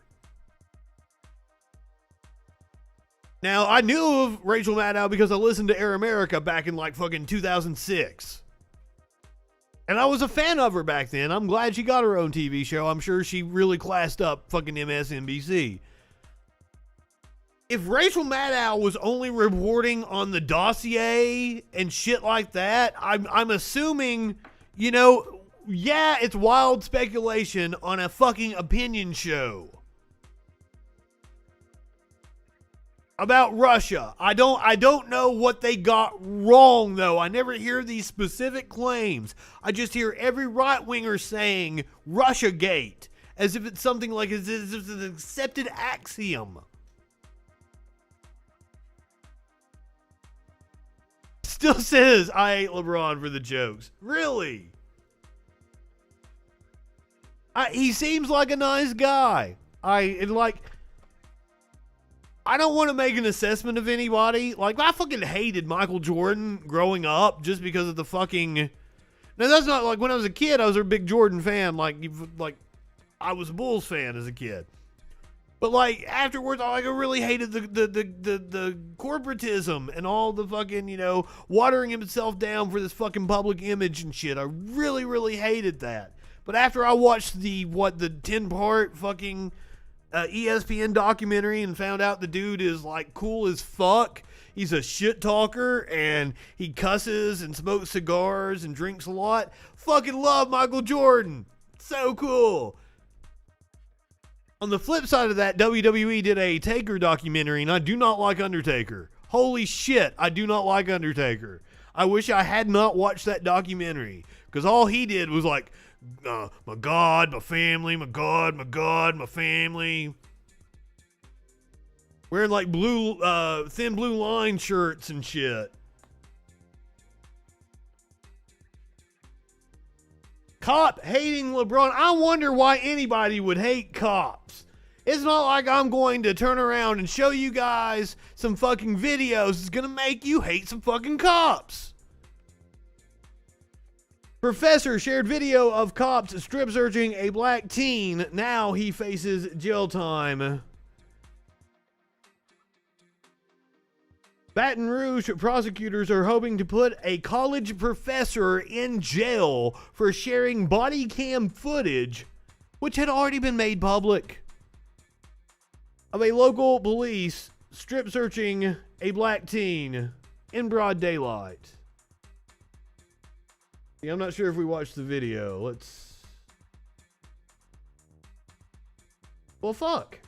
[SPEAKER 2] Now, I knew of Rachel Maddow because I listened to Air America back in like fucking 2006. And I was a fan of her back then. I'm glad she got her own TV show. I'm sure she really classed up fucking MSNBC. If Rachel Maddow was only reporting on the dossier and shit like that, I'm assuming, you know, yeah, it's wild speculation on a fucking opinion show about Russia. I don't know what they got wrong, though. I never hear these specific claims. I just hear every right-winger saying Russiagate as if it's something like it's an accepted axiom. Still says, I hate LeBron for the jokes. Really? He seems like a nice guy. I don't want to make an assessment of anybody. Like, I fucking hated Michael Jordan growing up just because of the fucking... Now, that's not like when I was a kid, I was a big Jordan fan. Like I was a Bulls fan as a kid. But, like, afterwards, I really hated the corporatism and all the fucking, you know, watering himself down for this fucking public image and shit. I really, really hated that. But after I watched the 10-part fucking... ESPN documentary and found out the dude is like cool as fuck. He's a shit talker and he cusses and smokes cigars and drinks a lot. Fucking love Michael Jordan. So cool. On the flip side of that, WWE did a Taker documentary and I do not like Undertaker. Holy shit, I do not like Undertaker. I wish I had not watched that documentary because all he did was like, my God, my family, my God, my God, my family. Wearing like thin blue line shirts and shit. Cop hating LeBron. I wonder why anybody would hate cops. It's not like I'm going to turn around and show you guys some fucking videos that's going to make you hate some fucking cops. Professor shared video of cops strip searching a black teen. Now he faces jail time. Baton Rouge prosecutors are hoping to put a college professor in jail for sharing body cam footage, which had already been made public, of a local police strip searching a black teen in broad daylight. I'm not sure if we watched the video. Well, fuck.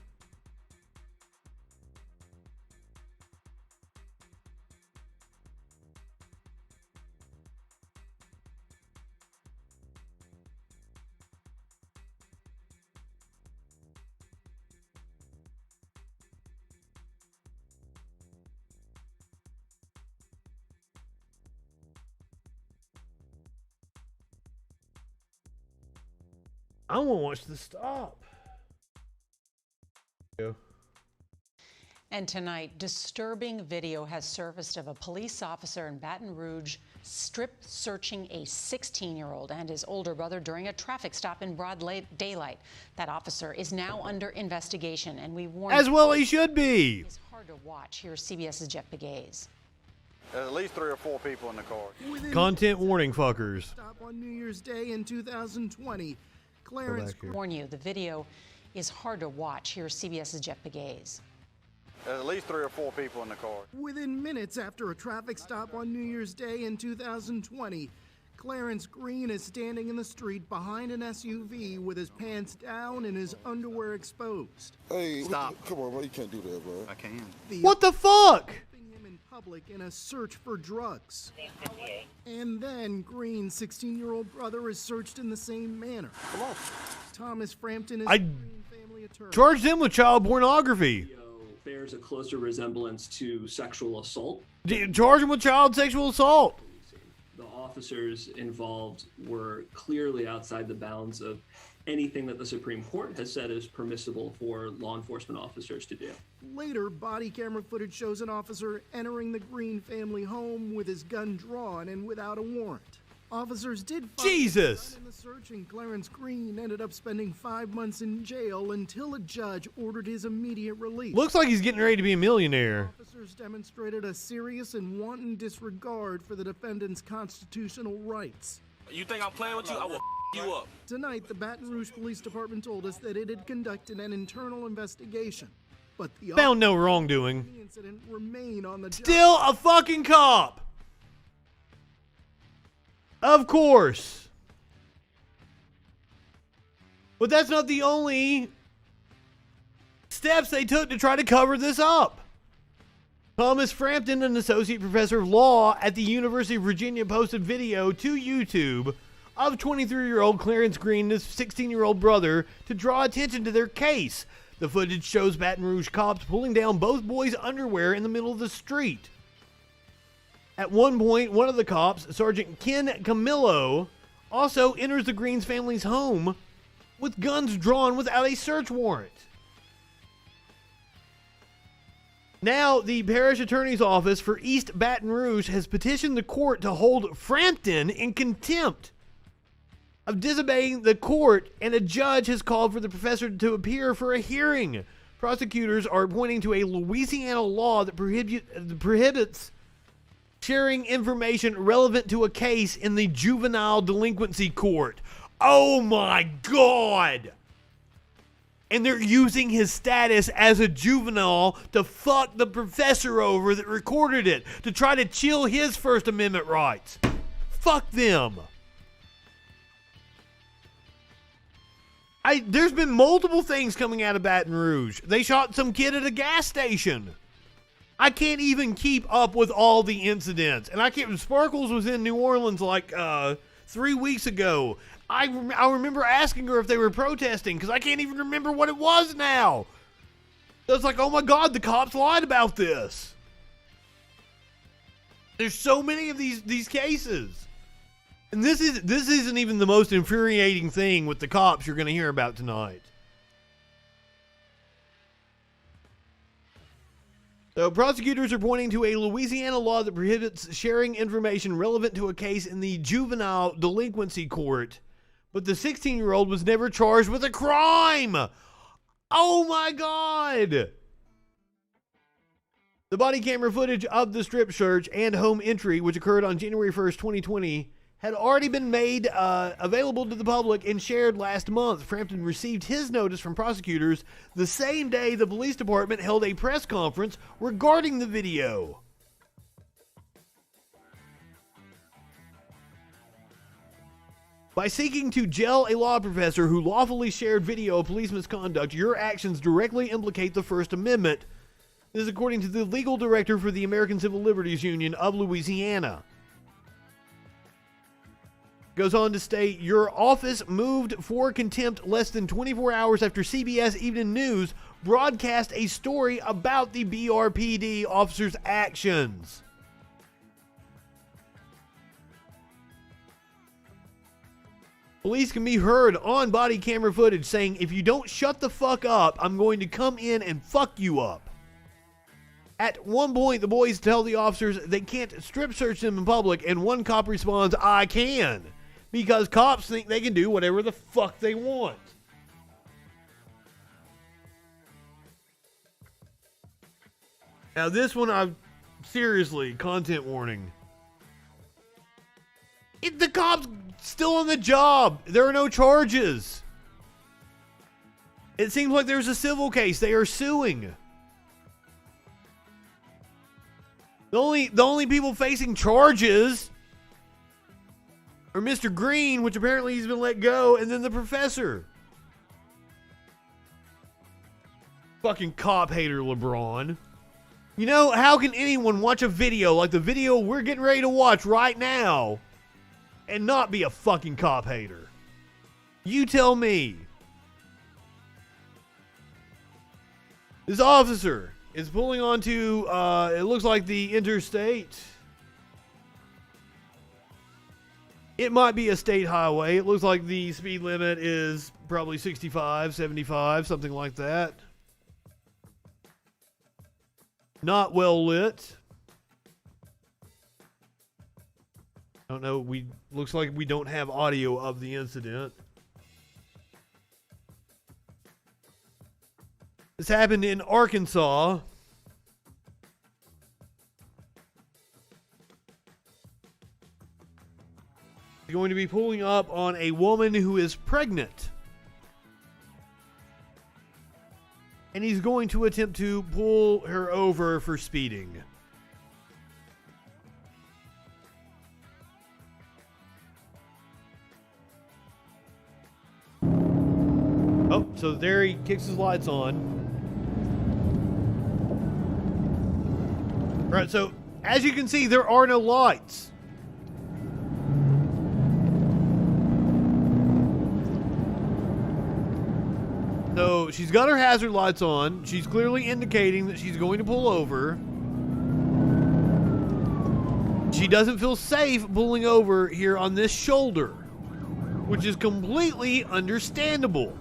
[SPEAKER 2] I want to watch this stop.
[SPEAKER 16] And tonight, disturbing video has surfaced of a police officer in Baton Rouge strip searching a 16-year-old and his older brother during a traffic stop in broad daylight. That officer is now under investigation, and we warn
[SPEAKER 2] as well he should be.
[SPEAKER 16] It's hard to watch. Here's CBS's Jeff Begaze.
[SPEAKER 17] There's at least 3 or 4 people in the car.
[SPEAKER 2] Content warning, fuckers.
[SPEAKER 18] Stop on New Year's Day in 2020. Clarence,
[SPEAKER 16] warn you, the video is hard to watch. Here's CBS's Jeff Begaze.
[SPEAKER 17] There's at least 3 or 4 people in the car.
[SPEAKER 18] Within minutes after a traffic stop on New Year's Day in 2020, Clarence Green is standing in the street behind an SUV with his pants down and his underwear exposed.
[SPEAKER 19] Hey, stop. Come on, bro. You can't do that, bro.
[SPEAKER 17] I can.
[SPEAKER 2] What the fuck?
[SPEAKER 18] Him in public in a search for drugs. And then Green's 16-year-old brother is searched in the same manner.
[SPEAKER 19] Come on.
[SPEAKER 18] Thomas Frampton is
[SPEAKER 2] I
[SPEAKER 18] Green family attorney.
[SPEAKER 2] charged him with child pornography.
[SPEAKER 20] bears a closer resemblance to sexual assault.
[SPEAKER 2] Charge him with child sexual assault.
[SPEAKER 20] The officers involved were clearly outside the bounds of anything that the Supreme Court has said is permissible for law enforcement officers to do.
[SPEAKER 18] Later, body camera footage shows an officer entering the Green family home with his gun drawn and without a warrant. Officers did find
[SPEAKER 2] Jesus!
[SPEAKER 18] the gun in the search, and Clarence Green ended up spending 5 months in jail until a judge ordered his immediate release.
[SPEAKER 2] Looks like he's getting ready to be a millionaire.
[SPEAKER 18] Officers demonstrated a serious and wanton disregard for the defendant's constitutional rights.
[SPEAKER 21] You think I'm playing with you? I will you up.
[SPEAKER 18] Tonight, the Baton Rouge Police Department told us that it had conducted an internal investigation, but the
[SPEAKER 2] Found no wrongdoing.
[SPEAKER 18] incident remain on the
[SPEAKER 2] Still a fucking cop. Of course. But that's not the only steps they took to try to cover this up. Thomas Frampton, an associate professor of law at the University of Virginia, posted video to YouTube of 23-year-old Clarence Green and his 16-year-old brother to draw attention to their case. The footage shows Baton Rouge cops pulling down both boys' underwear in the middle of the street. At one point, one of the cops, Sergeant Ken Camillo, also enters the Greens family's home with guns drawn without a search warrant. Now, the parish attorney's office for East Baton Rouge has petitioned the court to hold Frampton in contempt of disobeying the court, and a judge has called for the professor to appear for a hearing. Prosecutors are pointing to a Louisiana law that prohibits sharing information relevant to a case in the juvenile delinquency court. Oh my God! And they're using his status as a juvenile to fuck the professor over that recorded it, to try to chill his First Amendment rights. Fuck them. There's been multiple things coming out of Baton Rouge. They shot some kid at a gas station. I can't even keep up with all the incidents. And Sparkles was in New Orleans like 3 weeks ago. I remember asking her if they were protesting because I can't even remember what it was now. So it's like, oh my God, the cops lied about this. There's so many of these cases. And this isn't even the most infuriating thing with the cops you're going to hear about tonight. So prosecutors are pointing to a Louisiana law that prohibits sharing information relevant to a case in the juvenile delinquency court. But the 16-year-old was never charged with a crime. Oh my God. The body camera footage of the strip search and home entry, which occurred on January 1st, 2020, had already been made available to the public and shared last month. Frampton received his notice from prosecutors the same day the police department held a press conference regarding the video. By seeking to jail a law professor who lawfully shared video of police misconduct, your actions directly implicate the First Amendment. This is according to the legal director for the American Civil Liberties Union of Louisiana. Goes on to state, your office moved for contempt less than 24 hours after CBS Evening News broadcast a story about the BRPD officers' actions. Police can be heard on body camera footage saying, if you don't shut the fuck up, I'm going to come in and fuck you up. At one point, the boys tell the officers they can't strip search them in public, and one cop responds, I can. Because cops think they can do whatever the fuck they want. Now this one, seriously, content warning. The cop's still on the job. There are no charges. It seems like there's a civil case. They are suing. The only people facing charges are Mr. Green, which apparently he's been let go, and then the professor. Fucking cop hater, LeBron. You know, how can anyone watch a video like the video we're getting ready to watch right now and not be a fucking cop hater? You tell me. This officer is pulling onto, it looks like the interstate. It might be a state highway. It looks like the speed limit is probably 65, 75, something like that. Not well lit. I don't know. Looks like we don't have audio of the incident. This happened in Arkansas. He's going to be pulling up on a woman who is pregnant. And he's going to attempt to pull her over for speeding. Oh, so there he kicks his lights on. All right, so as you can see, there are no lights. So she's got her hazard lights on. She's clearly indicating that she's going to pull over. She doesn't feel safe pulling over here on this shoulder, which is completely understandable.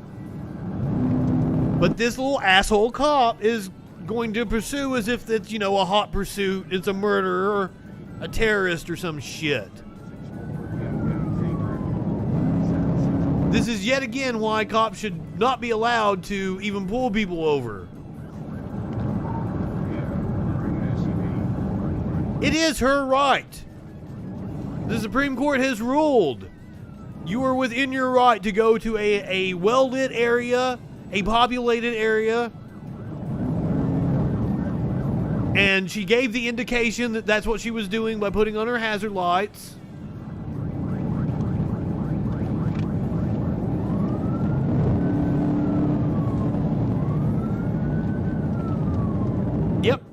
[SPEAKER 2] But this little asshole cop is going to pursue as if it's, a hot pursuit. It's a murderer or a terrorist or some shit. This is yet again why cops should not be allowed to even pull people over. It is her right. The Supreme Court has ruled you are within your right to go to a well-lit area, a populated area. And she gave the indication that that's what she was doing by putting on her hazard lights.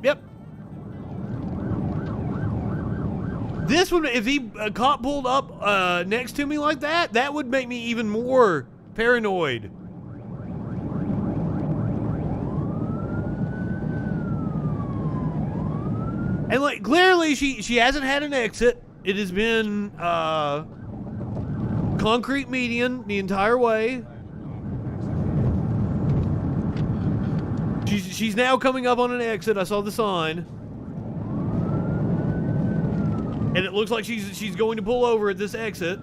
[SPEAKER 2] Yep. This would, if a cop pulled up next to me like that, that would make me even more paranoid. And clearly she hasn't had an exit. It has been concrete median the entire way. She's now coming up on an exit. I saw the sign. And it looks like she's going to pull over at this exit.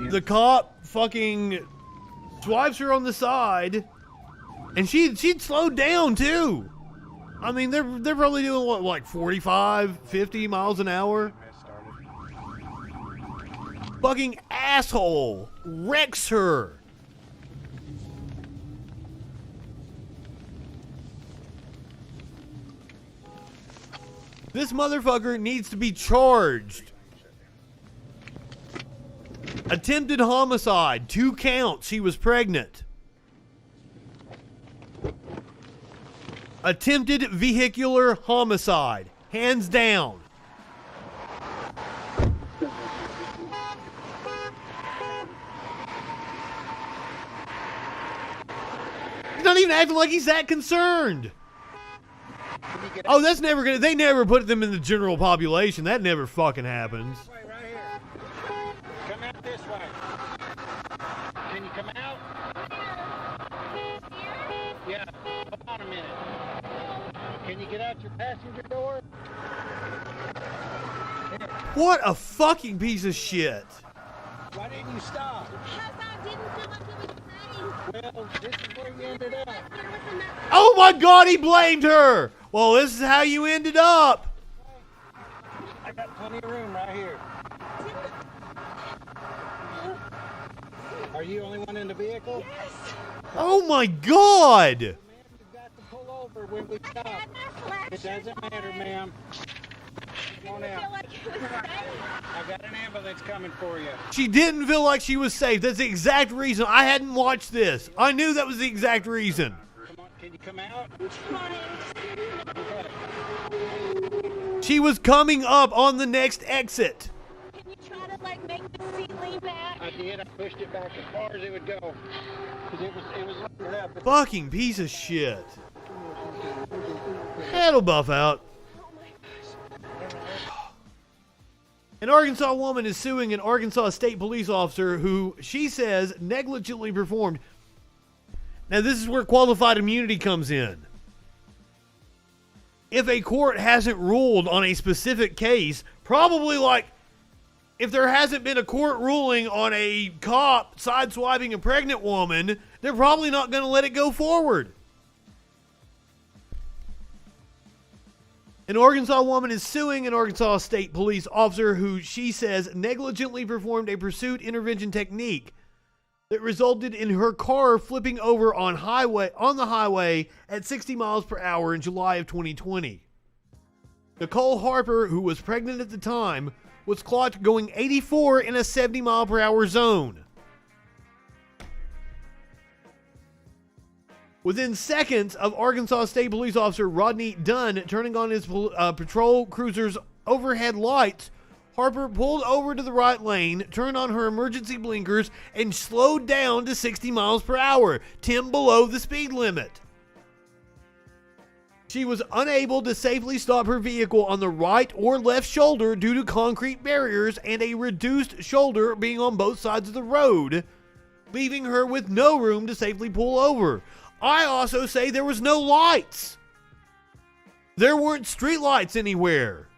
[SPEAKER 2] The cop fucking swipes her on the side. And she'd slowed down too. I mean, they're probably doing what, like 45, 50 miles an hour? Fucking asshole wrecks her. This motherfucker needs to be charged. Attempted homicide, 2 counts. She was pregnant. Attempted vehicular homicide. Hands down. He's not even acting like he's that concerned. Oh, that's never gonna... They never put them in the general population. That never fucking happens.
[SPEAKER 1] Right here. Come out this way. Can you come out? Yeah. Hold on a minute. Can you get out your passenger door?
[SPEAKER 2] What a fucking piece of shit.
[SPEAKER 1] Why didn't you stop? Because I didn't feel like it was safe. Well, this is where you ended up.
[SPEAKER 2] Oh my God, he blamed her. Well, this is how you ended up.
[SPEAKER 1] I got plenty of room right here. Are you the only one in the vehicle? Yes.
[SPEAKER 2] Oh my God.
[SPEAKER 1] Ma'am, you've got to pull over when we stop. It doesn't matter, ma'am. Come on out. I've got an ambulance coming for you.
[SPEAKER 2] She didn't feel like she was safe. That's the exact reason. I hadn't watched this. I knew that was the exact reason.
[SPEAKER 1] Can you come out?
[SPEAKER 2] She was coming up on the next exit.
[SPEAKER 4] Can you try to like make the seat lean back?
[SPEAKER 1] I did. I pushed it back as far as it would go. Because it was looking up.
[SPEAKER 2] Fucking piece of shit. That'll buff out. An Arkansas woman is suing an Arkansas state police officer who she says negligently performed. Now, this is where qualified immunity comes in. If a court hasn't ruled on a specific case, probably like if there hasn't been a court ruling on a cop sideswiping a pregnant woman, they're probably not going to let it go forward. An Arkansas woman is suing an Arkansas state police officer who she says negligently performed a pursuit intervention technique that resulted in her car flipping over on the highway at 60 miles per hour in July of 2020. Nicole Harper, who was pregnant at the time, was clocked going 84 in a 70 mile per hour zone. Within seconds of Arkansas State Police Officer Rodney Dunn turning on his patrol cruiser's overhead lights, Harper pulled over to the right lane, turned on her emergency blinkers, and slowed down to 60 miles per hour, 10 below the speed limit. She was unable to safely stop her vehicle on the right or left shoulder due to concrete barriers and a reduced shoulder being on both sides of the road, leaving her with no room to safely pull over. I also say there was no lights. There weren't street lights anywhere.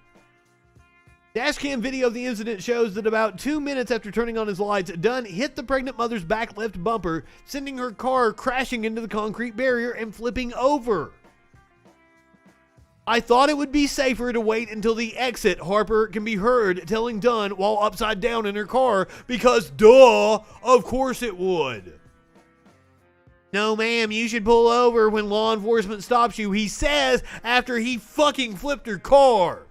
[SPEAKER 2] Dashcam video of the incident shows that about 2 minutes after turning on his lights, Dunn hit the pregnant mother's back left bumper, sending her car crashing into the concrete barrier and flipping over. I thought it would be safer to wait until the exit, Harper can be heard telling Dunn while upside down in her car, because duh, of course it would. No, ma'am, you should pull over when law enforcement stops you, he says after he fucking flipped her car.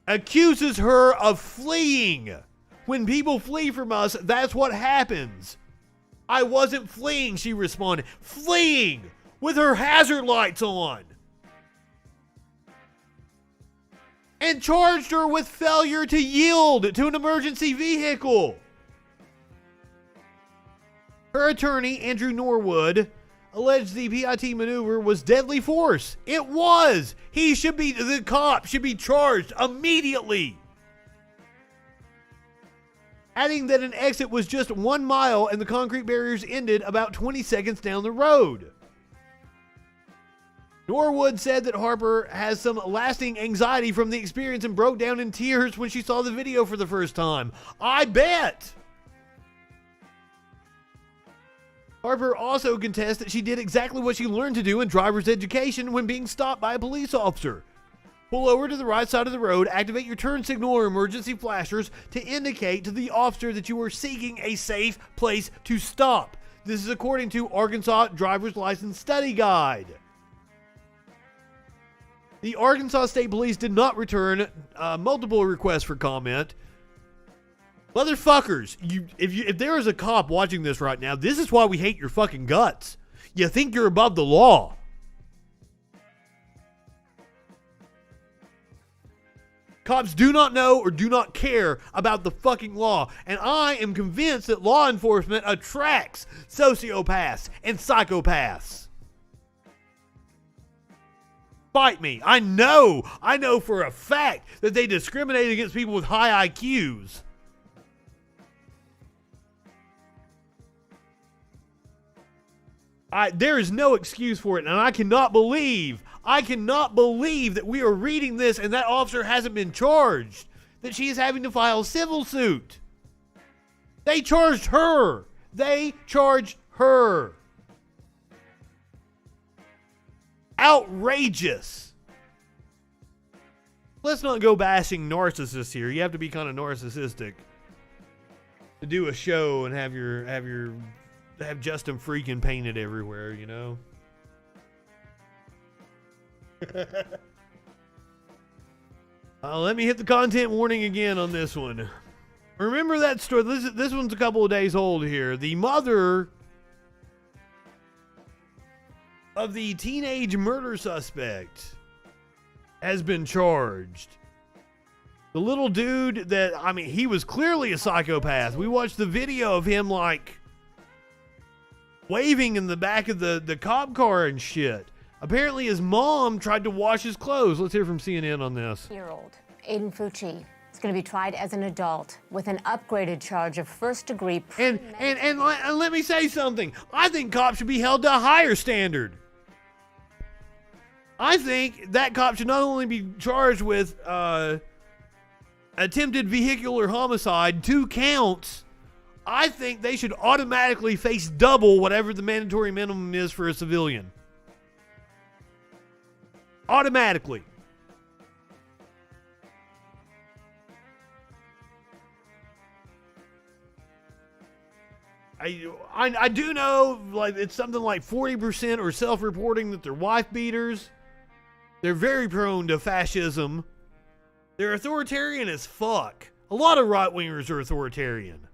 [SPEAKER 2] Accuses her of fleeing. When people flee from us, that's what happens. I wasn't fleeing, she responded. Fleeing with her hazard lights on. And charged her with failure to yield to an emergency vehicle. Her attorney, Andrew Norwood, alleged the PIT maneuver was deadly force. It was. The cop should be charged immediately. Adding that an exit was just 1 mile and the concrete barriers ended about 20 seconds down the road. Norwood said that Harper has some lasting anxiety from the experience and broke down in tears when she saw the video for the first time. I bet. Harper also contests that she did exactly what she learned to do in driver's education when being stopped by a police officer. Pull over to the right side of the road, activate your turn signal or emergency flashers to indicate to the officer that you are seeking a safe place to stop. This is according to Arkansas Driver's License Study Guide. The Arkansas State Police did not return multiple requests for comment. Motherfuckers, if there is a cop watching this right now, this is why we hate your fucking guts. You think you're above the law. Cops do not know or do not care about the fucking law. And I am convinced that law enforcement attracts sociopaths and psychopaths. Fight me. I know for a fact that they discriminate against people with high IQs. There is no excuse for it, and I cannot believe that we are reading this and that officer hasn't been charged, that she is having to file a civil suit. They charged her. Outrageous. Let's not go bashing narcissists here. You have to be kind of narcissistic to do a show and have Justin FREAKIN painted everywhere, you know? Let me hit the content warning again on this one. Remember that story? This one's a couple of days old here. The mother of the teenage murder suspect has been charged. The little dude that, I mean, he was clearly a psychopath. We watched the video of him, like, waving in the back of the cop car and shit. Apparently his mom tried to wash his clothes. Let's hear from CNN on this.
[SPEAKER 7] Year-old Aiden Fucci is going to be tried as an adult with an upgraded charge of first-degree.
[SPEAKER 2] And let me say something. I think cops should be held to a higher standard. I think that cop should not only be charged with attempted vehicular homicide, 2 counts. I think they should automatically face double whatever the mandatory minimum is for a civilian. Automatically. I do know, like, it's something like 40% are self-reporting that they're wife beaters. They're very prone to fascism. They're authoritarian as fuck. A lot of right-wingers are authoritarian.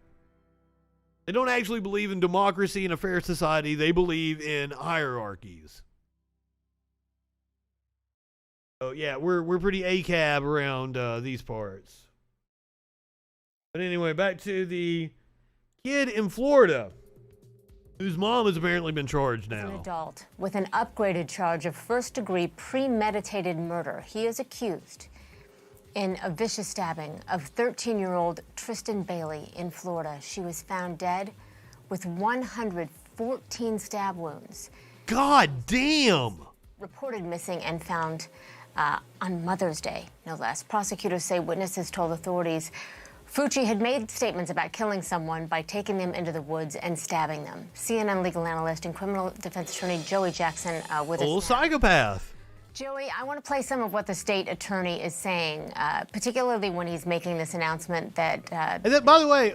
[SPEAKER 2] They don't actually believe in democracy and a fair society. They believe in hierarchies. So yeah, we're pretty ACAB around these parts. But anyway, back to the kid in Florida whose mom has apparently been charged now.
[SPEAKER 7] An adult with an upgraded charge of first-degree premeditated murder. He is accused in a vicious stabbing of 13-year-old Tristan Bailey in Florida. She was found dead with 114 stab wounds.
[SPEAKER 2] God damn!
[SPEAKER 7] Reported missing and found on Mother's Day, no less. Prosecutors say witnesses told authorities Fucci had made statements about killing someone by taking them into the woods and stabbing them. CNN legal analyst and criminal defense attorney Joey Jackson with us.
[SPEAKER 2] Old psychopath.
[SPEAKER 7] Joey, I want to play some of what the state attorney is saying, particularly when he's making this announcement that...
[SPEAKER 2] and then, by the way,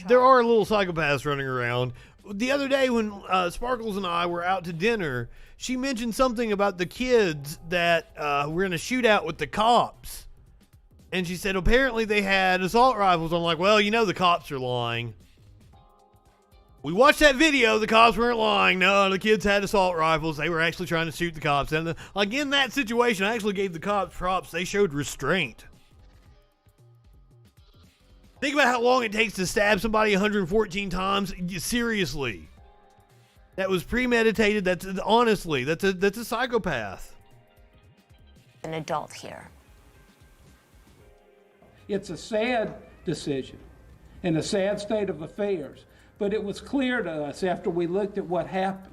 [SPEAKER 2] there are little psychopaths running around. The other day when Sparkles and I were out to dinner, she mentioned something about the kids that were in a shootout with the cops. And she said apparently they had assault rifles. I'm like, well, you know the cops are lying. We watched that video. The cops weren't lying. No, the kids had assault rifles. They were actually trying to shoot the cops. And like in that situation, I actually gave the cops props. They showed restraint. Think about how long it takes to stab somebody 114 times. Seriously. That was premeditated. That's honestly, that's a psychopath.
[SPEAKER 7] An adult here.
[SPEAKER 22] It's a sad decision and a sad state of affairs. But it was clear to us after we looked at what happened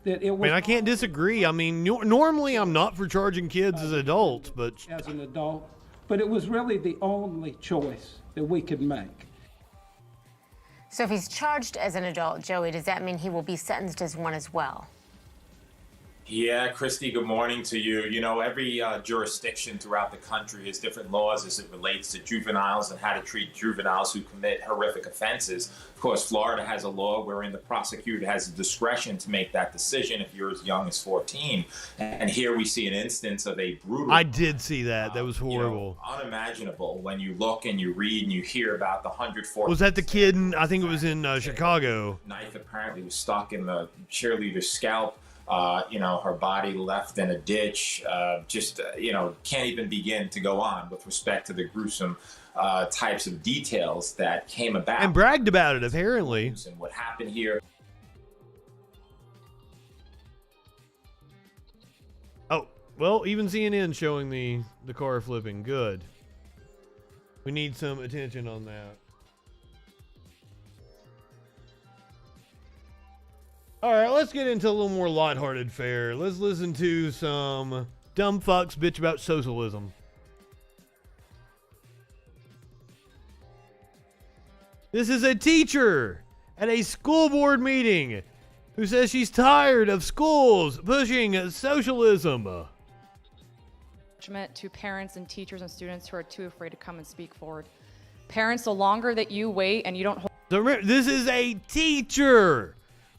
[SPEAKER 22] that it was...
[SPEAKER 2] I mean, I can't disagree. I mean, normally I'm not for charging kids as adults, but...
[SPEAKER 22] As an adult. But it was really the only choice that we could make.
[SPEAKER 7] So if he's charged as an adult, Joey, does that mean he will be sentenced as one as well?
[SPEAKER 23] Yeah, Christy, good morning to you. You know, every jurisdiction throughout the country has different laws as it relates to juveniles and how to treat juveniles who commit horrific offenses. Of course, Florida has a law wherein the prosecutor has the discretion to make that decision if you're as young as 14. And here we see an instance of a brutal...
[SPEAKER 2] I did see that. That was horrible.
[SPEAKER 23] You know, unimaginable when you look and you read and you hear about the 104...
[SPEAKER 2] Was that the kid I think it was in Chicago?
[SPEAKER 23] Knife apparently was stuck in the cheerleader's scalp. You know, her body left in a ditch, you know, can't even begin to go on with respect to the gruesome types of details that came about.
[SPEAKER 2] And bragged about it, apparently.
[SPEAKER 23] And what happened here.
[SPEAKER 2] Oh, well, even CNN showing the car flipping. Good. We need some attention on that. All right, let's get into a little more lighthearted fare. Let's listen to some dumb fucks bitch about socialism. This is a teacher at a school board meeting who says she's tired of schools pushing socialism.
[SPEAKER 24] To parents and teachers and students who are too afraid to come and speak forward. Parents, the longer that you wait and you don't hold...
[SPEAKER 2] So remember, this is a teacher.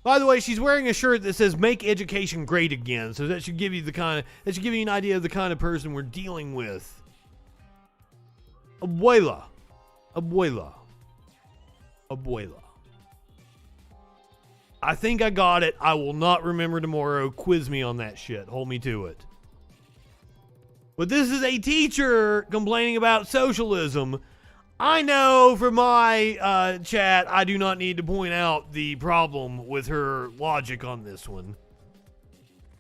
[SPEAKER 2] By the way, she's wearing a shirt that says "Make Education Great Again," so that should give you an idea of the kind of person we're dealing with. Abuela. I think I got it. I will not remember tomorrow. Quiz me on that shit. Hold me to it. But this is a teacher complaining about socialism. I know from my chat, I do not need to point out the problem with her logic on this one.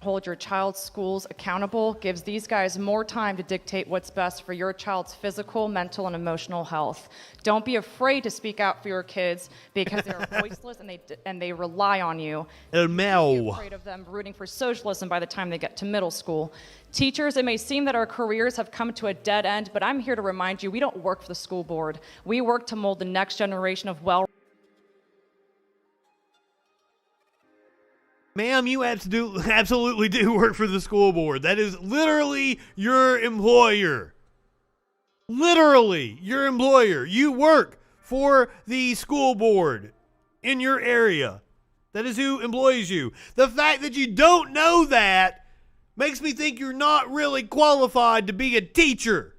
[SPEAKER 24] Hold your child's schools accountable gives these guys more time to dictate what's best for your child's physical, mental, and emotional health. Don't be afraid to speak out for your kids because they're voiceless and they rely on you.
[SPEAKER 2] Don't
[SPEAKER 24] be afraid of them rooting for socialism by the time they get to middle school. Teachers, it may seem that our careers have come to a dead end, but I'm here to remind you we don't work for the school board. We work to mold the next generation of
[SPEAKER 2] Ma'am, you absolutely do work for the school board. That is literally your employer. Literally your employer. You work for the school board in your area. That is who employs you. The fact that you don't know that makes me think you're not really qualified to be a teacher.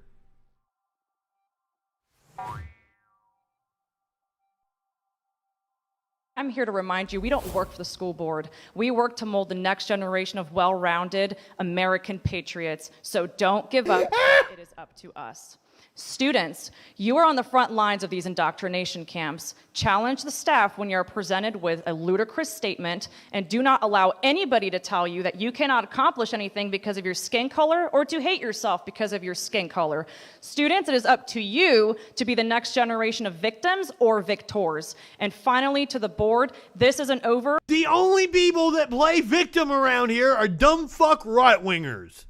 [SPEAKER 24] I'm here to remind you, we don't work for the school board. We work to mold the next generation of well-rounded American patriots. So don't give up. It is up to us. Students, you are on the front lines of these indoctrination camps. Challenge the staff when you're presented with a ludicrous statement, and do not allow anybody to tell you that you cannot accomplish anything because of your skin color or to hate yourself because of your skin color. Students, it is up to you to be the next generation of victims or victors. And finally, to the board, this isn't over.
[SPEAKER 2] The only people that play victim around here are dumb fuck right-wingers.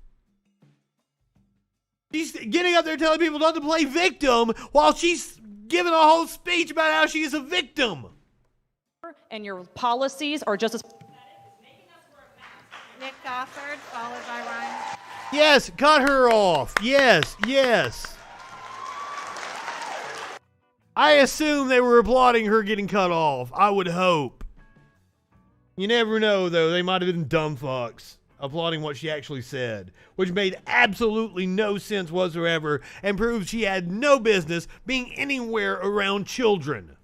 [SPEAKER 2] She's getting up there telling people not to play victim while she's giving a whole speech about how she is a victim.
[SPEAKER 24] And your policies are just as...
[SPEAKER 4] Nick Gofford, followed by Ryan.
[SPEAKER 2] Yes, cut her off. Yes, yes. I assume they were applauding her getting cut off. I would hope. You never know, though. They might have been dumb fucks applauding what she actually said, which made absolutely no sense whatsoever and proved she had no business being anywhere around children.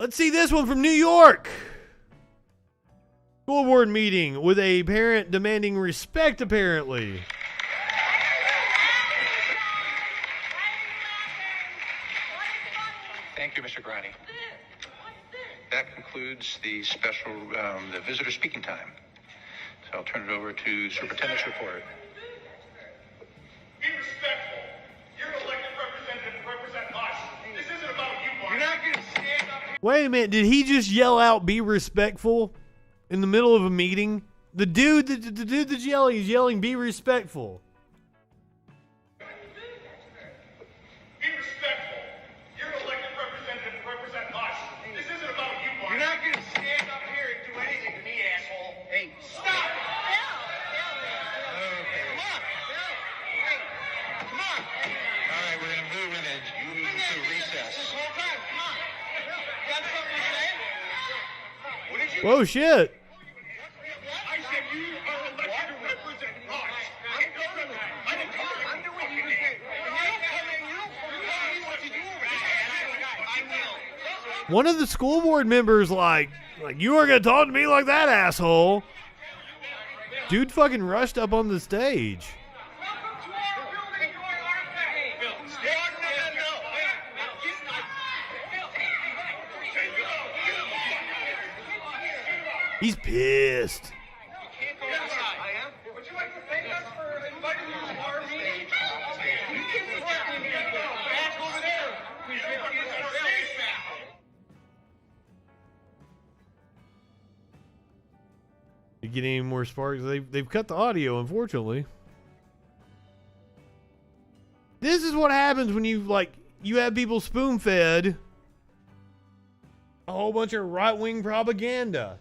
[SPEAKER 2] Let's see this one from New York. School board meeting with a parent demanding respect, apparently.
[SPEAKER 3] Thank you, Mr. Grani. That concludes the special, the visitor speaking time. So I'll turn it over to Superintendent's report.
[SPEAKER 5] Be respectful. You're an elected representative to represent us. This isn't about you, Mark. You're not going to stand up here.
[SPEAKER 2] Wait a minute, did he just yell out, be respectful, in the middle of a meeting? The dude that's yelling, he's yelling, be respectful.
[SPEAKER 5] Be respectful. You're an elected representative to represent us. This isn't about you, Mark. You're not going to stand up here and do anything to me, asshole. Hey, stop!
[SPEAKER 3] Come on. All right, we're going to move into recess.
[SPEAKER 2] Whoa, shit.
[SPEAKER 5] I said you are elected to represent us. I'm doing what you did.
[SPEAKER 2] One of the school board members like, you are going to talk to me like that, asshole. Dude fucking rushed up on the stage. He's pissed.
[SPEAKER 5] Would you like to thank us for inviting you to our meeting? You can back over there.
[SPEAKER 2] You get any more sparks? They've cut the audio, unfortunately. This is what happens when you have people spoon-fed a whole bunch of right-wing propaganda.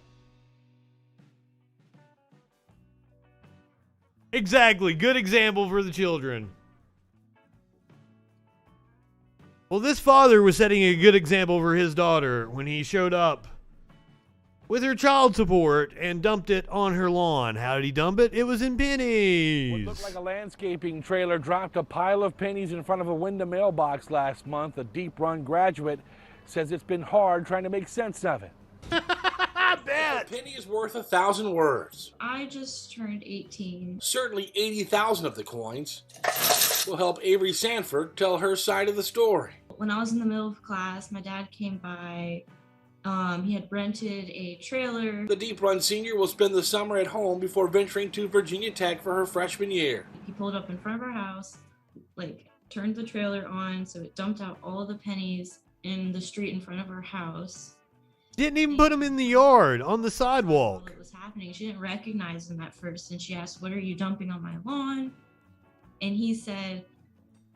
[SPEAKER 2] Exactly. Good example for the children. Well, this father was setting a good example for his daughter when he showed up with her child support and dumped it on her lawn. How did he dump it? It was in pennies.
[SPEAKER 8] What looked like a landscaping trailer dropped a pile of pennies in front of a window mailbox last month. A Deep Run graduate says it's been hard trying to make sense of it.
[SPEAKER 2] I bet.
[SPEAKER 6] A penny is worth 1,000 words.
[SPEAKER 9] I just turned 18.
[SPEAKER 6] Certainly 80,000 of the coins will help Avery Sanford tell her side of the story.
[SPEAKER 9] When I was in the middle of class, my dad came by. He had rented a trailer.
[SPEAKER 6] The Deep Run senior will spend the summer at home before venturing to Virginia Tech for her freshman year.
[SPEAKER 9] He pulled up in front of our house, turned the trailer on, so it dumped out all the pennies in the street in front of our house.
[SPEAKER 2] Didn't even put them in the yard, on the sidewalk.
[SPEAKER 9] What was happening? She didn't recognize them at first, and she asked, "What are you dumping on my lawn?" And he said,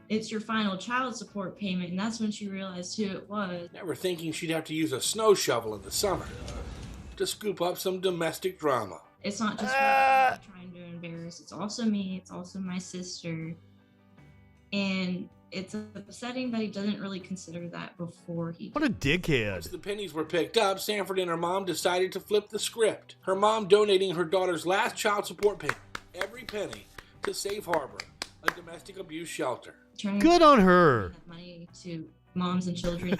[SPEAKER 9] "It's your final child support payment." And that's when she realized who it was.
[SPEAKER 6] Never thinking she'd have to use a snow shovel in the summer to scoop up some domestic drama.
[SPEAKER 9] It's not just her trying to embarrass. It's also me. It's also my sister. And it's upsetting that he doesn't really consider that before he...
[SPEAKER 2] What a dickhead.
[SPEAKER 6] Once the pennies were picked up, Sanford and her mom decided to flip the script. Her mom donating her daughter's last child support payment, every penny, to Safe Harbor, a domestic abuse shelter.
[SPEAKER 2] Good on her.
[SPEAKER 9] Money to moms and children.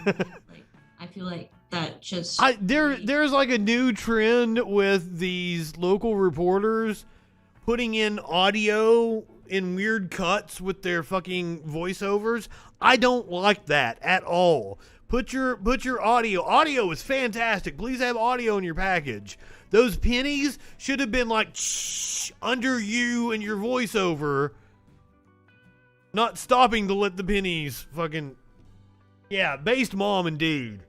[SPEAKER 9] I feel like that just...
[SPEAKER 2] There's like a new trend with these local reporters putting in audio in weird cuts with their fucking voiceovers. I don't like that at all. Put your audio. Audio is fantastic. Please have audio in your package. Those pennies should have been like under you and your voiceover, not stopping to let the pennies fucking... Yeah, based mom indeed.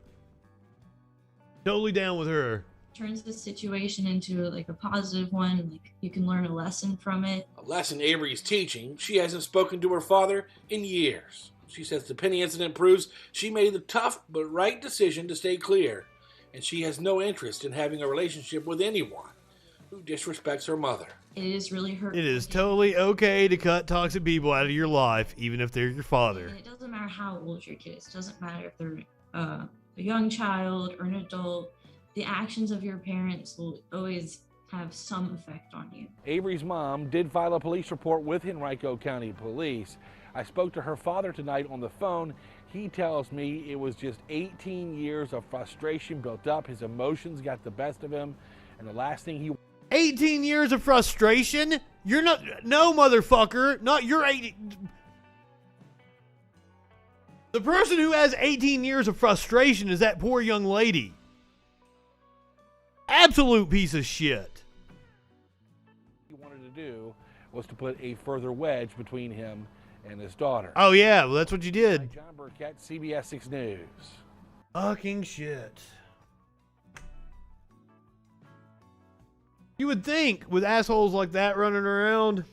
[SPEAKER 2] Totally down with her.
[SPEAKER 9] Turns the situation into a positive one. You can learn a lesson from it.
[SPEAKER 6] A lesson Avery's teaching. She hasn't spoken to her father in years. She says the penny incident proves she made the tough but right decision to stay clear, and she has no interest in having a relationship with anyone who disrespects her mother.
[SPEAKER 9] It is really hurtful.
[SPEAKER 2] It is totally okay to cut toxic people out of your life, even if they're your father.
[SPEAKER 9] And it doesn't matter how old your kid is. It doesn't matter if they're a young child or an adult. The actions of your parents will always have some effect on you.
[SPEAKER 8] Avery's mom did file a police report with Henrico County Police. I spoke to her father tonight on the phone. He tells me it was just 18 years of frustration built up. His emotions got the best of him, and the last thing he...
[SPEAKER 2] 18 years of frustration? You're not... No, motherfucker. Not your 18... The person who has 18 years of frustration is that poor young lady. Absolute piece of shit.
[SPEAKER 8] What he wanted to do was to put a further wedge between him and his daughter.
[SPEAKER 2] Oh, yeah. Well, that's what you did.
[SPEAKER 8] John Burkett, CBS 6 News.
[SPEAKER 2] Fucking shit. You would think, with assholes like that running around,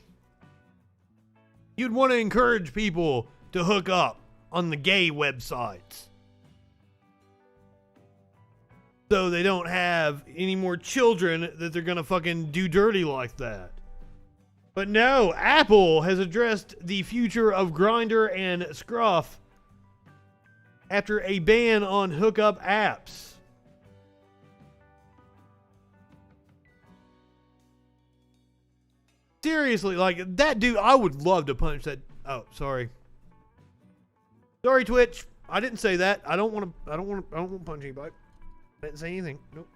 [SPEAKER 2] you'd want to encourage people to hook up on the gay websites, so they don't have any more children that they're gonna fucking do dirty like that. But no, Apple has addressed the future of Grindr and Scruff after a ban on hookup apps. Seriously, that dude, I would love to punch that. Oh, sorry. Sorry, Twitch. I didn't say that. I don't want to punch anybody. I didn't say anything. Nope.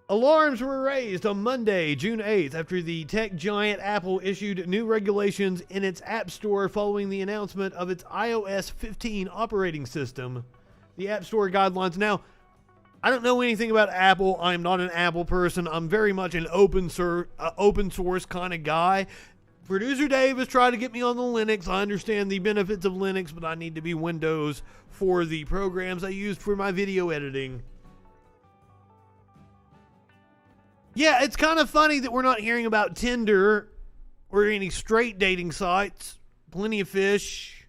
[SPEAKER 2] Alarms were raised on Monday, June 8th, after the tech giant Apple issued new regulations in its App Store following the announcement of its iOS 15 operating system. The App Store guidelines. Now, I don't know anything about Apple. I'm not an Apple person. I'm very much an open source kind of guy. Producer Dave has tried to get me on the Linux. I understand the benefits of Linux, but I need to be Windows for the programs I use for my video editing. Yeah, it's kind of funny that we're not hearing about Tinder or any straight dating sites. Plenty of Fish,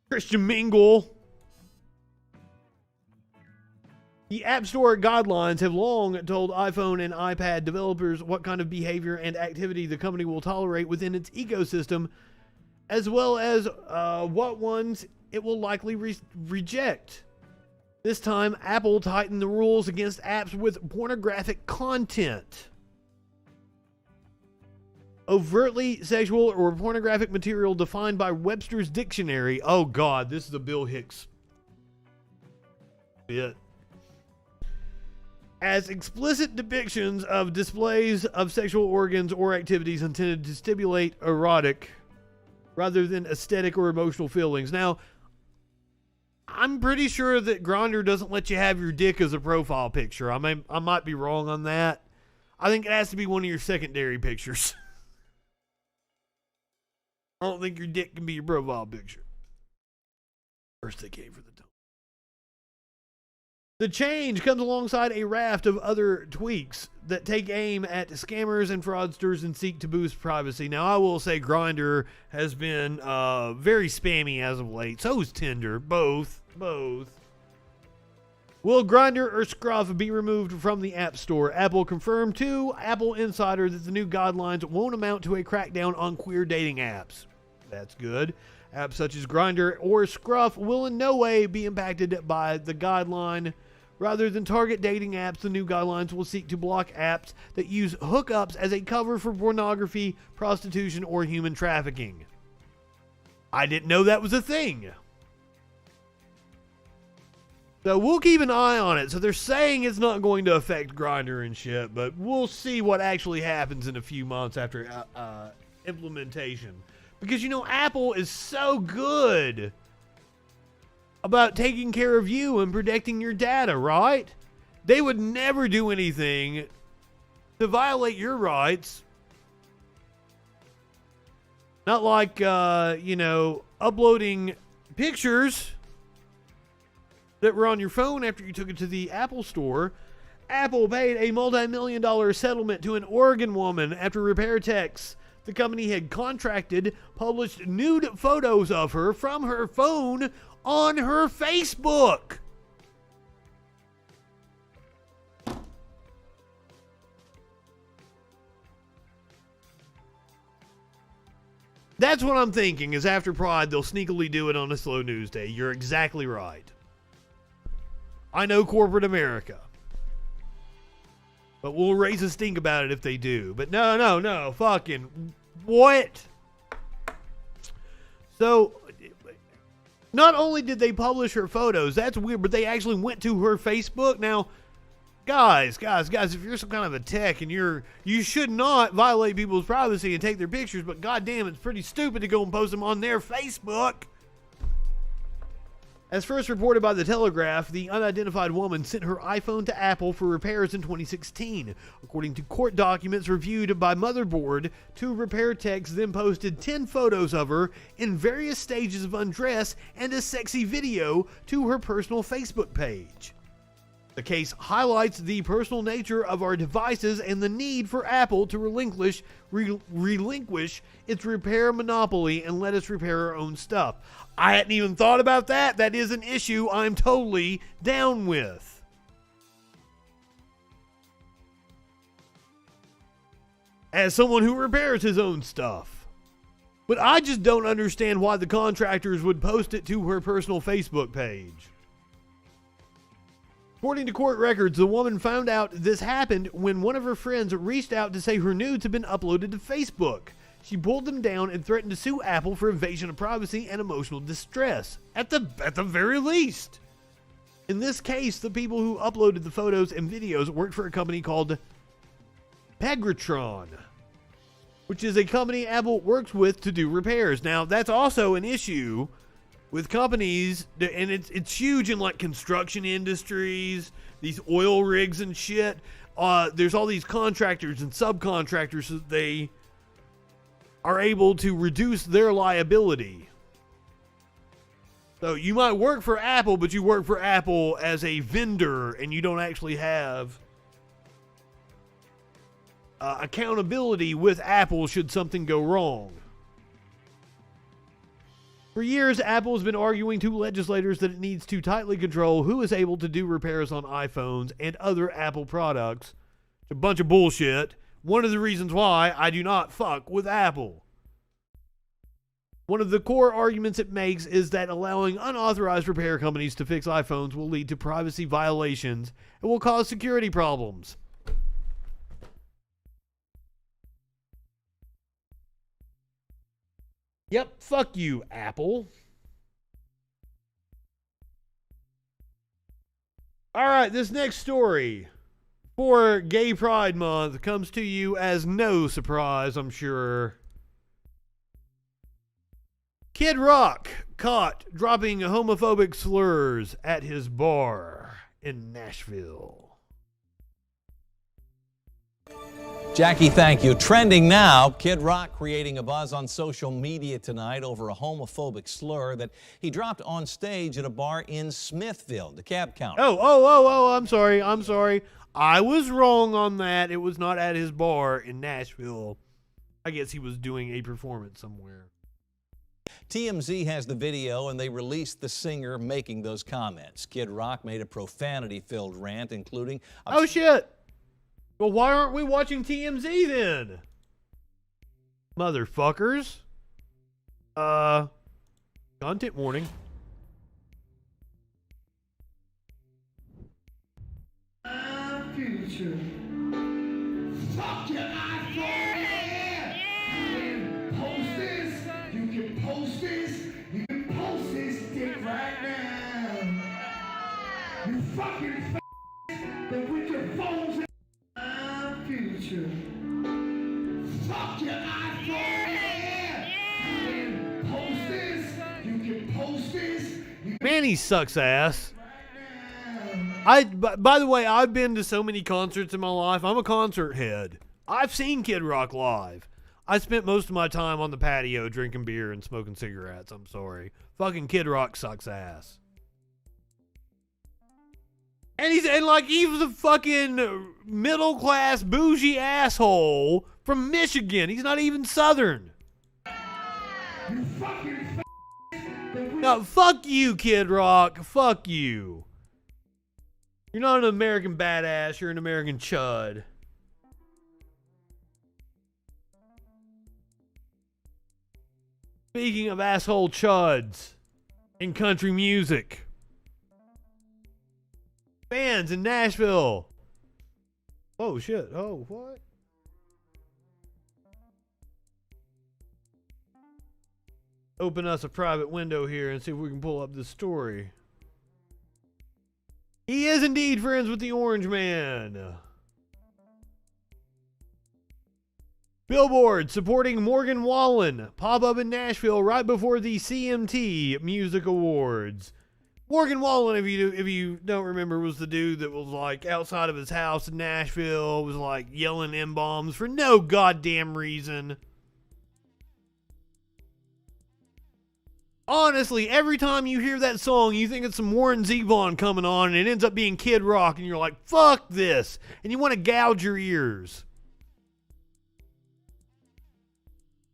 [SPEAKER 2] Christian Mingle. The App Store guidelines have long told iPhone and iPad developers what kind of behavior and activity the company will tolerate within its ecosystem, as well as what ones it will likely reject. This time, Apple tightened the rules against apps with pornographic content. overtly sexual or pornographic material defined by Webster's Dictionary. Oh God, this is a Bill Hicks bit. As explicit depictions of displays of sexual organs or activities intended to stimulate erotic rather than aesthetic or emotional feelings. Now, I'm pretty sure that Grindr doesn't let you have your dick as a profile picture. I might be wrong on that. I think it has to be one of your secondary pictures. I don't think your dick can be your profile picture. First they came for the dope. The change comes alongside a raft of other tweaks that take aim at scammers and fraudsters and seek to boost privacy. Now, I will say Grindr has been very spammy as of late. So is Tinder. Both. Will Grindr or Scruff be removed from the App Store? Apple confirmed to Apple Insider that the new guidelines won't amount to a crackdown on queer dating apps. That's good. Apps such as Grindr or Scruff will in no way be impacted by the guideline. Rather than target dating apps, the new guidelines will seek to block apps that use hookups as a cover for pornography, prostitution, or human trafficking. I didn't know that was a thing. So we'll keep an eye on it. So they're saying it's not going to affect Grindr and shit, but we'll see what actually happens in a few months after implementation. Because, you know, Apple is so good about taking care of you and protecting your data, right? They would never do anything to violate your rights. Not like, uploading pictures that were on your phone after you took it to the Apple Store. Apple paid a multi-million-dollar settlement to an Oregon woman after repair techs the company had contracted published nude photos of her from her phone on her Facebook. That's what I'm thinking, is after Pride, they'll sneakily do it on a slow news day. You're exactly right. I know corporate America. But we'll raise a stink about it if they do. But no, fucking what? So, not only did they publish her photos, that's weird, but they actually went to her Facebook. Now, guys, if you're some kind of a tech and you should not violate people's privacy and take their pictures, but goddamn, it's pretty stupid to go and post them on their Facebook. As first reported by The Telegraph, the unidentified woman sent her iPhone to Apple for repairs in 2016. According to court documents reviewed by Motherboard, two repair techs then posted 10 photos of her in various stages of undress and a sexy video to her personal Facebook page. The case highlights the personal nature of our devices and the need for Apple to relinquish its repair monopoly and let us repair our own stuff. I hadn't even thought about that. That is an issue I'm totally down with. As someone who repairs his own stuff. But I just don't understand why the contractors would post it to her personal Facebook page. According to court records, the woman found out this happened when one of her friends reached out to say her nudes had been uploaded to Facebook. She pulled them down and threatened to sue Apple for invasion of privacy and emotional distress, at the very least. In this case, the people who uploaded the photos and videos worked for a company called Pegratron, which is a company Apple works with to do repairs. Now, that's also an issue with companies, and it's huge in like construction industries, these oil rigs and shit. There's all these contractors and subcontractors that they are able to reduce their liability. So you might work for Apple, but you work for Apple as a vendor, and you don't actually have accountability with Apple should something go wrong. For years, Apple has been arguing to legislators that it needs to tightly control who is able to do repairs on iPhones and other Apple products. It's a bunch of bullshit. One of the reasons why I do not fuck with Apple. One of the core arguments it makes is that allowing unauthorized repair companies to fix iPhones will lead to privacy violations and will cause security problems. Yep, fuck you, Apple. All right, this next story for Gay Pride Month comes to you as no surprise, I'm sure. Kid Rock caught dropping homophobic slurs at his bar in Nashville.
[SPEAKER 10] Jackie, thank you. Trending now, Kid Rock creating a buzz on social media tonight over a homophobic slur that he dropped on stage at a bar in Smithville, DeKalb County.
[SPEAKER 2] I'm sorry. I was wrong on that. It was not at his bar in Nashville. I guess he was doing a performance somewhere.
[SPEAKER 10] TMZ has the video, and they released the singer making those comments. Kid Rock made a profanity-filled rant, including...
[SPEAKER 2] Oh, shit! Well, why aren't we watching TMZ then? Motherfuckers. Content warning.
[SPEAKER 5] Future. Fuck your iPhone, yeah! You can post this, you can post this, you can post this dick right now. You fucking that with your phones in future. Fuck your iPhone, yeah! You can post this, you can post this.
[SPEAKER 2] Man, he sucks ass. By the way, I've been to so many concerts in my life. I'm a concert head. I've seen Kid Rock live. I spent most of my time on the patio drinking beer and smoking cigarettes. I'm sorry. Fucking Kid Rock sucks ass. And he's a fucking middle class bougie asshole from Michigan. He's not even Southern.
[SPEAKER 5] You fucking
[SPEAKER 2] No, fuck you, Kid Rock. Fuck you. You're not an American badass. You're an American chud. Speaking of asshole chuds in country music, fans in Nashville. Oh, shit. Oh, what? Open us a private window here and see if we can pull up this story. He is indeed friends with the Orange Man. Billboard supporting Morgan Wallen pop up in Nashville right before the CMT Music Awards. Morgan Wallen, if you don't remember, was the dude that was like outside of his house in Nashville, was like yelling M-bombs for no goddamn reason. Honestly, every time you hear that song, you think it's some Warren Zevon coming on, and it ends up being Kid Rock, and you're like, fuck this, and you want to gouge your ears.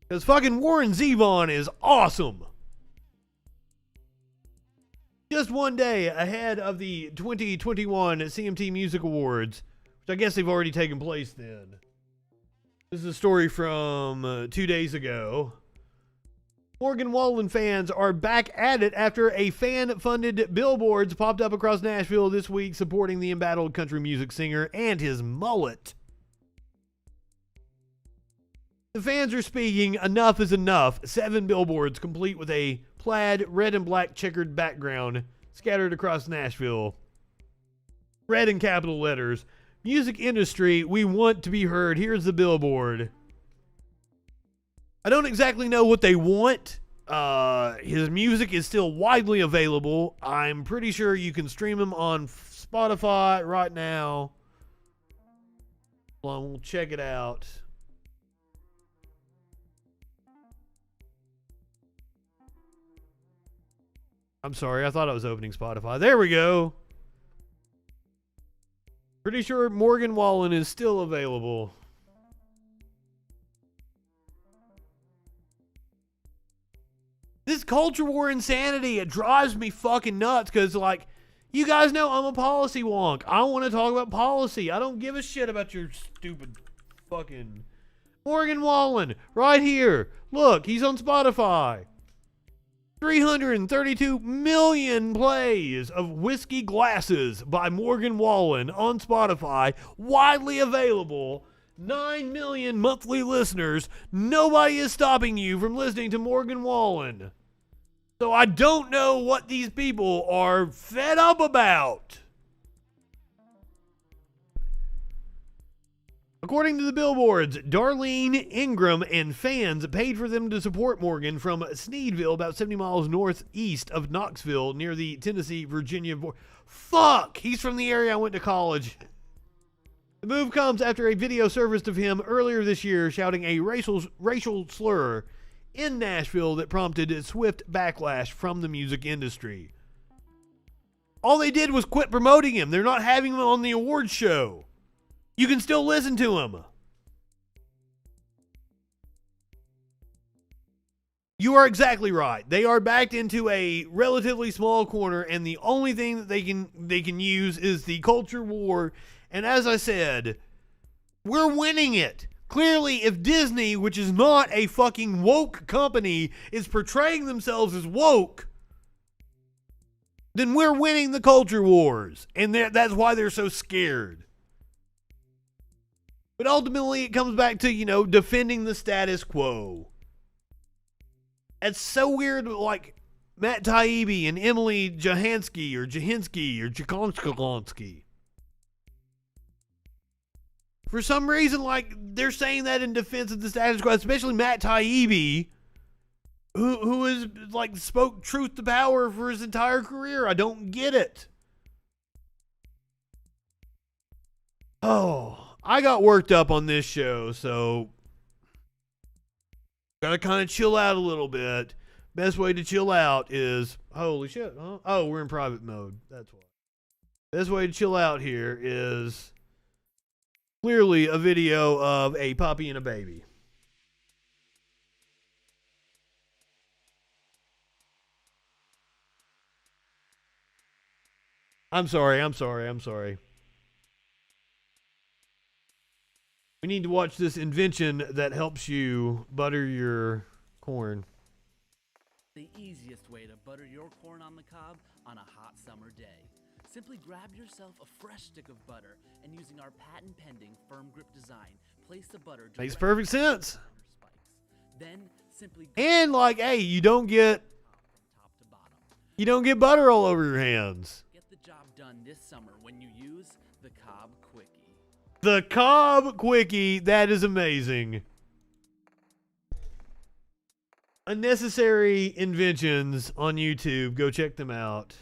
[SPEAKER 2] Because fucking Warren Zevon is awesome. Just one day ahead of the 2021 CMT Music Awards, which I guess they've already taken place then. This is a story from 2 days ago. Morgan Wallen fans are back at it after a fan-funded billboards popped up across Nashville this week supporting the embattled country music singer and his mullet. The fans are speaking, enough is enough. 7 billboards complete with a plaid red and black checkered background scattered across Nashville. Red in capital letters. Music industry, we want to be heard. Here's the billboard. I don't exactly know what they want. His music is still widely available. I'm pretty sure you can stream him on Spotify right now. Hold on, we'll check it out. I'm sorry, I thought I was opening Spotify. There we go. Pretty sure Morgan Wallen is still available. This culture war insanity, it drives me fucking nuts because, like, you guys know I'm a policy wonk. I want to talk about policy. I don't give a shit about your stupid fucking... Morgan Wallen, right here. Look, he's on Spotify. 332 million plays of Whiskey Glasses by Morgan Wallen on Spotify, widely available. 9 million monthly listeners. Nobody is stopping you from listening to Morgan Wallen. So I don't know what these people are fed up about. According to the billboards, Darlene Ingram and fans paid for them to support Morgan from Sneedville, about 70 miles northeast of Knoxville, near the Tennessee-Virginia border. Fuck! He's from the area I went to college. The move comes after a video surfaced of him earlier this year shouting a racial slur in Nashville that prompted a swift backlash from the music industry. All they did was quit promoting him. They're not having him on the awards show. You can still listen to him. You are exactly right. They are backed into a relatively small corner, and the only thing that they can use is the culture war. And as I said, we're winning it. Clearly, if Disney, which is not a fucking woke company, is portraying themselves as woke, then we're winning the culture wars. And that's why they're so scared. But ultimately, it comes back to, defending the status quo. It's so weird, like Matt Taibbi and Emily Jahansky or Jakonski. For some reason, they're saying that in defense of the status quo, especially Matt Taibbi, who has, spoke truth to power for his entire career. I don't get it. Oh, I got worked up on this show, so gotta kind of chill out a little bit. Best way to chill out is, holy shit, huh? Oh, we're in private mode. That's why. Best way to chill out here is clearly a video of a puppy and a baby. I'm sorry. We need to watch this invention that helps you butter your corn.
[SPEAKER 11] The easiest way to butter your corn on the cob on a hot summer day. Simply grab yourself a fresh stick of butter and using our patent-pending firm grip design, place the butter.
[SPEAKER 2] Makes perfect sense.
[SPEAKER 11] Then simply
[SPEAKER 2] and hey, you don't get butter all over your hands.
[SPEAKER 11] Get the job done this summer when you use the Cobb Quickie.
[SPEAKER 2] The Cobb Quickie, that is amazing. Unnecessary inventions on YouTube. Go check them out.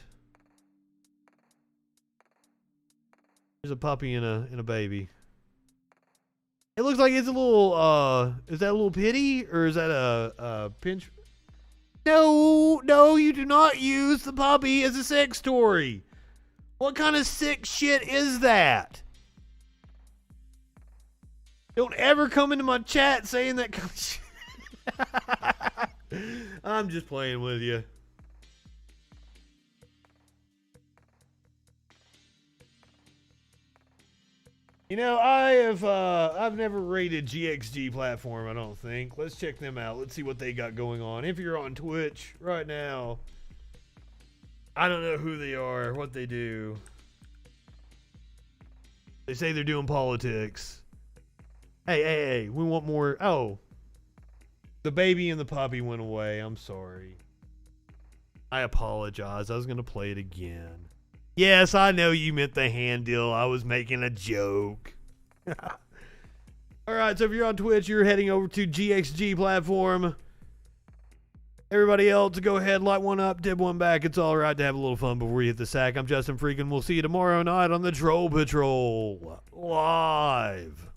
[SPEAKER 2] There's a puppy and a baby. It looks like it's a little, is that a little pitty? Or is that a pinch? No, you do not use the puppy as a sex toy. What kind of sick shit is that? Don't ever come into my chat saying that kind of shit. I'm just playing with you. I've never rated GXG platform, I don't think. Let's check them out. Let's see what they got going on. If you're on Twitch right now, I don't know who they are, what they do. They say they're doing politics. Hey, we want more. Oh, the baby and the puppy went away. I'm sorry. I apologize. I was going to play it again. Yes, I know you meant the hand deal. I was making a joke. All right, so if you're on Twitch, you're heading over to GXG platform. Everybody else, go ahead, light one up, dib one back. It's all right to have a little fun before you hit the sack. I'm Justin Freakin. We'll see you tomorrow night on the Troll Patrol. Live.